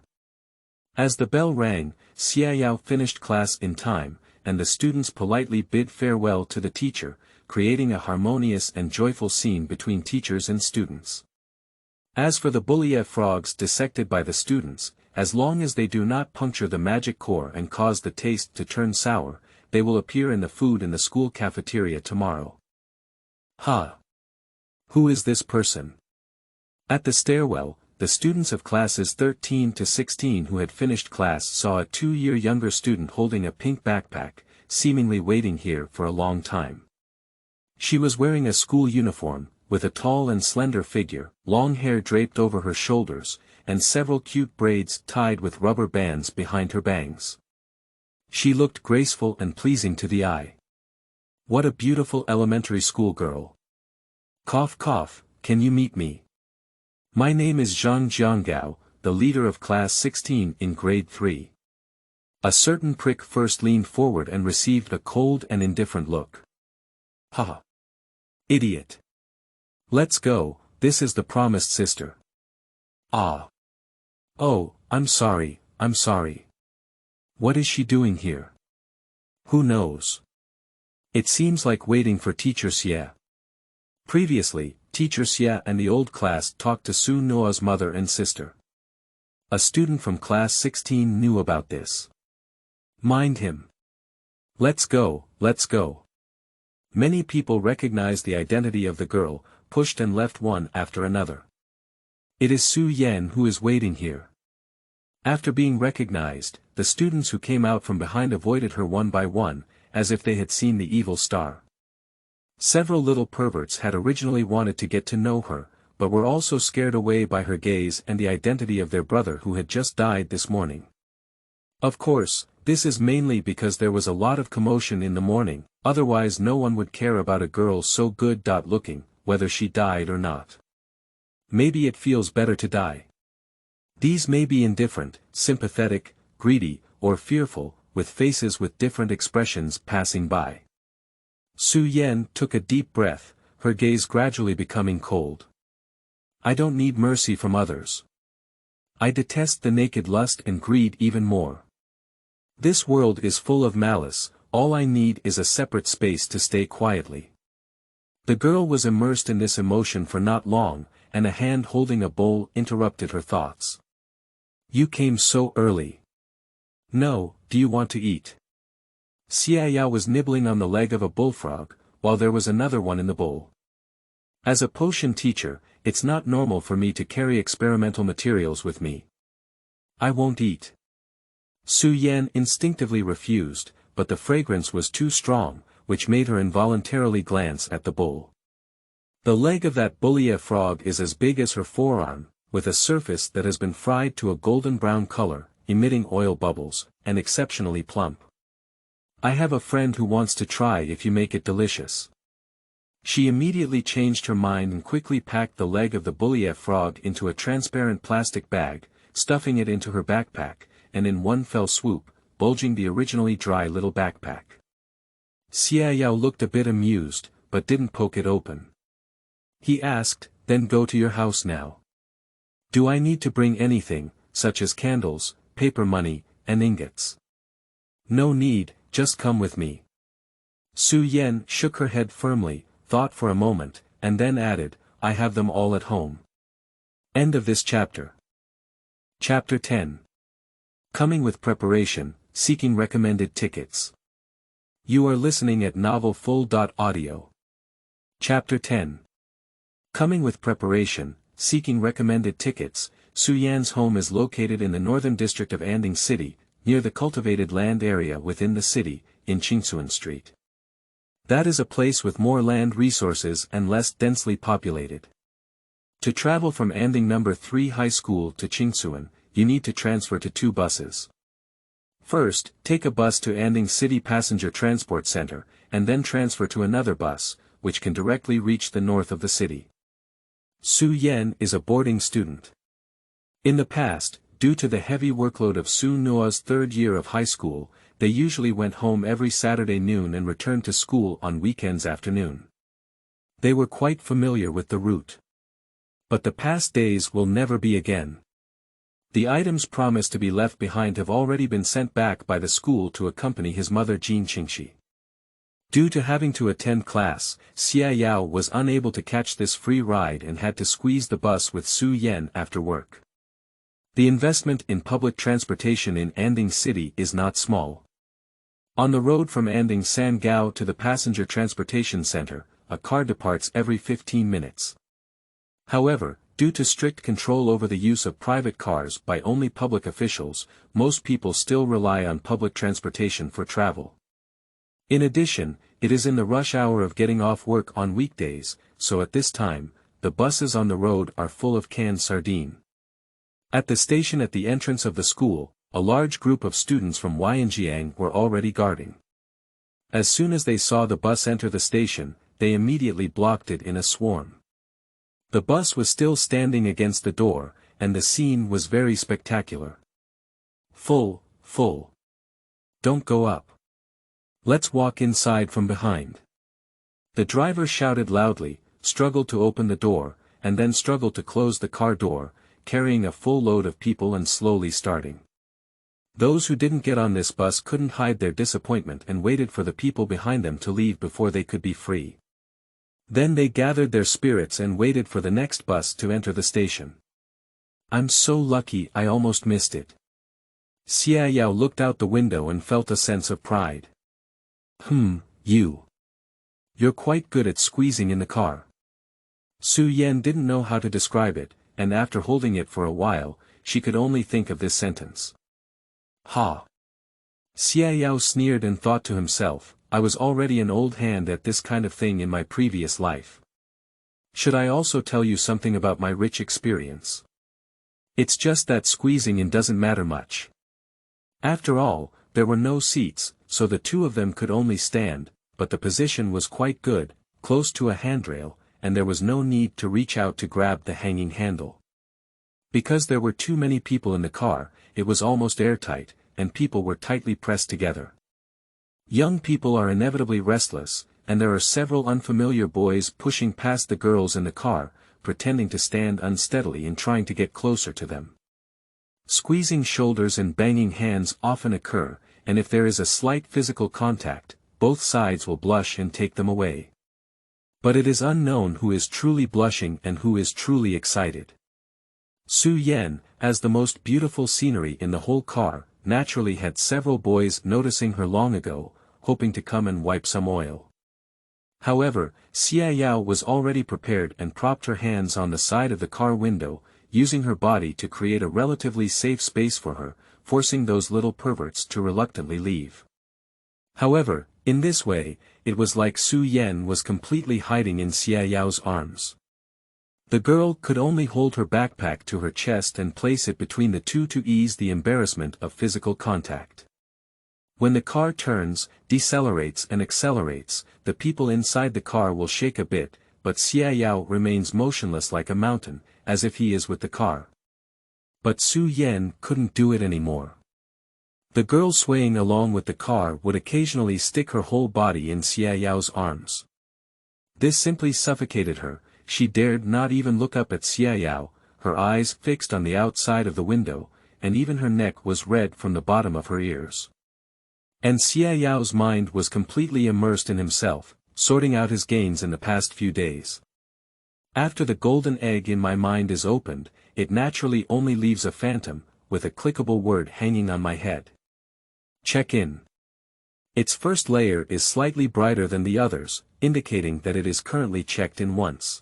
As the bell rang, Xia Yao finished class in time, and the students politely bid farewell to the teacher, creating a harmonious and joyful scene between teachers and students. As for the bullfrog frogs dissected by the students, as long as they do not puncture the magic core and cause the taste to turn sour, they will appear in the food in the school cafeteria tomorrow. Ha! Who is this person? At the stairwell, the students of classes 13 to 16 who had finished class saw a 2-year younger student holding a pink backpack, seemingly waiting here for a long time. She was wearing a school uniform, with a tall and slender figure, long hair draped over her shoulders, and several cute braids tied with rubber bands behind her bangs. She looked graceful and pleasing to the eye. What a beautiful elementary school girl. Cough cough, can you meet me? My name is Zhang Jianggao, the leader of class 16 in grade 3. A certain prick first leaned forward and received a cold and indifferent look. Haha. Idiot. Let's go, this is the promised sister. Ah. Oh, I'm sorry. What is she doing here? Who knows? It seems like waiting for Teacher Xie. Previously, Teacher Xie and the old class talked to Su Noa's mother and sister. A student from class 16 knew about this. Mind him. Let's go. Many people recognized the identity of the girl, pushed and left one after another. It is Su Yan who is waiting here. After being recognized, the students who came out from behind avoided her one by one, as if they had seen the evil star. Several little perverts had originally wanted to get to know her, but were also scared away by her gaze and the identity of their brother who had just died this morning. Of course, this is mainly because there was a lot of commotion in the morning, otherwise no one would care about a girl so good-looking, whether she died or not. Maybe it feels better to die. These may be indifferent, sympathetic, greedy, or fearful, with faces with different expressions passing by. Su Yan took a deep breath, her gaze gradually becoming cold. I don't need mercy from others. I detest the naked lust and greed even more. This world is full of malice, all I need is a separate space to stay quietly. The girl was immersed in this emotion for not long, and a hand holding a bowl interrupted her thoughts. You came so early. No, do you want to eat? Xia Yao was nibbling on the leg of a bullfrog, while there was another one in the bowl. As a potion teacher, it's not normal for me to carry experimental materials with me. I won't eat. Su Yan instinctively refused, but the fragrance was too strong, which made her involuntarily glance at the bowl. The leg of that bullfrog frog is as big as her forearm, with a surface that has been fried to a golden brown color, emitting oil bubbles, and exceptionally plump. I have a friend who wants to try if you make it delicious. She immediately changed her mind and quickly packed the leg of the bullfrog frog into a transparent plastic bag, stuffing it into her backpack, and in one fell swoop, bulging the originally dry little backpack. Xiao looked a bit amused, but didn't poke it open. He asked, then go to your house now. Do I need to bring anything, such as candles, paper money, and ingots? No need, just come with me. Su Yan shook her head firmly, thought for a moment, and then added, I have them all at home. End of this chapter. Chapter 10. Coming with preparation, seeking recommended tickets. You are listening at novelfull.audio. Chapter 10. Coming with preparation, seeking recommended tickets. Su Yan's home is located in the northern district of Anding City, near the cultivated land area within the city, in Qingsuan Street. That is a place with more land resources and less densely populated. To travel from Anding No. 3 High School to Qingsuan, you need to transfer to 2 buses. First, take a bus to Anding City Passenger Transport Center, and then transfer to another bus, which can directly reach the north of the city. Su Yan is a boarding student. In the past, due to the heavy workload of Su Nua's third year of high school, they usually went home every Saturday noon and returned to school on weekends afternoon. They were quite familiar with the route. But the past days will never be again. The items promised to be left behind have already been sent back by the school to accompany his mother Jin Qingxi. Due to having to attend class, Xiao was unable to catch this free ride and had to squeeze the bus with Su Yan after work. The investment in public transportation in Anding City is not small. On the road from Anding Sangao to the passenger transportation center, a car departs every 15 minutes. However, due to strict control over the use of private cars by only public officials, most people still rely on public transportation for travel. In addition, it is in the rush hour of getting off work on weekdays, so at this time, the buses on the road are full of canned sardine. At the station at the entrance of the school, a large group of students from Yanjiang were already guarding. As soon as they saw the bus enter the station, they immediately blocked it in a swarm. The bus was still standing against the door, and the scene was very spectacular. Full. Don't go up. Let's walk inside from behind. The driver shouted loudly, struggled to open the door, and then struggled to close the car door, carrying a full load of people and slowly starting. Those who didn't get on this bus couldn't hide their disappointment and waited for the people behind them to leave before they could be free. Then they gathered their spirits and waited for the next bus to enter the station. I'm so lucky I almost missed it. Xiao looked out the window and felt a sense of pride. You're quite good at squeezing in the car. Su Yan didn't know how to describe it, and after holding it for a while, she could only think of this sentence. Ha! Xiao sneered and thought to himself, I was already an old hand at this kind of thing in my previous life. Should I also tell you something about my rich experience? It's just that squeezing in doesn't matter much. After all, there were no seats, so the two of them could only stand, but the position was quite good, close to a handrail, and there was no need to reach out to grab the hanging handle. Because there were too many people in the car, it was almost airtight, and people were tightly pressed together. Young people are inevitably restless, and there are several unfamiliar boys pushing past the girls in the car, pretending to stand unsteadily and trying to get closer to them. Squeezing shoulders and banging hands often occur, and if there is a slight physical contact, both sides will blush and take them away. But it is unknown who is truly blushing and who is truly excited. Su Yan, as the most beautiful scenery in the whole car, naturally had several boys noticing her long ago, hoping to come and wipe some oil. However, Xiao was already prepared and propped her hands on the side of the car window, using her body to create a relatively safe space for her, forcing those little perverts to reluctantly leave. However, in this way, it was like Su Yan was completely hiding in Xiao's arms. The girl could only hold her backpack to her chest and place it between the two to ease the embarrassment of physical contact. When the car turns, decelerates and accelerates, the people inside the car will shake a bit, but Xiao remains motionless like a mountain, as if he is with the car. But Su Yan couldn't do it anymore. The girl swaying along with the car would occasionally stick her whole body in Xiaoyao's arms. This simply suffocated her. She dared not even look up at Xiaoyao, her eyes fixed on the outside of the window, and even her neck was red from the bottom of her ears. And Xiaoyao's mind was completely immersed in himself, sorting out his gains in the past few days. After the golden egg in my mind is opened, it naturally only leaves a phantom, with a clickable word hanging on my head. Check in. Its first layer is slightly brighter than the others, indicating that it is currently checked in once.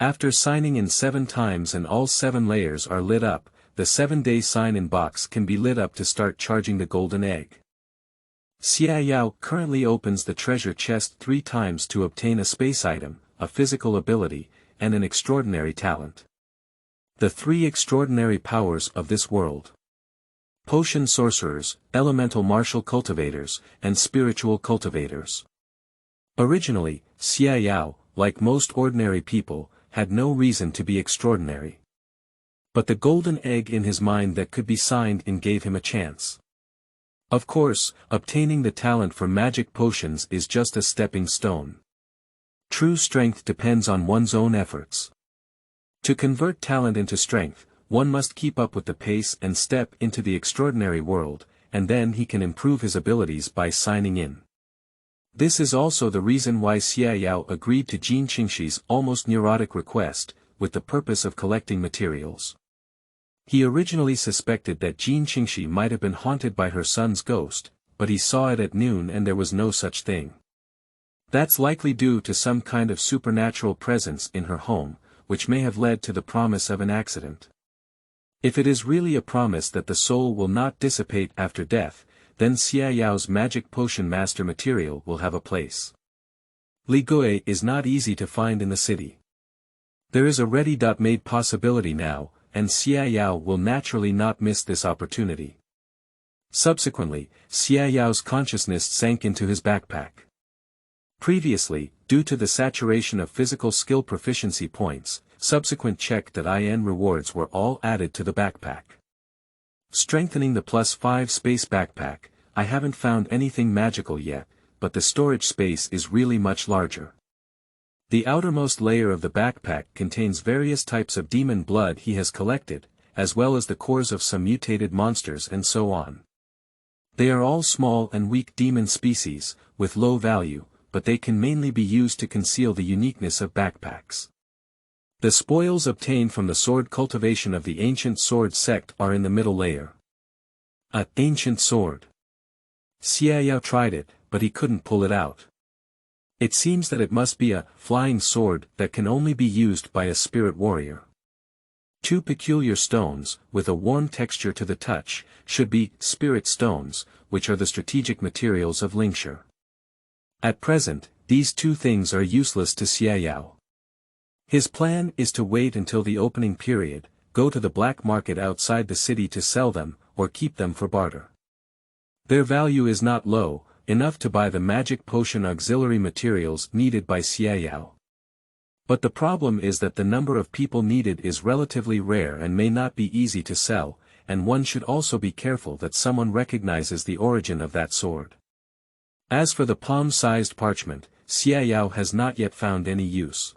After signing in 7 times and all 7 layers are lit up, the 7-day sign-in box can be lit up to start charging the golden egg. Xiaoyao currently opens the treasure chest 3 times to obtain a space item, a physical ability, and an extraordinary talent. The 3 extraordinary powers of this world. Potion sorcerers, elemental martial cultivators, and spiritual cultivators. Originally, Xiaoyao, like most ordinary people, had no reason to be extraordinary. But the golden egg in his mind that could be signed in gave him a chance. Of course, obtaining the talent for magic potions is just a stepping stone. True strength depends on one's own efforts. To convert talent into strength, one must keep up with the pace and step into the extraordinary world, and then he can improve his abilities by signing in. This is also the reason why Xiaoyao agreed to Jin Qingxi's almost neurotic request, with the purpose of collecting materials. He originally suspected that Jin Qingxi might have been haunted by her son's ghost, but he saw it at noon and there was no such thing. That's likely due to some kind of supernatural presence in her home, which may have led to the promise of an accident. If it is really a promise that the soul will not dissipate after death, then Xiaoyao's magic potion master material will have a place. Li Gui is not easy to find in the city. There is a ready-made possibility now, and Xiaoyao will naturally not miss this opportunity. Subsequently, Xiaoyao's consciousness sank into his backpack. Previously, due to the saturation of physical skill proficiency points, subsequent check.in rewards were all added to the backpack. Strengthening the +5 space backpack, I haven't found anything magical yet, but the storage space is really much larger. The outermost layer of the backpack contains various types of demon blood he has collected, as well as the cores of some mutated monsters and so on. They are all small and weak demon species, with low value, but they can mainly be used to conceal the uniqueness of backpacks. The spoils obtained from the sword cultivation of the ancient sword sect are in the middle layer. An ancient sword. Xiaoyao tried it, but he couldn't pull it out. It seems that it must be a flying sword that can only be used by a spirit warrior. 2 peculiar stones, with a warm texture to the touch, should be spirit stones, which are the strategic materials of Lingxi. At present, these 2 things are useless to Xiaoyao. His plan is to wait until the opening period, go to the black market outside the city to sell them, or keep them for barter. Their value is not low, enough to buy the magic potion auxiliary materials needed by Xiaoyao. But the problem is that the number of people needed is relatively rare and may not be easy to sell, and one should also be careful that someone recognizes the origin of that sword. As for the palm-sized parchment, Xiaoyao has not yet found any use.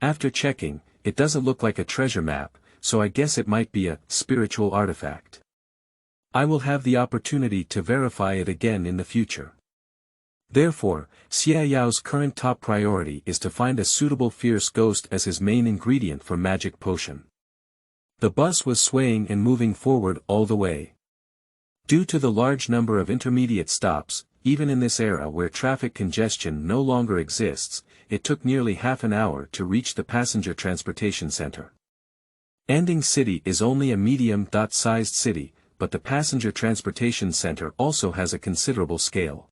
After checking, it doesn't look like a treasure map, so I guess it might be a spiritual artifact. I will have the opportunity to verify it again in the future. Therefore, Xiaoyao's current top priority is to find a suitable fierce ghost as his main ingredient for magic potion. The bus was swaying and moving forward all the way. Due to the large number of intermediate stops, even in this era where traffic congestion no longer exists, it took nearly half an hour to reach the passenger transportation center. Anding City is only a medium-sized city, but the passenger transportation center also has a considerable scale.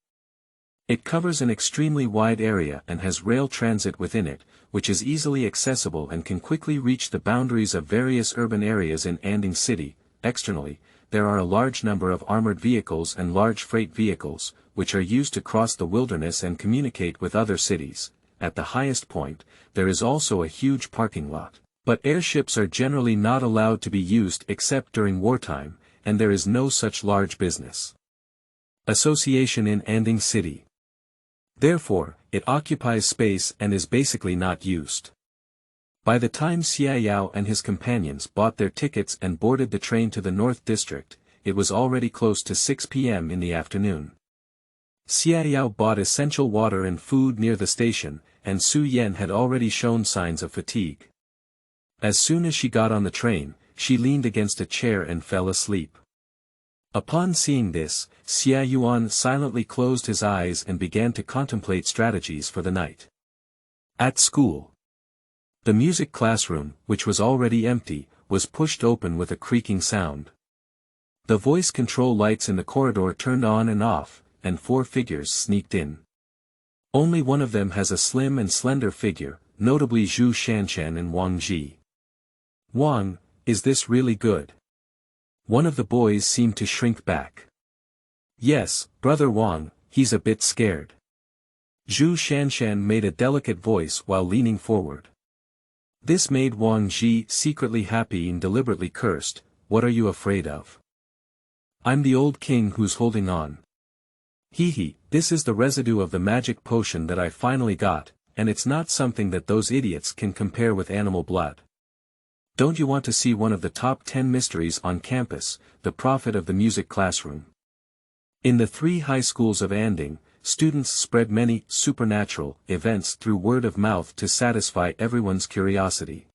It covers an extremely wide area and has rail transit within it, which is easily accessible and can quickly reach the boundaries of various urban areas in Anding City. Externally, there are a large number of armored vehicles and large freight vehicles, which are used to cross the wilderness and communicate with other cities. At the highest point, there is also a huge parking lot. But airships are generally not allowed to be used except during wartime, and there is no such large business association in Anding City. Therefore, it occupies space and is basically not used. By the time Xia Yao and his companions bought their tickets and boarded the train to the North District, it was already close to 6 p.m. in the afternoon. Xia Yao bought essential water and food near the station, and Su Yan had already shown signs of fatigue. As soon as she got on the train, she leaned against a chair and fell asleep. Upon seeing this, Xia Yuan silently closed his eyes and began to contemplate strategies for the night. At school, the music classroom, which was already empty, was pushed open with a creaking sound. The voice control lights in the corridor turned on and off, and 4 figures sneaked in. Only one of them has a slim and slender figure, notably Zhu Shanshan and Wang Ji. Wang, is this really good? One of the boys seemed to shrink back. Yes, Brother Wang, he's a bit scared. Zhu Shanshan made a delicate voice while leaning forward. This made Wang Ji secretly happy and deliberately cursed. What are you afraid of? I'm the old king who's holding on. Hee, this is the residue of the magic potion that I finally got, and it's not something that those idiots can compare with animal blood. Don't you want to see one of the top 10 mysteries on campus, the prophet of the music classroom? In the 3 high schools of Anding, students spread many supernatural events through word of mouth to satisfy everyone's curiosity.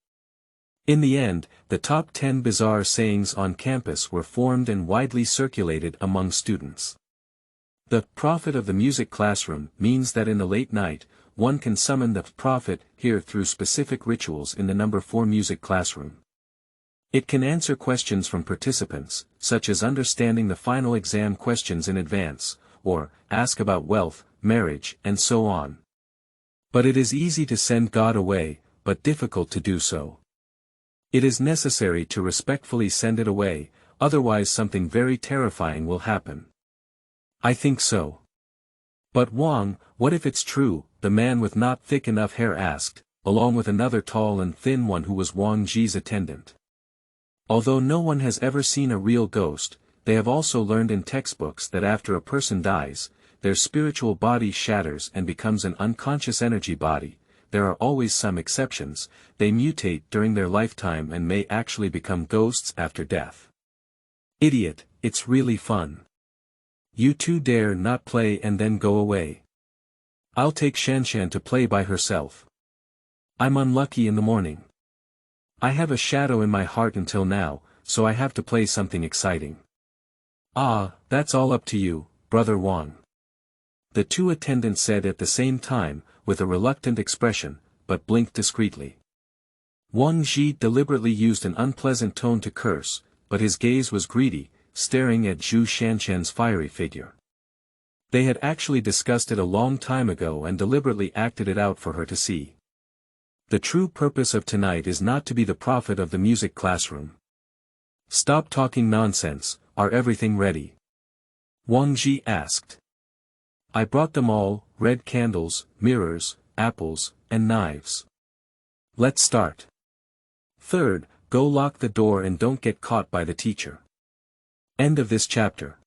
In the end, the top 10 bizarre sayings on campus were formed and widely circulated among students. The prophet of the music classroom means that in the late night, one can summon the prophet here through specific rituals in the number 4 music classroom. It can answer questions from participants, such as understanding the final exam questions in advance, or ask about wealth, marriage, and so on. But it is easy to send God away, but difficult to do so. It is necessary to respectfully send it away, otherwise something very terrifying will happen. I think so. But Wang, what if it's true? The man with not thick enough hair asked, along with another tall and thin one who was Wang Ji's attendant. Although no one has ever seen a real ghost, they have also learned in textbooks that after a person dies, their spiritual body shatters and becomes an unconscious energy body. There are always some exceptions, they mutate during their lifetime and may actually become ghosts after death. Idiot, it's really fun. You two dare not play and then go away. I'll take Shanshan to play by herself. I'm unlucky in the morning. I have a shadow in my heart until now, so I have to play something exciting. Ah, that's all up to you, Brother Wang. The 2 attendants said at the same time, with a reluctant expression, but blinked discreetly. Wang Ji deliberately used an unpleasant tone to curse, but his gaze was greedy, staring at Zhu Shanshan's fiery figure. They had actually discussed it a long time ago and deliberately acted it out for her to see. The true purpose of tonight is not to be the prophet of the music classroom. Stop talking nonsense, are everything ready? Wang Ji asked. I brought them all, red candles, mirrors, apples, and knives. Let's start. Third, go lock the door and don't get caught by the teacher. End of this chapter.